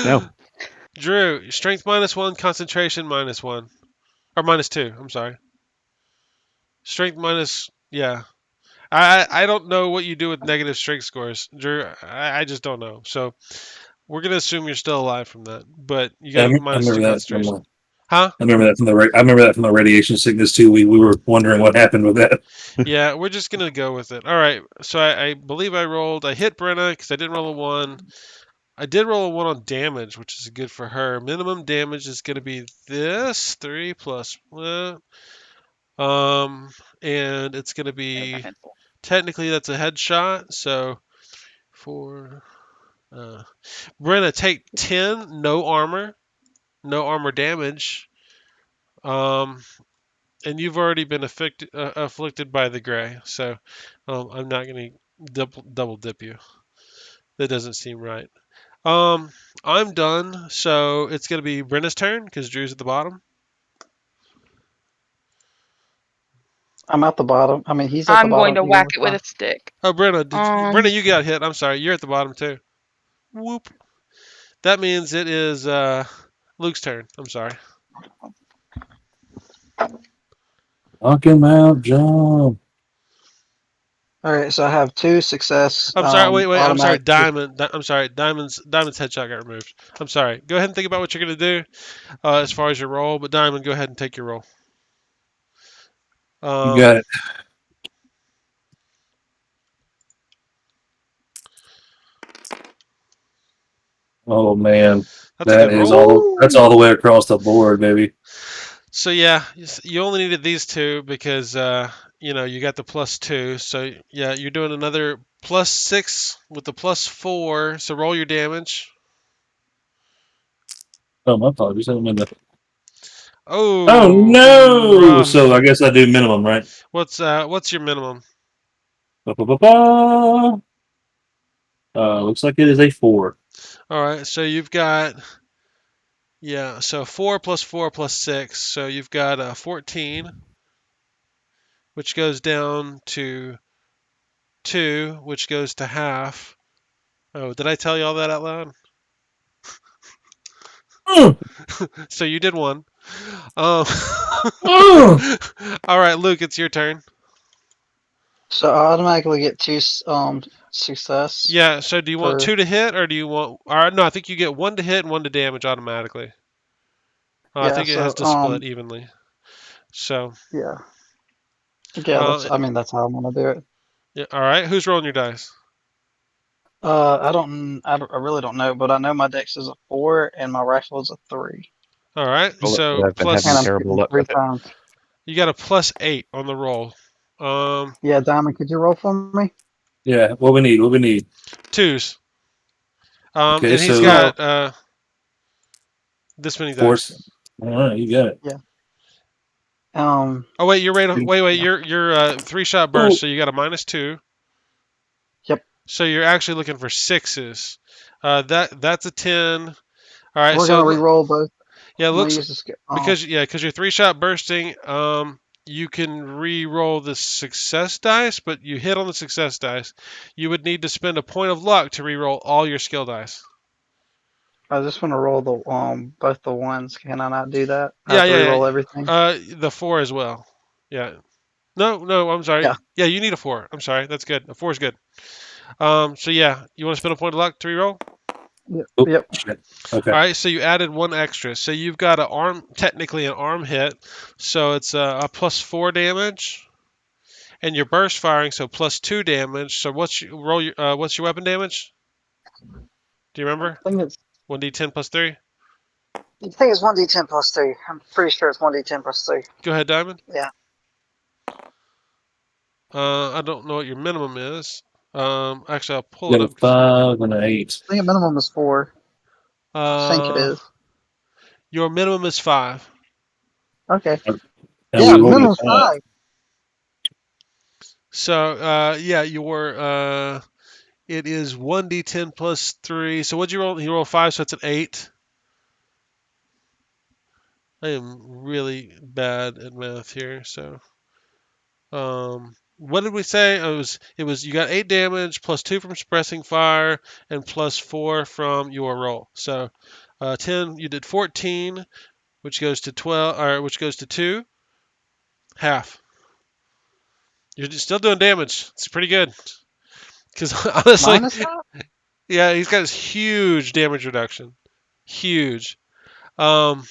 No. Drew, strength -1, concentration -1. Or -2, I'm sorry. Strength minus, yeah. I don't know what you do with negative strength scores, Drew. I just don't know. So we're gonna assume you're still alive from that, but you Yeah, got I minus two remember that from. concentration. Huh? I remember that from the. I remember that from the radiation sickness too. We were wondering what happened with that. Yeah, we're just gonna go with it. All right. So I believe I rolled. I hit Brenna because I didn't roll a one. I did roll a one on damage, which is good for her. Minimum damage is gonna be this 3 plus. And it's gonna Kind of a be handful. technically that's a headshot. So for Brenna, take 10, no armor, no armor damage. Um, and you've already been afflicted by the gray, so I'm not gonna double dip you. That doesn't seem right. Um, I'm done, so it's gonna be Brenna's turn because Drew's at the bottom. I'm at the bottom. I mean, he's at the I'm going bottom. to You whack want it with to a stick. Oh, Brenna, Brenna, Um, you got hit. I'm sorry, you're at the bottom too. Whoop. That means it is Luke's turn. I'm sorry. Knock him out, John. All right, so I have 2 success. I'm sorry. Wait. I'm sorry. Automatic. Diamond. I'm sorry. Diamond's headshot got removed. I'm sorry. Go ahead and think about what you're gonna do as far as your roll. But Diamond, go ahead and take your roll. You got it. Oh man, That's a that good is roll. all. That's Woo! all the way across the board, baby. So yeah, you only needed these two because you got the +2. So yeah, you're doing another +6 with the +4. So roll your damage. Oh, my apologies. I didn't mean to. Oh Oh, no! So I rough. guess I do minimum, right? What's your minimum? Ba-ba-ba-ba. Looks like it is a 4. All right. So you've got so 4 plus 4 plus 6. So you've got 14, which goes down to 2, which goes to half. Oh, did I tell you all that out loud? Uh, So you did one. uh. All right, Luke, it's your turn. So I automatically get 2 success Yeah. So do you want for 2 to hit, or do you want? No, I think you get 1 to hit and 1 to damage automatically. I yeah. think it has So to split evenly. So, yeah, yeah. That's. uh, I mean, that's how I'm gonna do it. yeah, all right. Who's rolling your dice? I don't. I really don't know, but I know my dex is a 4 and my rifle is a 3, All right. But So I've been and having I'm terrible shooting luck 3 with it. times. you got a +8 on the roll. Yeah, Diamond, could you roll for me? Yeah. What we need? What we need? 2s. Okay, And he's so Oh, got this many force. dice. All right, you got it. yeah. Um. Oh wait, you're right. Wait. Yeah. You're 3-shot burst, Oh, so you got a -2. Yep. So you're actually looking for 6s. That's a 10. All right. We're So gonna re-roll both. yeah, I'm gonna looks use this. because you're 3-shot bursting. You can re-roll the success dice, but you hit on the success dice. You would need to spend a point of luck to re-roll all your skill dice. I just want to roll the both the ones. Can I not do that? I Yeah, have to yeah, re-roll yeah. everything. The 4 as well. Yeah. No, I'm Yeah. sorry. Yeah, you need a 4. I'm sorry. That's good. A 4 is good. So yeah, you want to spend a point of luck to re-roll? Yep. oh, Yep. shit. All Okay. right, so you added 1 extra. So you've got technically an arm hit. So it's a +4 damage, and you're burst firing, so +2 damage. So what's your weapon damage? Do you remember? I think it's. 1d10 plus 3. I think it's 1d10 plus 3. I'm pretty sure it's 1d10 plus 3. Go ahead, Diamond. Yeah. I don't know what your minimum is. Actually, I'll pull You it got a up. 5 and an 8. I think a minimum is 4. I think it Uh, is. your minimum is 5. Okay. And Yeah, we rolled a minimum's 5. 5. So yeah, it is 1d10 plus 3. So what'd you roll? You roll 5, so it's an 8. I am really bad at math here. So what did we say? It was you got 8 damage plus 2 from suppressing fire and plus 4 from your roll. So 10, you did 14, which goes to 12, or which goes to 2, half. You're still doing damage. It's pretty good. Because honestly, Minus that? yeah, he's got this huge damage reduction. Huge. Um,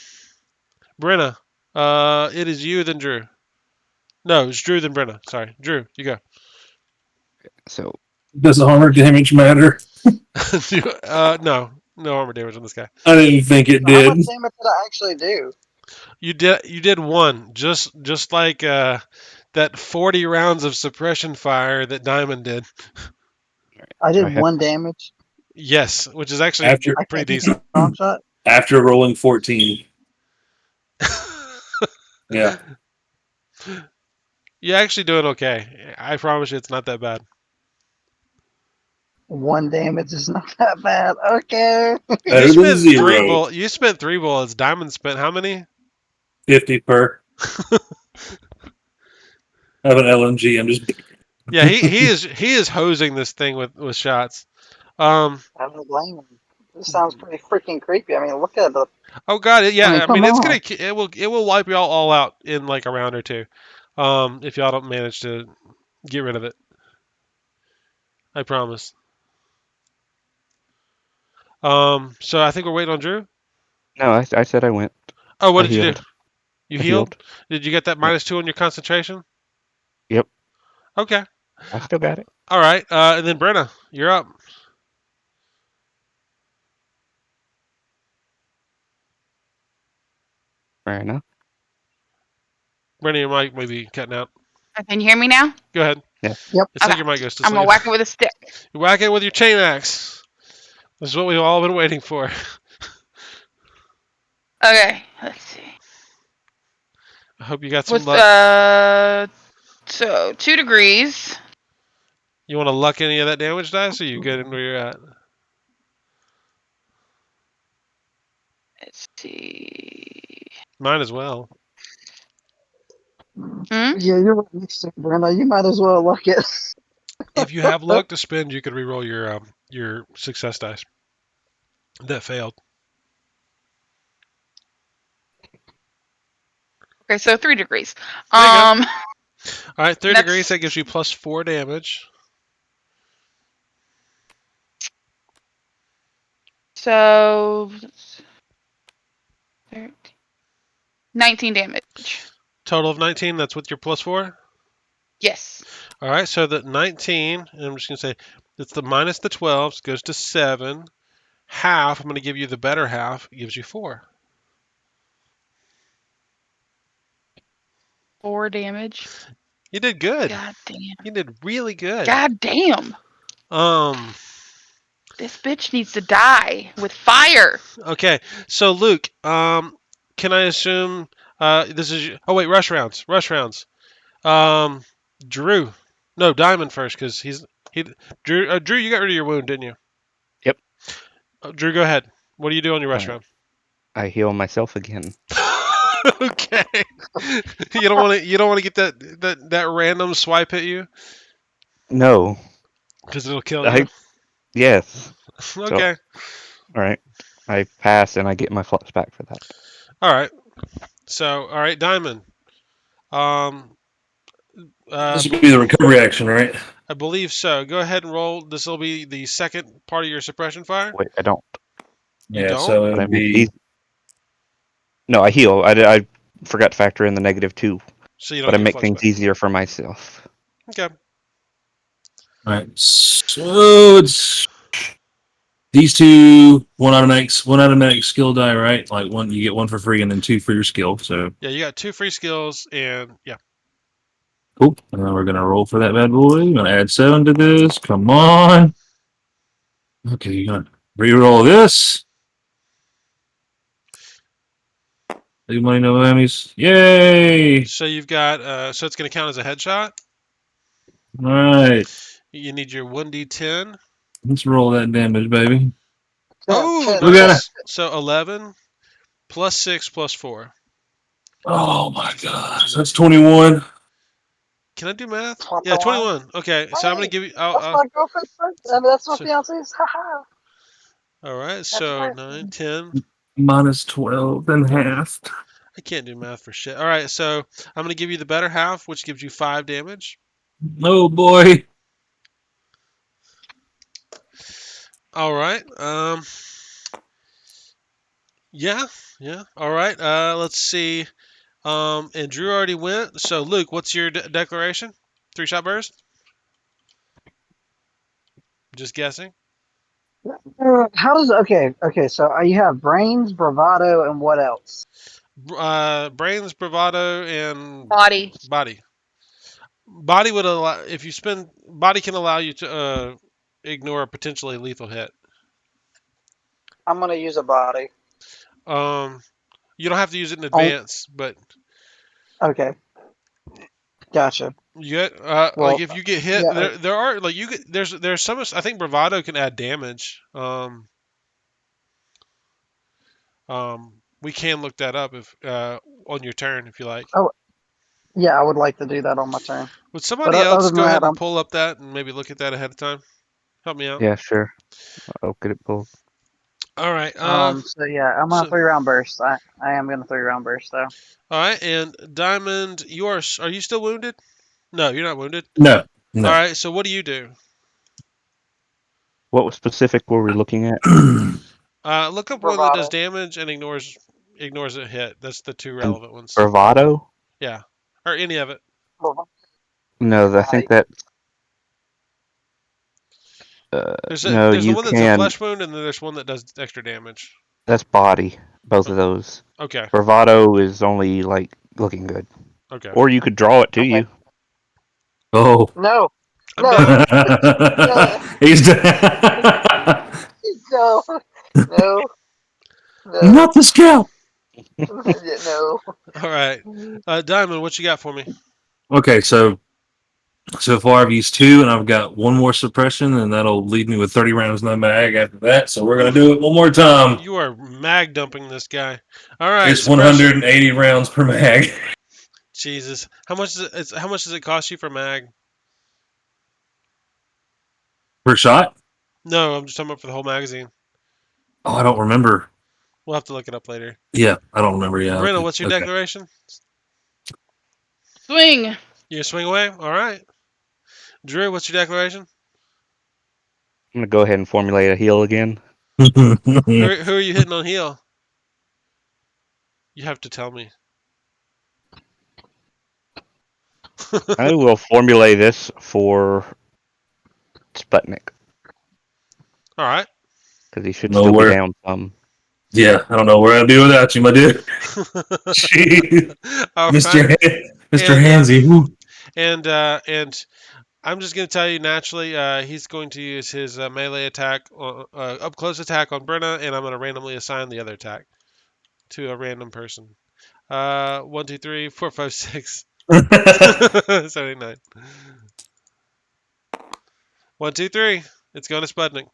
Brenna, it is you then Drew. No, it's Drew then Brenna. Sorry, Drew, you go. So Does the armor damage matter? No, no armor damage on this guy. I didn't think it How much did. damage did I actually do? You did one, just like that 40 rounds of suppression fire that Diamond did. I do did I have 1 damage. Yes, which is actually After I pretty can't take decent. a strong shot. after rolling 14. Yeah. You're actually doing okay. I promise you, it's not that bad. 1 damage is not that bad. Okay. Better You than spent three 0. bull. You spent 3 bullets. Diamond spent how many? 50 per. I have an LMG. I'm just. Yeah, he is hosing this thing with shots. I don't blame him. This sounds pretty freaking creepy. I mean, look at the. Oh god, yeah. I mean, I mean, come it's on. gonna it will wipe y'all all out in like a round or two, if y'all don't manage to get rid of it. I promise. So I think we're waiting on Drew. No, I said I went. Oh, what I did you do? healed. You I healed? healed. Did you get that Yep. -2 on your concentration? Yep. Okay. I still got it. All right. And then Brenna, you're up. Fair enough. Brenna, your mic may be cutting out. Can you hear me now? Go ahead. Yes. Yep. It's like Okay. your mic goes to I'm gonna sleep. whack it with a stick. You whack it with your chain axe. This is what we've all been waiting for. Okay, let's see. I hope you got some With luck. so 2 degrees. You want to luck any of that damage dice, or you good in where you're at? Let's see. Mine as well. Hmm? Yeah, you're right next to it, Brenda. You might as well look it. If you have luck to spend, you could reroll your success dice. That failed. Okay, so 3 degrees. There you go. Um, All right, 3 That's- degrees. That gives you +4 damage. so 13, 19 damage. Total of 19. That's with your +4. Yes. All right, so the 19, and I'm just going to say it's the minus the 12 goes to 7. Half, I'm going to give you the better half, gives you 4. 4 damage. You did good. God damn. You did really good. God damn. Um, This bitch needs to die with fire. okay, so Luke, can I assume this is oh wait, rush rounds. Drew. No, Diamond first cuz he Drew, you got rid of your wound, didn't you? Yep. Drew, go ahead. What do you do on your rush Alright. round? I heal myself again. Okay. You don't want to get that random swipe at you No. cuz it'll kill you. Yes. Okay. All right. I pass and I get my flux back for that. All right. So, all right, Diamond. Um This would be the recovery action, right? I believe so. Go ahead and roll. This will be the second part of your suppression fire. Wait, I don't. You Yeah, don't? so it But I would make be. these. No, I heal. I forgot to factor in the -2, So you don't but I get make flux things back. easier for myself. Okay. Alright, so it's these two, one automatic skill die, right? Like one, you get one for free and then 2 for your skill. So Yeah, you got 2 free skills, and yeah. cool. And then we're gonna roll for that bad boy. I'm gonna add 7 to this. Come on. Okay, you're gonna re-roll this. Big money, no whammies. Yay! So you've got so it's going to count as a headshot. All right, You need your 1d10. let's roll that damage, baby. Oh, We gotta- nice. So 11 plus 6 plus 4. Oh my gosh, that's 21. Can I do math? Twelve Yeah, to 21. Okay, so I'm going to Hey, give you. That's my girlfriend's birthday. I mean, that's my So- fiance's. Haha. all right, so right. 9, 10. Minus 12 and half. I can't do math for shit. All right, so I'm going to give you the better half, which gives you 5 damage. Oh boy. All right. Yeah, yeah. All right. Let's see. And Drew already went. So Luke, what's your declaration? 3-shot burst. Just guessing. How does okay? So you have brains, bravado, and what else? Brains, bravado, and Body. body. Body would allow if you spend body can allow you to ignore a potentially lethal hit. I'm gonna use a body. Um, you don't have to use it in Oh, advance, but okay, gotcha. you get like Well, if you get hit, yeah. there are like you get there's some I think bravado can add damage. We can look that up if on your turn if you like. Oh, yeah. I would like to do that on my turn. Would But somebody other else than go ahead that, and pull up that and maybe look at that ahead of time? Help me out. Yeah, sure. I'll get it pulled. All right. So yeah, I'm gonna So 3-round burst. I am gonna 3-round burst though. all right, and Diamond, are you still wounded? No, you're not wounded. No, All no. right. So what do you do? What specific were we looking at? Look up one that does Bravado. damage and ignores a hit. That's the two And relevant ones. bravado? Yeah, or any of it. No, I think Body. that. No, There's the you one that's a can. flesh wound, and then there's one that does extra damage. That's body. Both O- of those. Okay. Bravado is only like looking good, Okay. or you could draw it to Okay. you. Oh. No. I'm No. down. No. He's No. No. No. not the scout. No. All right. Diamond, what you got for me? Okay, so far I've used 2, and I've got 1 more suppression, and that'll leave me with 30 rounds in the mag after that. So we're gonna do it one more time. You are mag dumping this guy. All right. It's Suppression. 180 rounds per mag Jesus. How much is it? How much does it cost you for mag? per shot. No, I'm just talking about for the whole magazine. Oh, I don't remember. We'll have to look it up later. Yeah, I don't remember. Yeah. Brenna, Okay. what's your Okay. declaration? Swing. You gonna swing away? All right. Drew, what's your declaration? I'm gonna go ahead and formulate a heal again. Who are you hitting on heel? You have to tell me. I will formulate this for Sputnik All right. because he should Know still be where? down some. Yeah, I don't know where I'd be without you, my dude. Gee, All Mr. right. Mr. And Hansy. Woo. and I'm just gonna tell you naturally. He's going to use his melee attack, up close attack on Brenna, and I'm gonna randomly assign the other attack to a random person. 1, 2, 3, 4, 5, 6, 79. 1, 2, 3. It's going to Sputnik.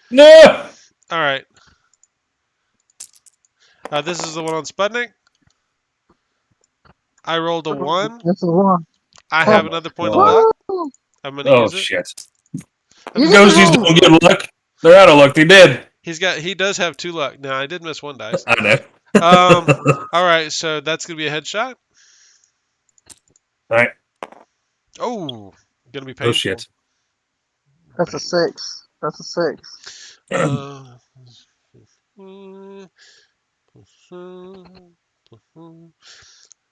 No. All right. This is the one on Sputnik. I rolled a 1. This is one. I Oh have my another point of god. luck. Woo! I'm gonna Oh use it. shit. I'm You just get gonna to Ghosties use it. roll. don't get luck. They're out of luck. They did. He does have 2 luck. Now I did miss 1 dice. I know. All right, so that's gonna be a headshot. All right. Oh, gonna be Oh painful. shit. That's a 6. That's a 6. Uh,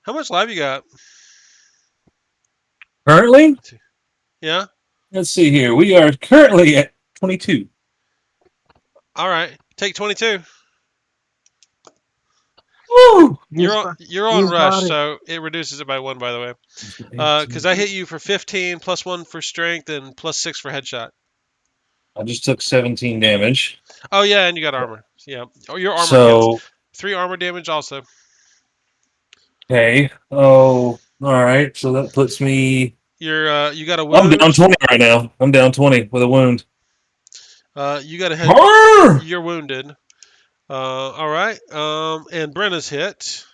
how much life you got? Currently, Yeah. let's see here. We are currently at 22. All right. Take 22. Woo! You're on Use rush, body. so it reduces it by 1, by the way. Because I hit you for 15 plus 1 for strength and plus 6 for headshot. I just took 17 damage. Oh yeah, and you got armor. Yeah. Oh, your armor counts. So 3 armor damage also. okay. Oh, all right. So that puts me. You got a I'm down wound. 20 right now. I'm down 20 with a wound. You got a head. Arr! You're wounded. All right. And Brenna's hit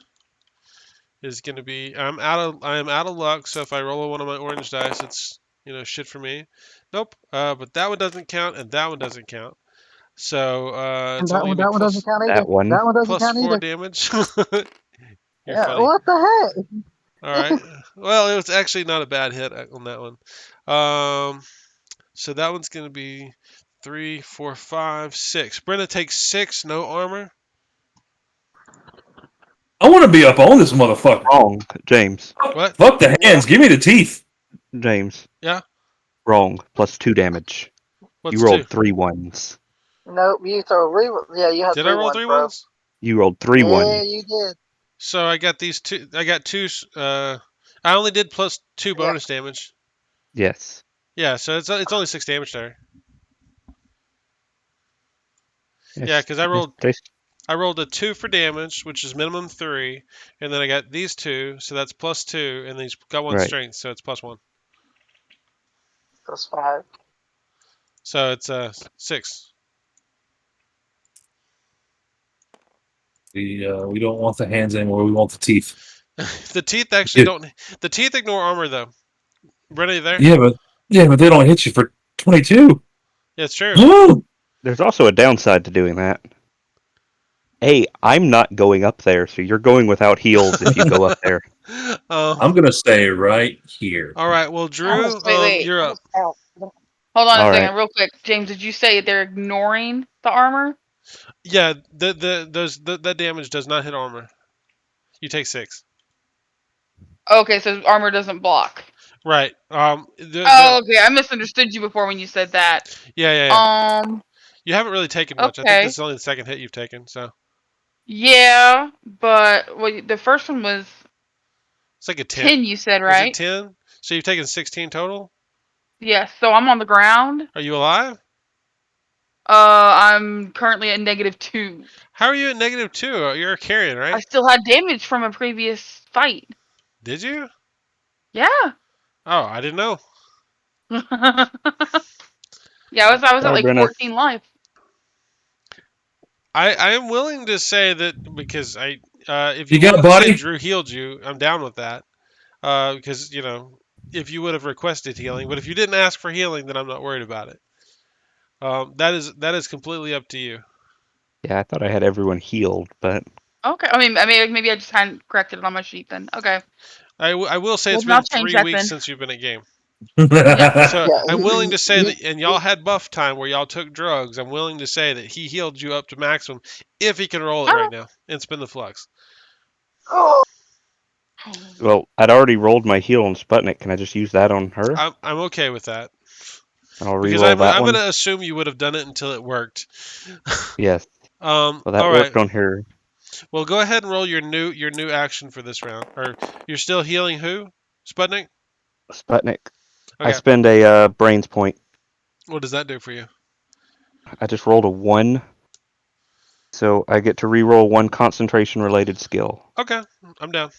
is going to be. I am out of luck. So if I roll one of my orange dice, it's shit for me. Nope. But that one doesn't count, and that one doesn't count. So And it's that only one, gonna be that one doesn't count either. That one. That one doesn't plus count 4 either. damage. You're Yeah, funny. what the heck? All right. Well, it was actually not a bad hit on that one. So that one's going to be 3, 4, 5, 6. Brenda takes 6, no armor. I want to be up on this motherfucker. Wrong, James. What? Fuck the hands. Give me the teeth. James. Yeah. Wrong. Plus 2 damage. What's You rolled 2? 3 ones. Nope, you throw yeah, you had Did I roll 3 1s, 3 bro. ones? You rolled 3 Yeah, ones. you did. So I got these 2. I got 2. I only did plus 2 Yeah. bonus damage. Yes. Yeah, so it's only 6 damage there. Yes. Yeah, because I rolled Yes. I rolled a 2 for damage, which is minimum 3, and then I got these 2, so that's plus 2, and then he's got 1 Right. strength, so it's plus 1. That's 5. So it's 6. We don't want the hands anymore. We want the teeth. The teeth actually don't. The teeth ignore armor though. Brenda, you there? Yeah, but they don't hit you for 22. Yeah, it's true. There's also a downside to doing that. Hey, I'm not going up there, so you're going without heals if you go up there. I'm gonna stay right here. All right. Well, Drew, Wait. you're up. Hold on a All second, right. real quick. James, did you say they're ignoring the armor? Yeah, that damage does not hit armor. You take 6. Okay, so armor doesn't block. Right. Okay. I misunderstood you before when you said that. Yeah. You haven't really taken much. I think Okay. this is only the second hit you've taken. So Yeah, but the first one was it's like a 10. 10. You said, Is it right? 10? So you've taken 16 total. Yes. So I'm on the ground. Are you alive? I'm currently at -2. How are you at -2? You're a carrion, I right? still had damage from a previous fight. Did you? Yeah. Oh, I didn't know. Yeah, I was at Sorry, like Brenna. 14 life. I am willing to say that because if You you got want to say body? Drew healed you, I'm down with that. Because if you would have requested healing, but if you didn't ask for healing, then I'm not worried about it. That is completely up to you. Yeah, I thought I had everyone healed, but Okay. I mean, maybe I just hadn't corrected it on my sheet then. Okay. I will say Well, it's then I'll been change 3 that weeks then. since you've been at game. Yeah. So Yeah, I'm willing to say he- that, and y'all had buff time where y'all took drugs. I'm willing to say that he healed you up to maximum if he can roll it right now and spin the flux. Oh, well, I'd already rolled my heal on Sputnik. Can I just use that on her? I'm okay with that And I'll because re-roll I'm that I'm one. gonna assume you would have done it until it worked. Yes. Well, that All right. worked on her. Well, go ahead and roll your new action for this round. Or you're still healing who? Sputnik? Sputnik. I Okay. spend a brains point. What does that do for you? I just rolled a 1, so I get to re-roll 1 concentration-related skill. Okay, I'm down.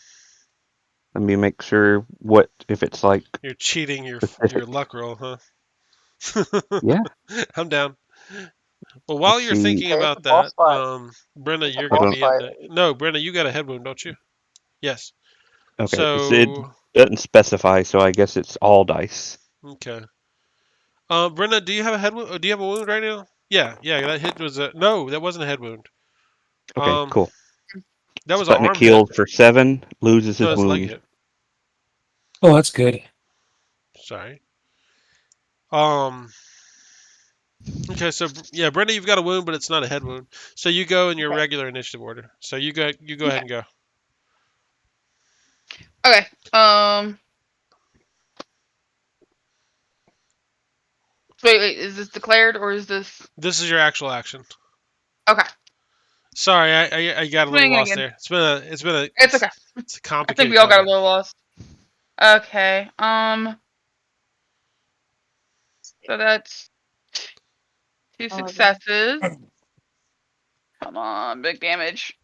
Let me make sure if it's like You're cheating your specific. luck roll, huh? Yeah. I'm down. Well, while Let's you're see. thinking okay, it's a about boss that, fight. Brenda, It's a you're I gonna boss don't. be up fight. next. No, Brenda, you got a head wound, don't you? Yes. Okay. It So doesn't specify, so I guess it's all dice. okay. Brenda, do you have a head wound? Do you have a wound right now? Yeah. That hit was a no. That wasn't a head wound. Okay. Cool. That was an Sputnik arm hit. healed for 7, loses No, his that's a leg wound. hit. Oh, that's good. Sorry. Okay, so yeah, Brenda, you've got a wound, but it's not a head wound. So you go in your regular initiative order. So you go ahead and go. Okay. Wait. Is this declared or is this? This is your actual action. Okay. Sorry, I got a little Swing it lost again. there. It's It's okay. a I think complicated we all got a combat. little lost. Okay. So that's 2 successes. Come on, big damage.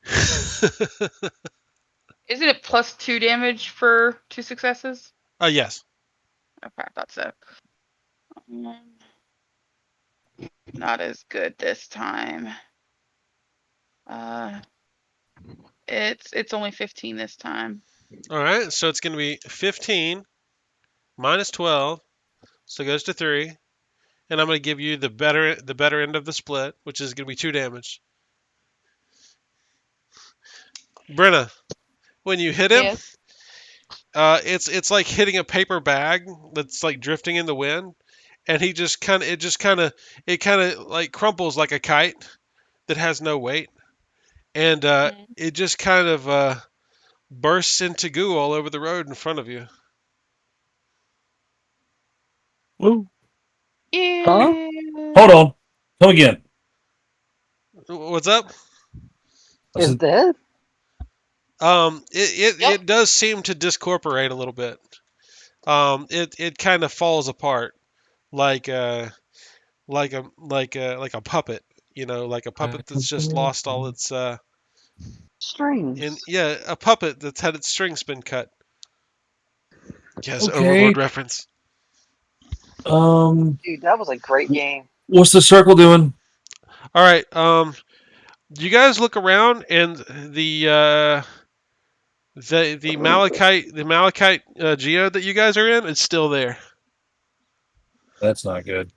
Isn't it +2 damage for 2 successes? Yes. Okay, I thought so. Not as good this time. It's only 15 this time. All right, so it's going to be 15 minus 12, so it goes to 3, and I'm going to give you the better end of the split, which is going to be 2 damage. Brenna, when you hit him, Yes. it's like hitting a paper bag that's like drifting in the wind, and it kind of like crumples like a kite that has no weight, and Mm. it just kind of bursts into goo all over the road in front of you. Woo. Huh? Ew. Hold on. Come again. What's up? I Is said, dead? Yep. It does seem to discorporate a little bit. It kind of falls apart like like a puppet, like a puppet that's just lost all its Strings. a puppet that's had its strings been cut. Yes, okay. Overlord reference. Dude, that was a great game. What's the circle doing? All right, you guys look around and the malachite geode that you guys are in is still there. That's not good.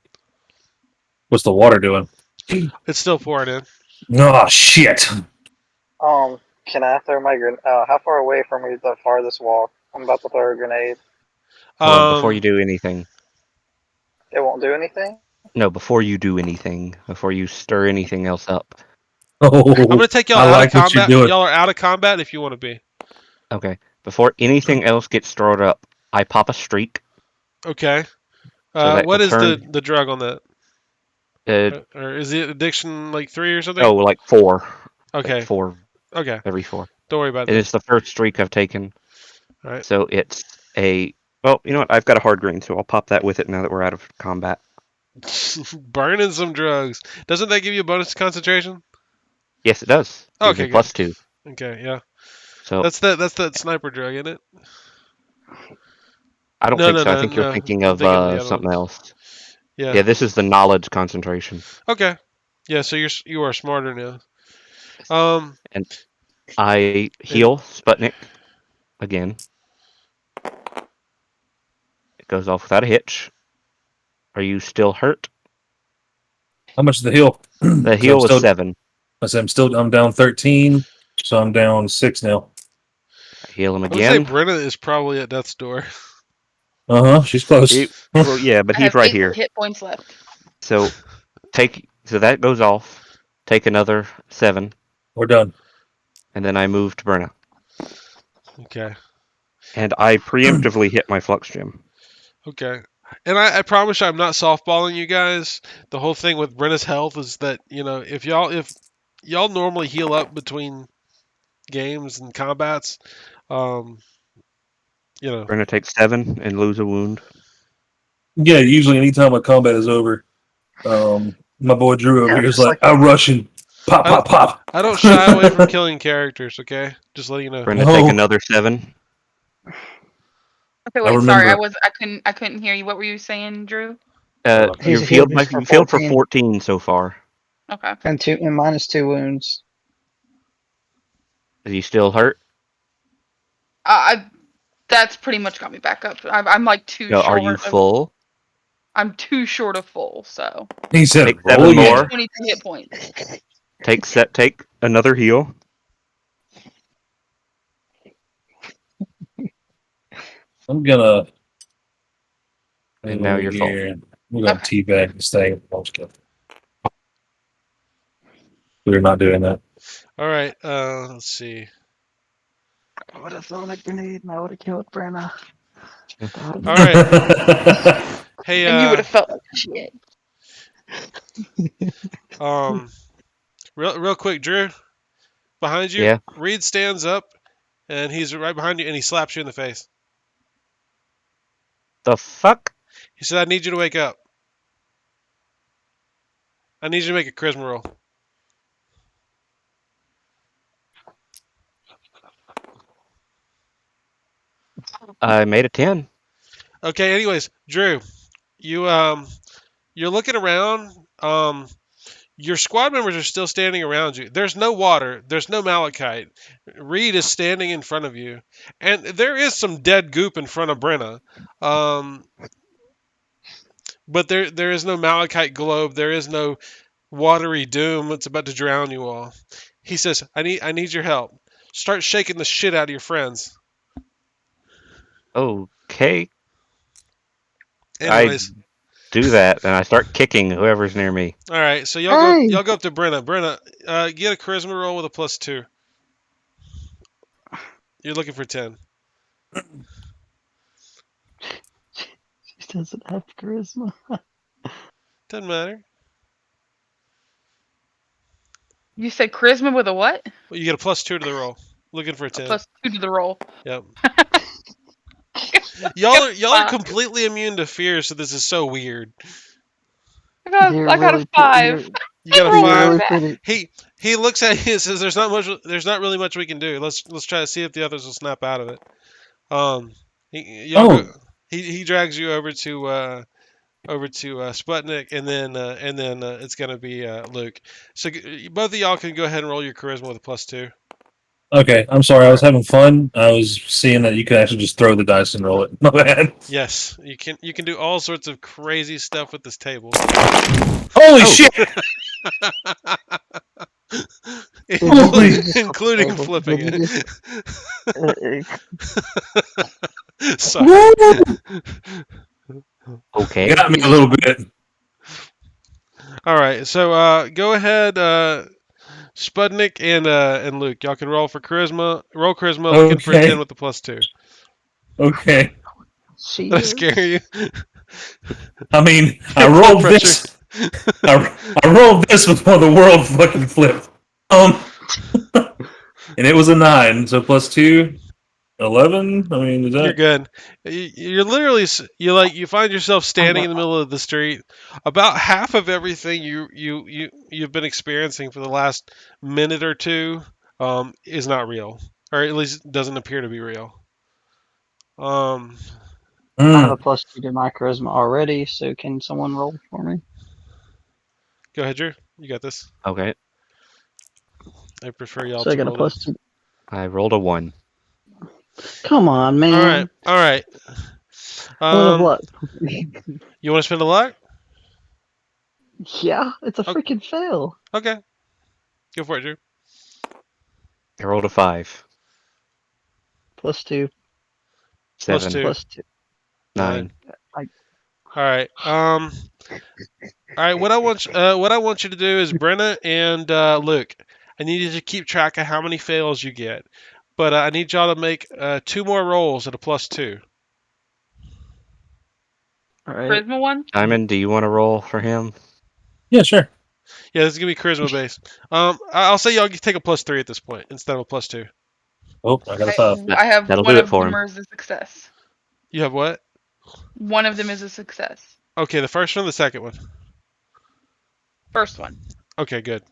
What's the water doing? It's still pouring in. Oh, shit. Can I throw my grenade? How far away from me is the farthest wall? I'm about to throw a grenade. Hold on, before you Um, do anything. It won't do anything? No, before you do anything, before you stir anything else up. I'm Oh, gonna take y'all I out of like what you're combat. doing. Y'all are out of combat if you want to be. Okay. Before anything else gets stirred up, I pop a streak. Okay. So that will What is the turn drug on that? uh Or is it addiction like 3 or something? oh like 4. Like Okay. 4 Okay. every 4. Don't worry about It that. is the first streak I've taken. All right. So it's a well, you know what? I've got a hard green, so I'll pop that with it now that we're out of combat. Burning some drugs. Doesn't that give you a bonus to concentration? Yes, it does. Gives me Okay, good. +2. Okay, yeah. So That's that sniper drug, isn't it? I don't No, think no, so. I no, think you're no. thinking I'm of thinking of the other one. something else. Yeah. Yeah, this is the knowledge concentration. Okay. Yeah, so you are smarter now. Um And I and heal Sputnik again. It goes off without a hitch. Are you still hurt? How much is the heal? The 'Cause heal was 7. I'm down 13, so I'm down 6 now. I heal him I would say again. Brenna is probably at death's door. She's close. Well, yeah, but I he's have right 8 here. hit points left. So that goes off. Take another 7, We're done. and then I move to Brenna. Okay. And I preemptively hit my flux gem. Okay. And I promise you I'm not softballing you guys. The whole thing with Brenna's health is that, if y'all normally heal up between games and combats, um, Brenna takes 7 and lose a wound. Yeah, usually anytime a combat is over, my boy Drew over Yeah, here is just like, like I that. rush and pop, I pop, pop. I don't shy away from killing characters, okay? Just let you know. Brenna take Oh, another 7. Okay, I wait, sorry. remember. I couldn't hear you. What were you saying, Drew? He's healed me for You've healed for 14 14 so far. Okay. and minus 2 wounds. Is he still hurt? I That's pretty much got me back up. I'm like too No, are you short of. full? I'm too short of full, so He said, Take roll 7 I have more. again. 22 hit points. Take another heal. I'm gonna And hang now over you're full. here. We're gonna Okay. teabag this thing. We're not doing that. All right, let's see. I would have thrown a grenade and I would have killed Brenna. All right. Hey, And you would have felt like shit. um, real quick, Drew, behind you, Yeah. Reed stands up, and he's right behind you, and he slaps you in the face. The fuck? He said, "I need you to wake up. I need you to make a charisma roll." I made a 10. Okay. Anyways, Drew, you you're looking around. Your squad members are still standing around you. There's no water. There's no malachite. Reed is standing in front of you, and there is some dead goop in front of Brenna. Um, but there is no malachite globe. There is no watery doom that's about to drown you all. He says, I need your help. Start shaking the shit out of your friends. Okay, I Anyways, do that, and I start kicking whoever's near me. all right. So Hey, y'all go up to Brenna. Brenna, get a charisma roll with a +2. You're looking for 10. she doesn't have charisma. Doesn't matter. You said charisma with a what? Well, you get a +2 to the roll. Looking for a A 10. +2 to the roll. Yep. Y'all are Fuck. completely immune to fear, so this is so weird. You're I got a really pretty. 5. You got a Roll You're really five. really bad. pretty. He looks at you and says, "There's not really much we can do. Let's try to see if the others will snap out of it." Um, y'all go. Oh, He drags you over to Sputnik, and then it's gonna be Luke. So both of y'all can go ahead and roll your charisma with a +2. okay. I'm sorry. I All was right. having fun. I was seeing that you could actually just throw the dice and roll it. My bad. Yes, you can do all sorts of crazy stuff with this table, Holy Oh. shit! Did you, did Holy! you just flip the including table? flipping Did you it. just? Sorry. Okay. Got me a little bit. All right, so go ahead, Sputnik and Luke. Y'all can roll for charisma. Roll charisma, looking for a 10 Okay. with the +2. Okay. She Did I scare is. you? I mean, I Get blood rolled pressure. this. I rolled this before the world fucking flipped. And it was a 9, so +2, 11. I mean, is You're that? good. You're literally you find yourself standing in the middle of the street. About half of everything you've been experiencing for the last minute or two is not real, or at least doesn't appear to be real. Um, I have a Mm. +2 to my charisma already, so can someone roll for me? Go ahead, Drew. You got this. Okay. I prefer y'all So I to got a roll this. +2. I rolled a 1. Come on, All right, man. all right. What of luck? You want to spend a luck? Yeah, it's a O- freaking fail. Okay, go for it, Drew. I rolled a 5. +2, Plus 7. two, +2. 9. 9. I, All right. All right. What I want you to do is Brenna and Luke. I need you to keep track of how many fails you get, but I need y'all to make 2 more rolls at a +2. all right. Charisma one? Diamond, do you want to roll for him? Yeah, sure. Yeah, this is gonna be charisma based. I'll say y'all take a +3 at this point instead of a +2. Oh, I got a 5. That, I have that'll one do it of for them him. is a success. You have what? One of them is a success. Okay, the first one, or the second one. First one. Okay, good,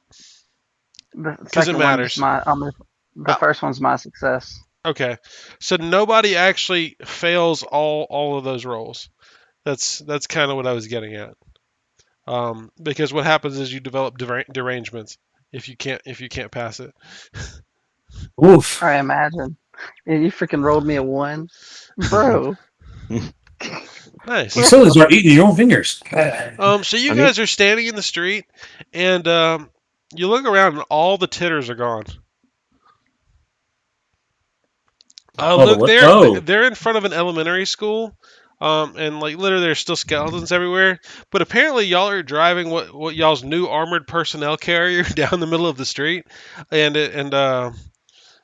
The because it second one's matters. my. The Uh, first one's my success. okay, so nobody actually fails all of those rolls. That's kind of what I was getting at. Because what happens is you develop derangements if you can't pass it. Oof. I imagine. Yeah, you freaking rolled me a 1, bro. Nice. You slowly start eating your own fingers. So you I mean, guys are standing in the street, and you look around, and all the titters are gone. Oh, the Luke, what? Oh, they're in front of an elementary school, and like literally there's still skeletons everywhere. But apparently y'all are driving what y'all's new armored personnel carrier down the middle of the street, and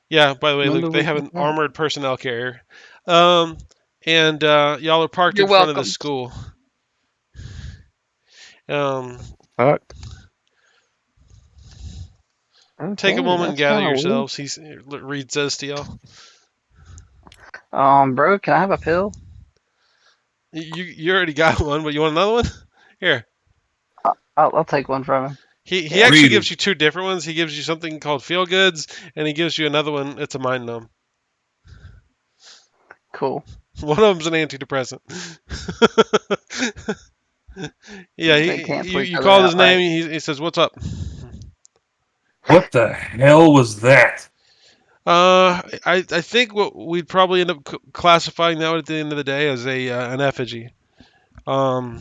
yeah. By the way, When Luke, do they we have get an that? armored personnel carrier, um, and y'all are parked You're in front of the welcome. school. Um, fuck. take a Okay, moment and that's gather kind of weird. yourselves. Reed says to y'all. Bro, can I have a pill? You already got one, but you want another one? Here. I'll take one from him. He Yeah, actually Reed. gives you 2 different ones. He gives you something called Feel Goods, and he gives you another one. It's a mind numb. cool. One of them's an antidepressant. Yeah, They cancel each you other call his out, right? name. He says, "What's up?" What the hell was that? I think what we'd probably end up classifying that at the end of the day as a an effigy. Um,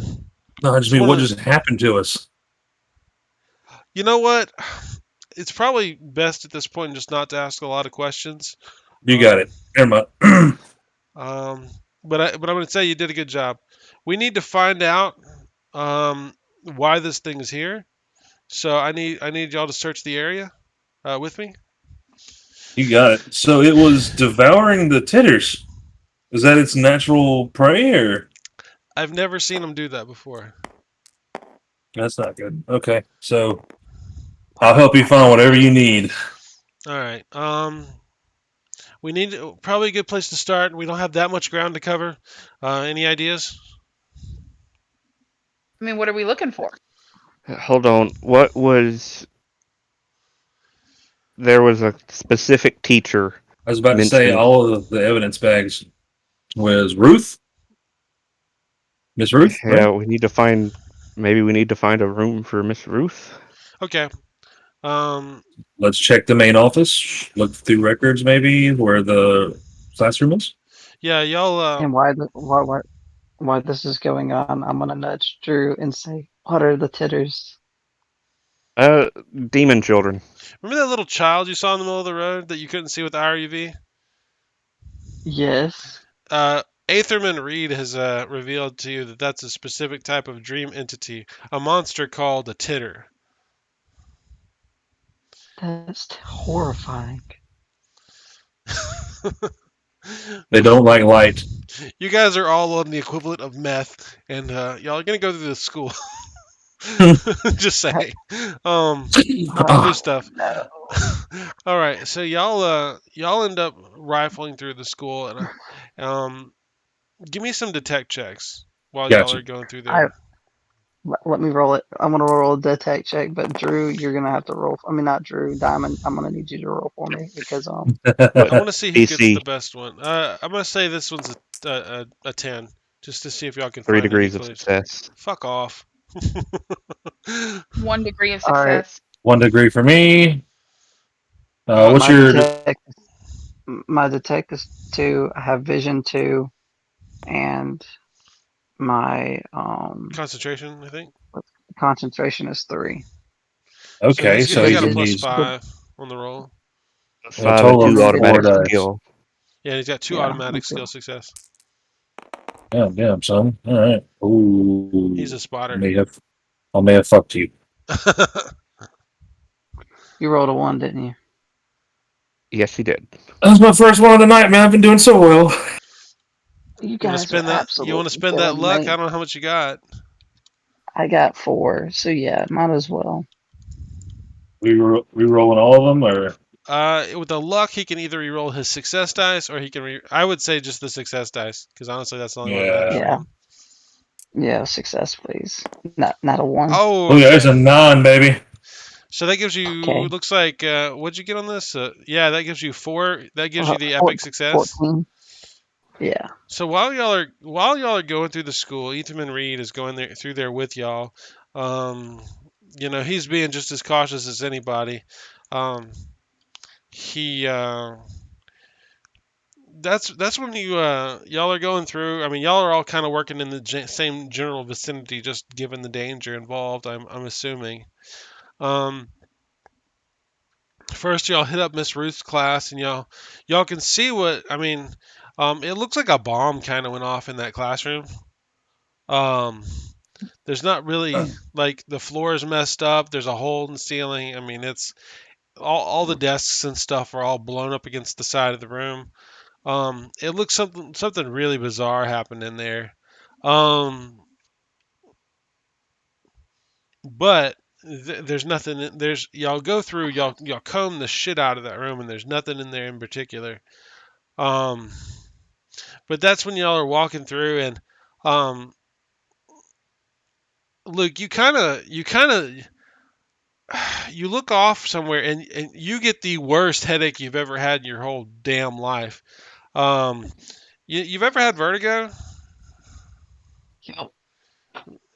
No, I just it's mean, one what of just happened to us? you know what? it's probably best at this point just not to ask a lot of questions. You got it. Never mind. Um, but I'm going to say you did a good job. We need to find out why this thing is here. So I need y'all to search the area with me. You got it. So it was devouring the titters. Is that its natural prey, or I've never seen them do that before. that's not good? Okay, so I'll help you find whatever you need. All right. We need probably a good place to start. We don't have that much ground to cover. Any ideas? I mean, what are we looking for? Hold on. What was? There was a specific teacher I was about to say mentioned. all of the evidence bags was Ruth, Miss Ruth, right? Yeah, we need to find. Maybe we need to find a room for Miss Ruth. Okay. Um, Let's check the main office. Look through records, maybe where the classroom is. yeah, y'all. And why this is going on? I'm gonna nudge Drew and say, "What are the titters?" Demon children. Remember that little child you saw in the middle of the road that you couldn't see with the RUV? Yes, Aetherman Reed has revealed to you that that's a specific type of dream entity, a monster called a titter. that's horrifying. They don't like light. You guys are all on the equivalent of meth, and y'all are gonna go through this school. Just saying. Other Oh stuff. no! All right, so y'all end up rifling through the school, and give me some detect checks while y'all Gotcha. are going through I there. let me roll it. I'm gonna roll a detect check, but Drew, you're gonna have to roll. I mean, not Drew, Diamond. I'm gonna need you to roll for me because What I want to see who gets the DC? best one. I'm gonna say this one's a 10, just to see if y'all can Three find any degrees of clues. success. Fuck off. 1 degree of all right. success. 1 degree for me. What's My your? detect is 2. I have vision 2, and my Concentration, I think. concentration is 3. So Okay, he's got, so he's he got a can Vision, plus use the, 5 on the roll. a 5 and total and 2 of then the 4 automatic dice. skill. Yeah, he's got 2 yeah, automatic and skill so success. Damn, son. All right. He's a Ooh, I spotter. may have fucked you. you rolled a 1, didn't you? Yes, he did. That's my first one of the night, man. I've been doing so well. You You want to guys are spend that? You want to absolutely spend that killing luck? I me. don't know how much you got. I got 4, so yeah, might as well. We were rolling all of them, or With the luck, he can either re-roll his success dice, or he can. I would say just the success dice, because honestly, that's the only one that matters for yeah. Yeah, him. yeah, success, please. Not a 1. Oh, Oh, yeah, there's okay. a 9, baby. So that gives you. Okay, Looks like. What'd you get on this? Yeah, that gives you 4. That gives you the epic success. 14. Yeah. So while y'all are going through the school, Ethan Reed is going there through there with y'all. Um, he's being just as cautious as anybody. Um, he that's when y'all are going through. I mean, y'all are all kind of working in the same general vicinity, just given the danger involved. I'm assuming. Um, First, y'all hit up Miss Ruth's class, and y'all can see what I mean. It looks like a bomb kind of went off in that classroom. Um, there's not really like the floor is messed up. There's a hole in the ceiling. I mean, it's all the desks and stuff are all blown up against the side of the room. It looks something really bizarre happened in there. Um, but there's nothing. There's y'all go through y'all comb the shit out of that room, and there's nothing in there in particular. Um, but that's when y'all are walking through, and um, Luke, you kind of you look off somewhere, and you get the worst headache you've ever had in your whole damn life. Um, you've ever had vertigo? Yep.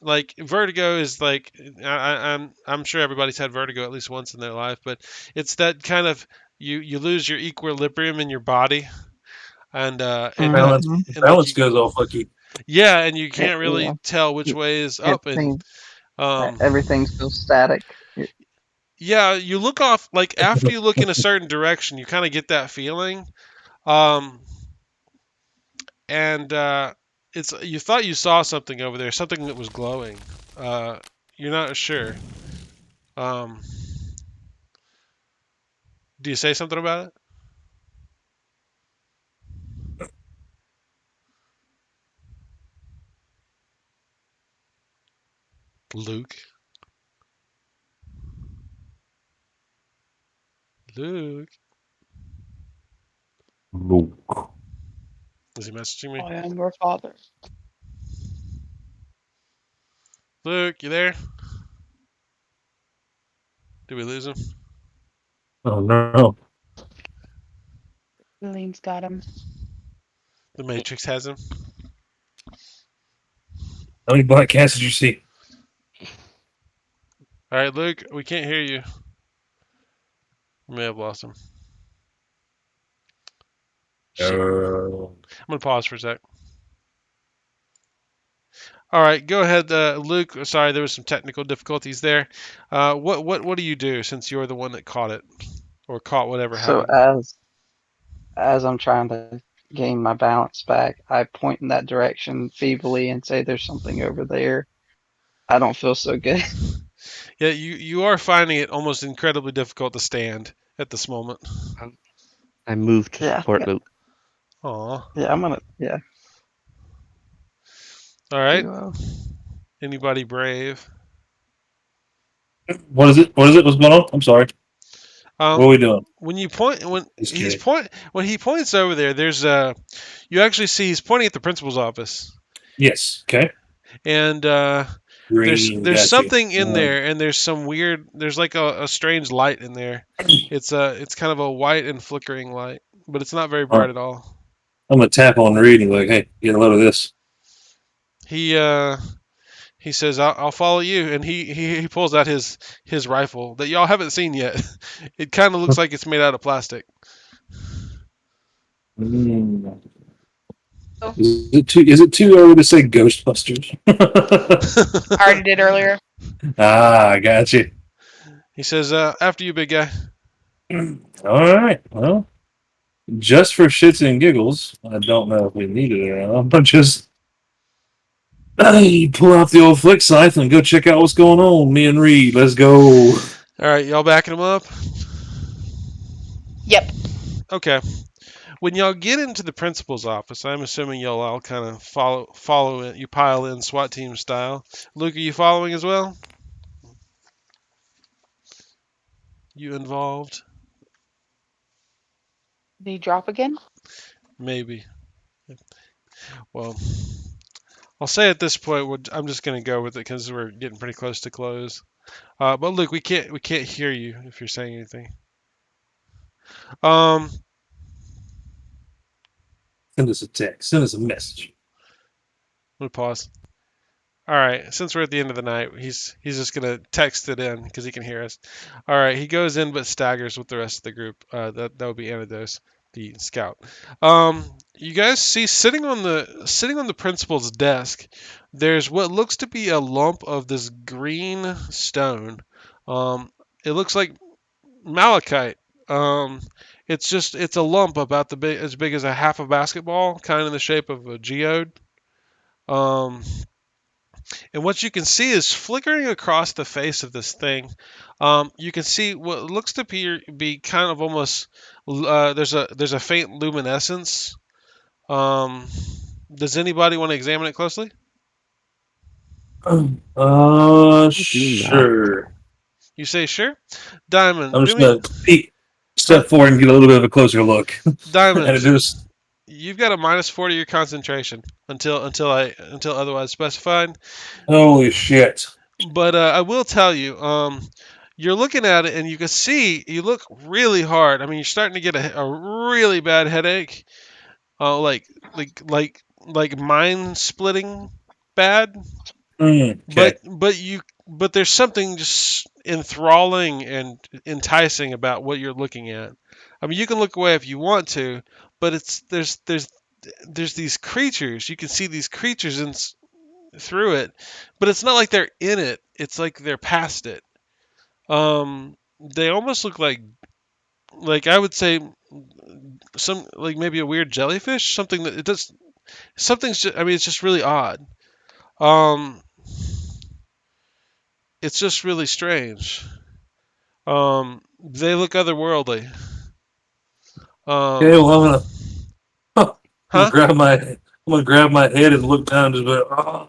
Like vertigo is like I'm sure everybody's had vertigo at least once in their life, but it's that kind of you lose your equilibrium in your body, and Balance Mm-hmm. like balance goes all fucky. yeah, and you can't Yeah. really tell which way is up, and Everything um everything feels static. Yeah, you look off like after you look in a certain direction, you kind of get that feeling. Um, and it's you thought you saw something over there, something that was glowing. Uh, you're not sure. Um, do you say something about it, Luke? Luke, Luke. is he messaging me? I am your father. Luke, you there? Did we lose him? Oh no. Lean's got him. The Matrix has him. How many black cats did you see? All right, Luke, we can't hear you. We may have lost him. Shit. No. I'm gonna pause for a sec. All right, go ahead, Luke. Sorry, there was some technical difficulties there. What do you do since you're the one that caught it or caught whatever So happened? as I'm trying to gain my balance back, I point in that direction feebly and say, "There's something over there." I don't feel so good. Yeah, you are finding it almost incredibly difficult to stand at this moment. I moved to Yeah, I think. support Luke. Aw. Yeah, I'm gonna. Yeah, All right. do. Anybody brave? What is it? What is it? What's going on? I'm sorry. What are Um, we doing? when you point Just kidding. when he points over there, there's you actually see he's pointing at the principal's office, Yes. Okay. and Green. there's Got you. something in there, and there's some weird there's like a strange light in there. It's kind of a white and flickering light, but it's not very All bright right. at all. I'm gonna tap on Reed and be like, "Hey, get a load of this." He he says, I'll follow you," and he pulls out his rifle that y'all haven't seen yet. It kind of looks like it's made out of plastic. Mm. Oh, Is it too early to say Ghostbusters? I already did earlier. I got you. He says, "After you, big guy." All right. Well, just for shits and giggles, I don't know if we need it or not, but just you pull out the old flick scythe and go check out what's going on. Me and Reed, let's go. All right, y'all backing him up? Yep. Okay. When y'all get into the principal's office, I'm assuming y'all all kind of follow it. You pile in SWAT team style. Luke, are you following as well? You involved? Did he drop again? Maybe. Well, I'll say at this point, I'm just gonna go with it because we're getting pretty close to close. But Luke, we can't hear you if you're saying anything. Um, Send us a text. Send us a message. I'm gonna pause. All right, since we're at the end of the night, he's just gonna text it in because he can hear us. All right, he goes in but staggers with the rest of the group. That would be Antidos, the scout. You guys see sitting on the principal's desk. There's what looks to be a lump of this green stone. It looks like malachite. Um, it's a lump about as big as a half a basketball, kind of in the shape of a geode. Um, and what you can see is flickering across the face of this thing. You can see what looks to be kind of almost there's a faint luminescence. Um, does anybody want to examine it closely? Do not. Sure. You say sure. Diamond, I'm do just me. gonna peek, Uh, step forward and get a little bit of a closer look. And it Diamond, just you've got a -40 your concentration until otherwise specified. holy shit. But I will tell you, you're looking at it and you can see you look really hard. I mean, you're starting to get a really bad headache, like mind splitting bad. Okay. But there's something just enthralling and enticing about what you're looking at. I mean, you can look away if you want to, but there's these creatures. You can see these creatures through it, but it's not like they're in it. It's like they're past it. Um, they almost look like I would say some like maybe a weird jellyfish, something that it does something's just, I mean it's just really odd. Um, it's just really strange. They look otherworldly. Okay, Um, well, I'm huh? gonna grab my head and look down. Just like, oh.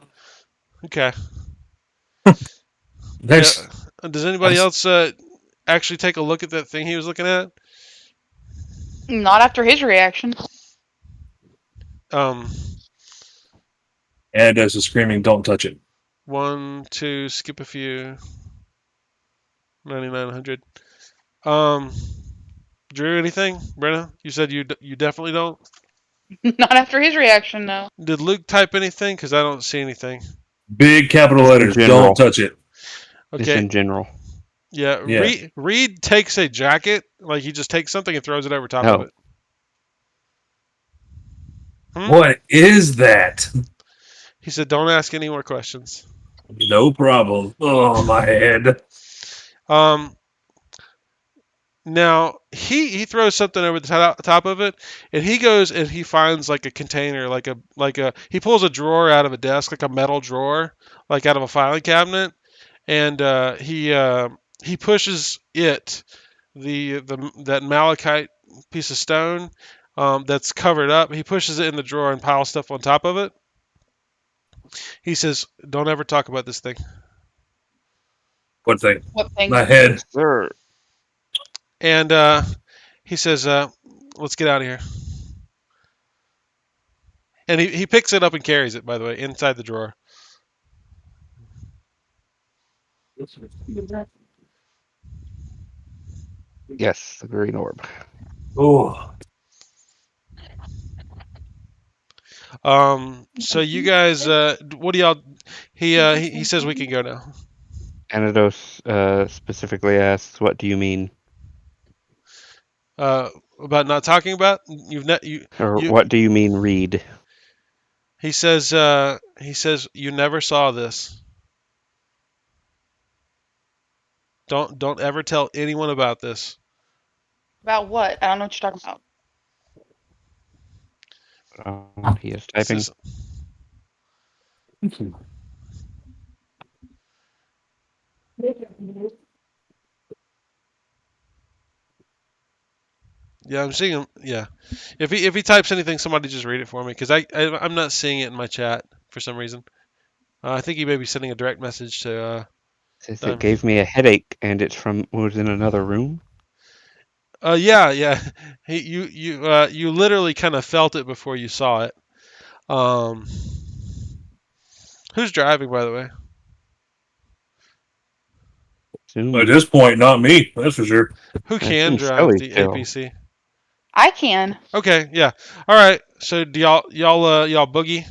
Okay. Yeah. That's Does anybody that's else actually take a look at that thing he was looking at? Not after his reaction. Um, and as a screaming, don't touch it. one, two, skip a few. 9900. Um, Drew, anything? Brenna, you said you definitely don't. Not after his reaction, no. Did Luke type anything? Because I don't see anything. Big capital Just in letters, don't general. touch it. Just Okay. in general. Yeah. Yeah. Reed takes a jacket, like he just takes something and throws it over top of Oh, it. Hmm? What is that? He said, "Don't ask any more questions." No problem. Oh, my head. Um. Now he throws something over the top of it, and he goes and he finds like a container, like a he pulls a drawer out of a desk, like a metal drawer, like out of a filing cabinet, and he pushes it the that malachite piece of stone that's covered up. He pushes it in the drawer and piles stuff on top of it. He says, "Don't ever talk about this thing." What thing? What thing? My head. yes, sir. And he says, "Let's get out of here." And he picks it up and carries it, by the way, inside the drawer. Yes, the green orb. Oh, So you guys, what do y'all? He says we can go now. Anados specifically asks, "What do you mean?" About not talking about Or you. what do you mean, read? He says you never saw this. Don't ever tell anyone about this. About what? I don't know what you're talking about. He is He typing. says, yeah, I'm seeing him. Yeah, if he types anything, somebody just read it for me because I'm not seeing it in my chat for some reason. I think he may be sending a direct message to Says it Diamond. gave me a headache, and it's from was in another room. Yeah. You literally kind of felt it before you saw it. Um, who's driving, by the way? at Assume this point, not me. That's for sure. Who I can assume drive Shelly's the still. APC? I can. Okay, yeah. All right. So do y'all boogie?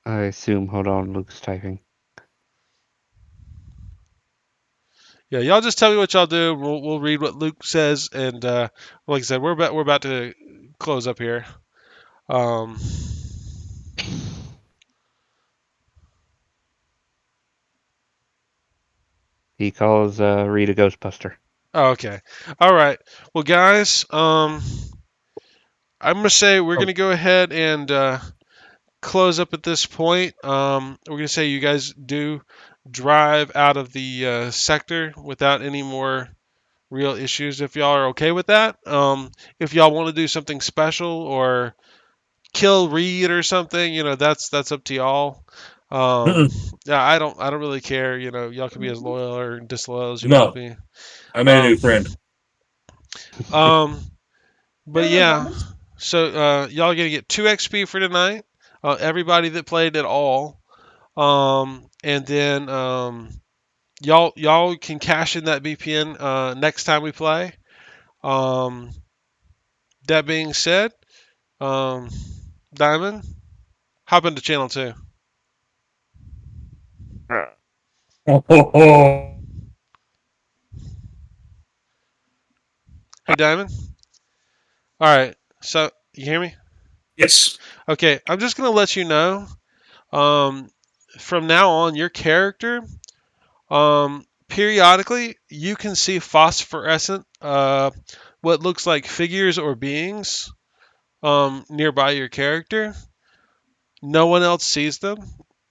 I assume. Hold on, Luke's typing. Yeah, y'all just tell me what y'all do. We'll read what Luke says, and like I said, we're about to close up here. Um, He calls Reed a Ghostbuster. oh, okay. All right. Well, guys, I'm gonna say we're Oh, gonna go ahead and close up at this point. We're gonna say you guys do drive out of the sector without any more real issues. If y'all are okay with that, if y'all want to do something special or kill Reed or something, that's up to y'all. Um, yeah, I don't really care. Y'all can be as loyal or disloyal as you want to no, be. I made a Um, new friend. um, but yeah, so y'all are gonna get 2 XP for tonight. Everybody that played at all. And then y'all can cash in that VPN next time we play. Um, that being said, um, Diamond, hop into channel 2. Oh, Hey, Diamond. All right. So you hear me? yes. Okay. I'm just gonna let you know. Um, from now on, your character Periodically, you can see phosphorescent, what looks like figures or beings nearby your character. No one else sees them.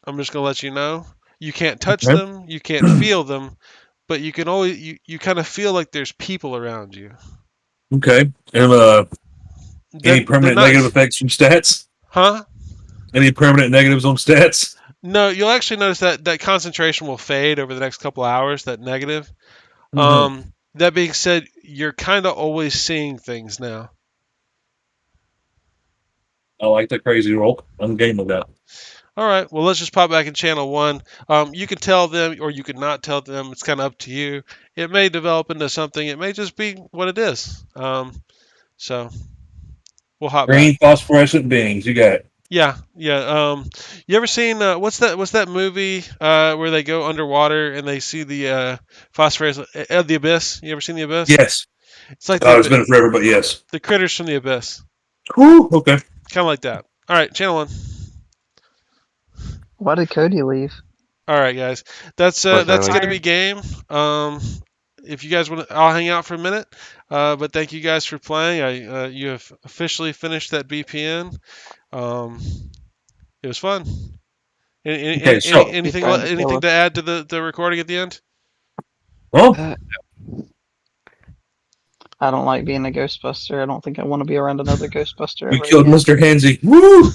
I'm just gonna let you know. You can't touch Okay. them, you can't feel them, but you can always you kind of feel like there's people around you. Okay. And any They're permanent not, negative effects from stats? huh? Any permanent negatives on stats? No, you'll actually notice that that concentration will fade over the next couple hours. That negative. Mm-hmm. That being said, you're kind of always seeing things now. I like that crazy roll. I'm game with that. All right. Well, let's just pop back in channel one. You can tell them, or you could not tell them. It's kind of up to you. It may develop into something. It may just be what it is. So we'll hop back. Green phosphorescent beings. You got it. Yeah, yeah. You ever seen what's that movie where they go underwater and they see the phosphorescent the abyss? You ever seen the abyss? Yes. It's like It's been forever, but yes. the critters from the abyss. Whew, okay. Kind of like that. All right, channel one. Why did Cody leave? All right, guys. That's Was that's I gonna be game. If you guys want, I'll hang out for a minute. But thank you guys for playing. You have officially finished that BPN. It was fun. Okay, so He's Anything trying to kill anything us. to add to the recording at the end? well, I don't like being a Ghostbuster. I don't think I want to be around another Ghostbuster we ever killed again. Mr. Hansy. Woo!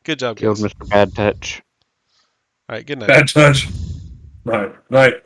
Good job, killed guys. Mr. Bad Touch? All right, good night. Bad touch. All right. Night.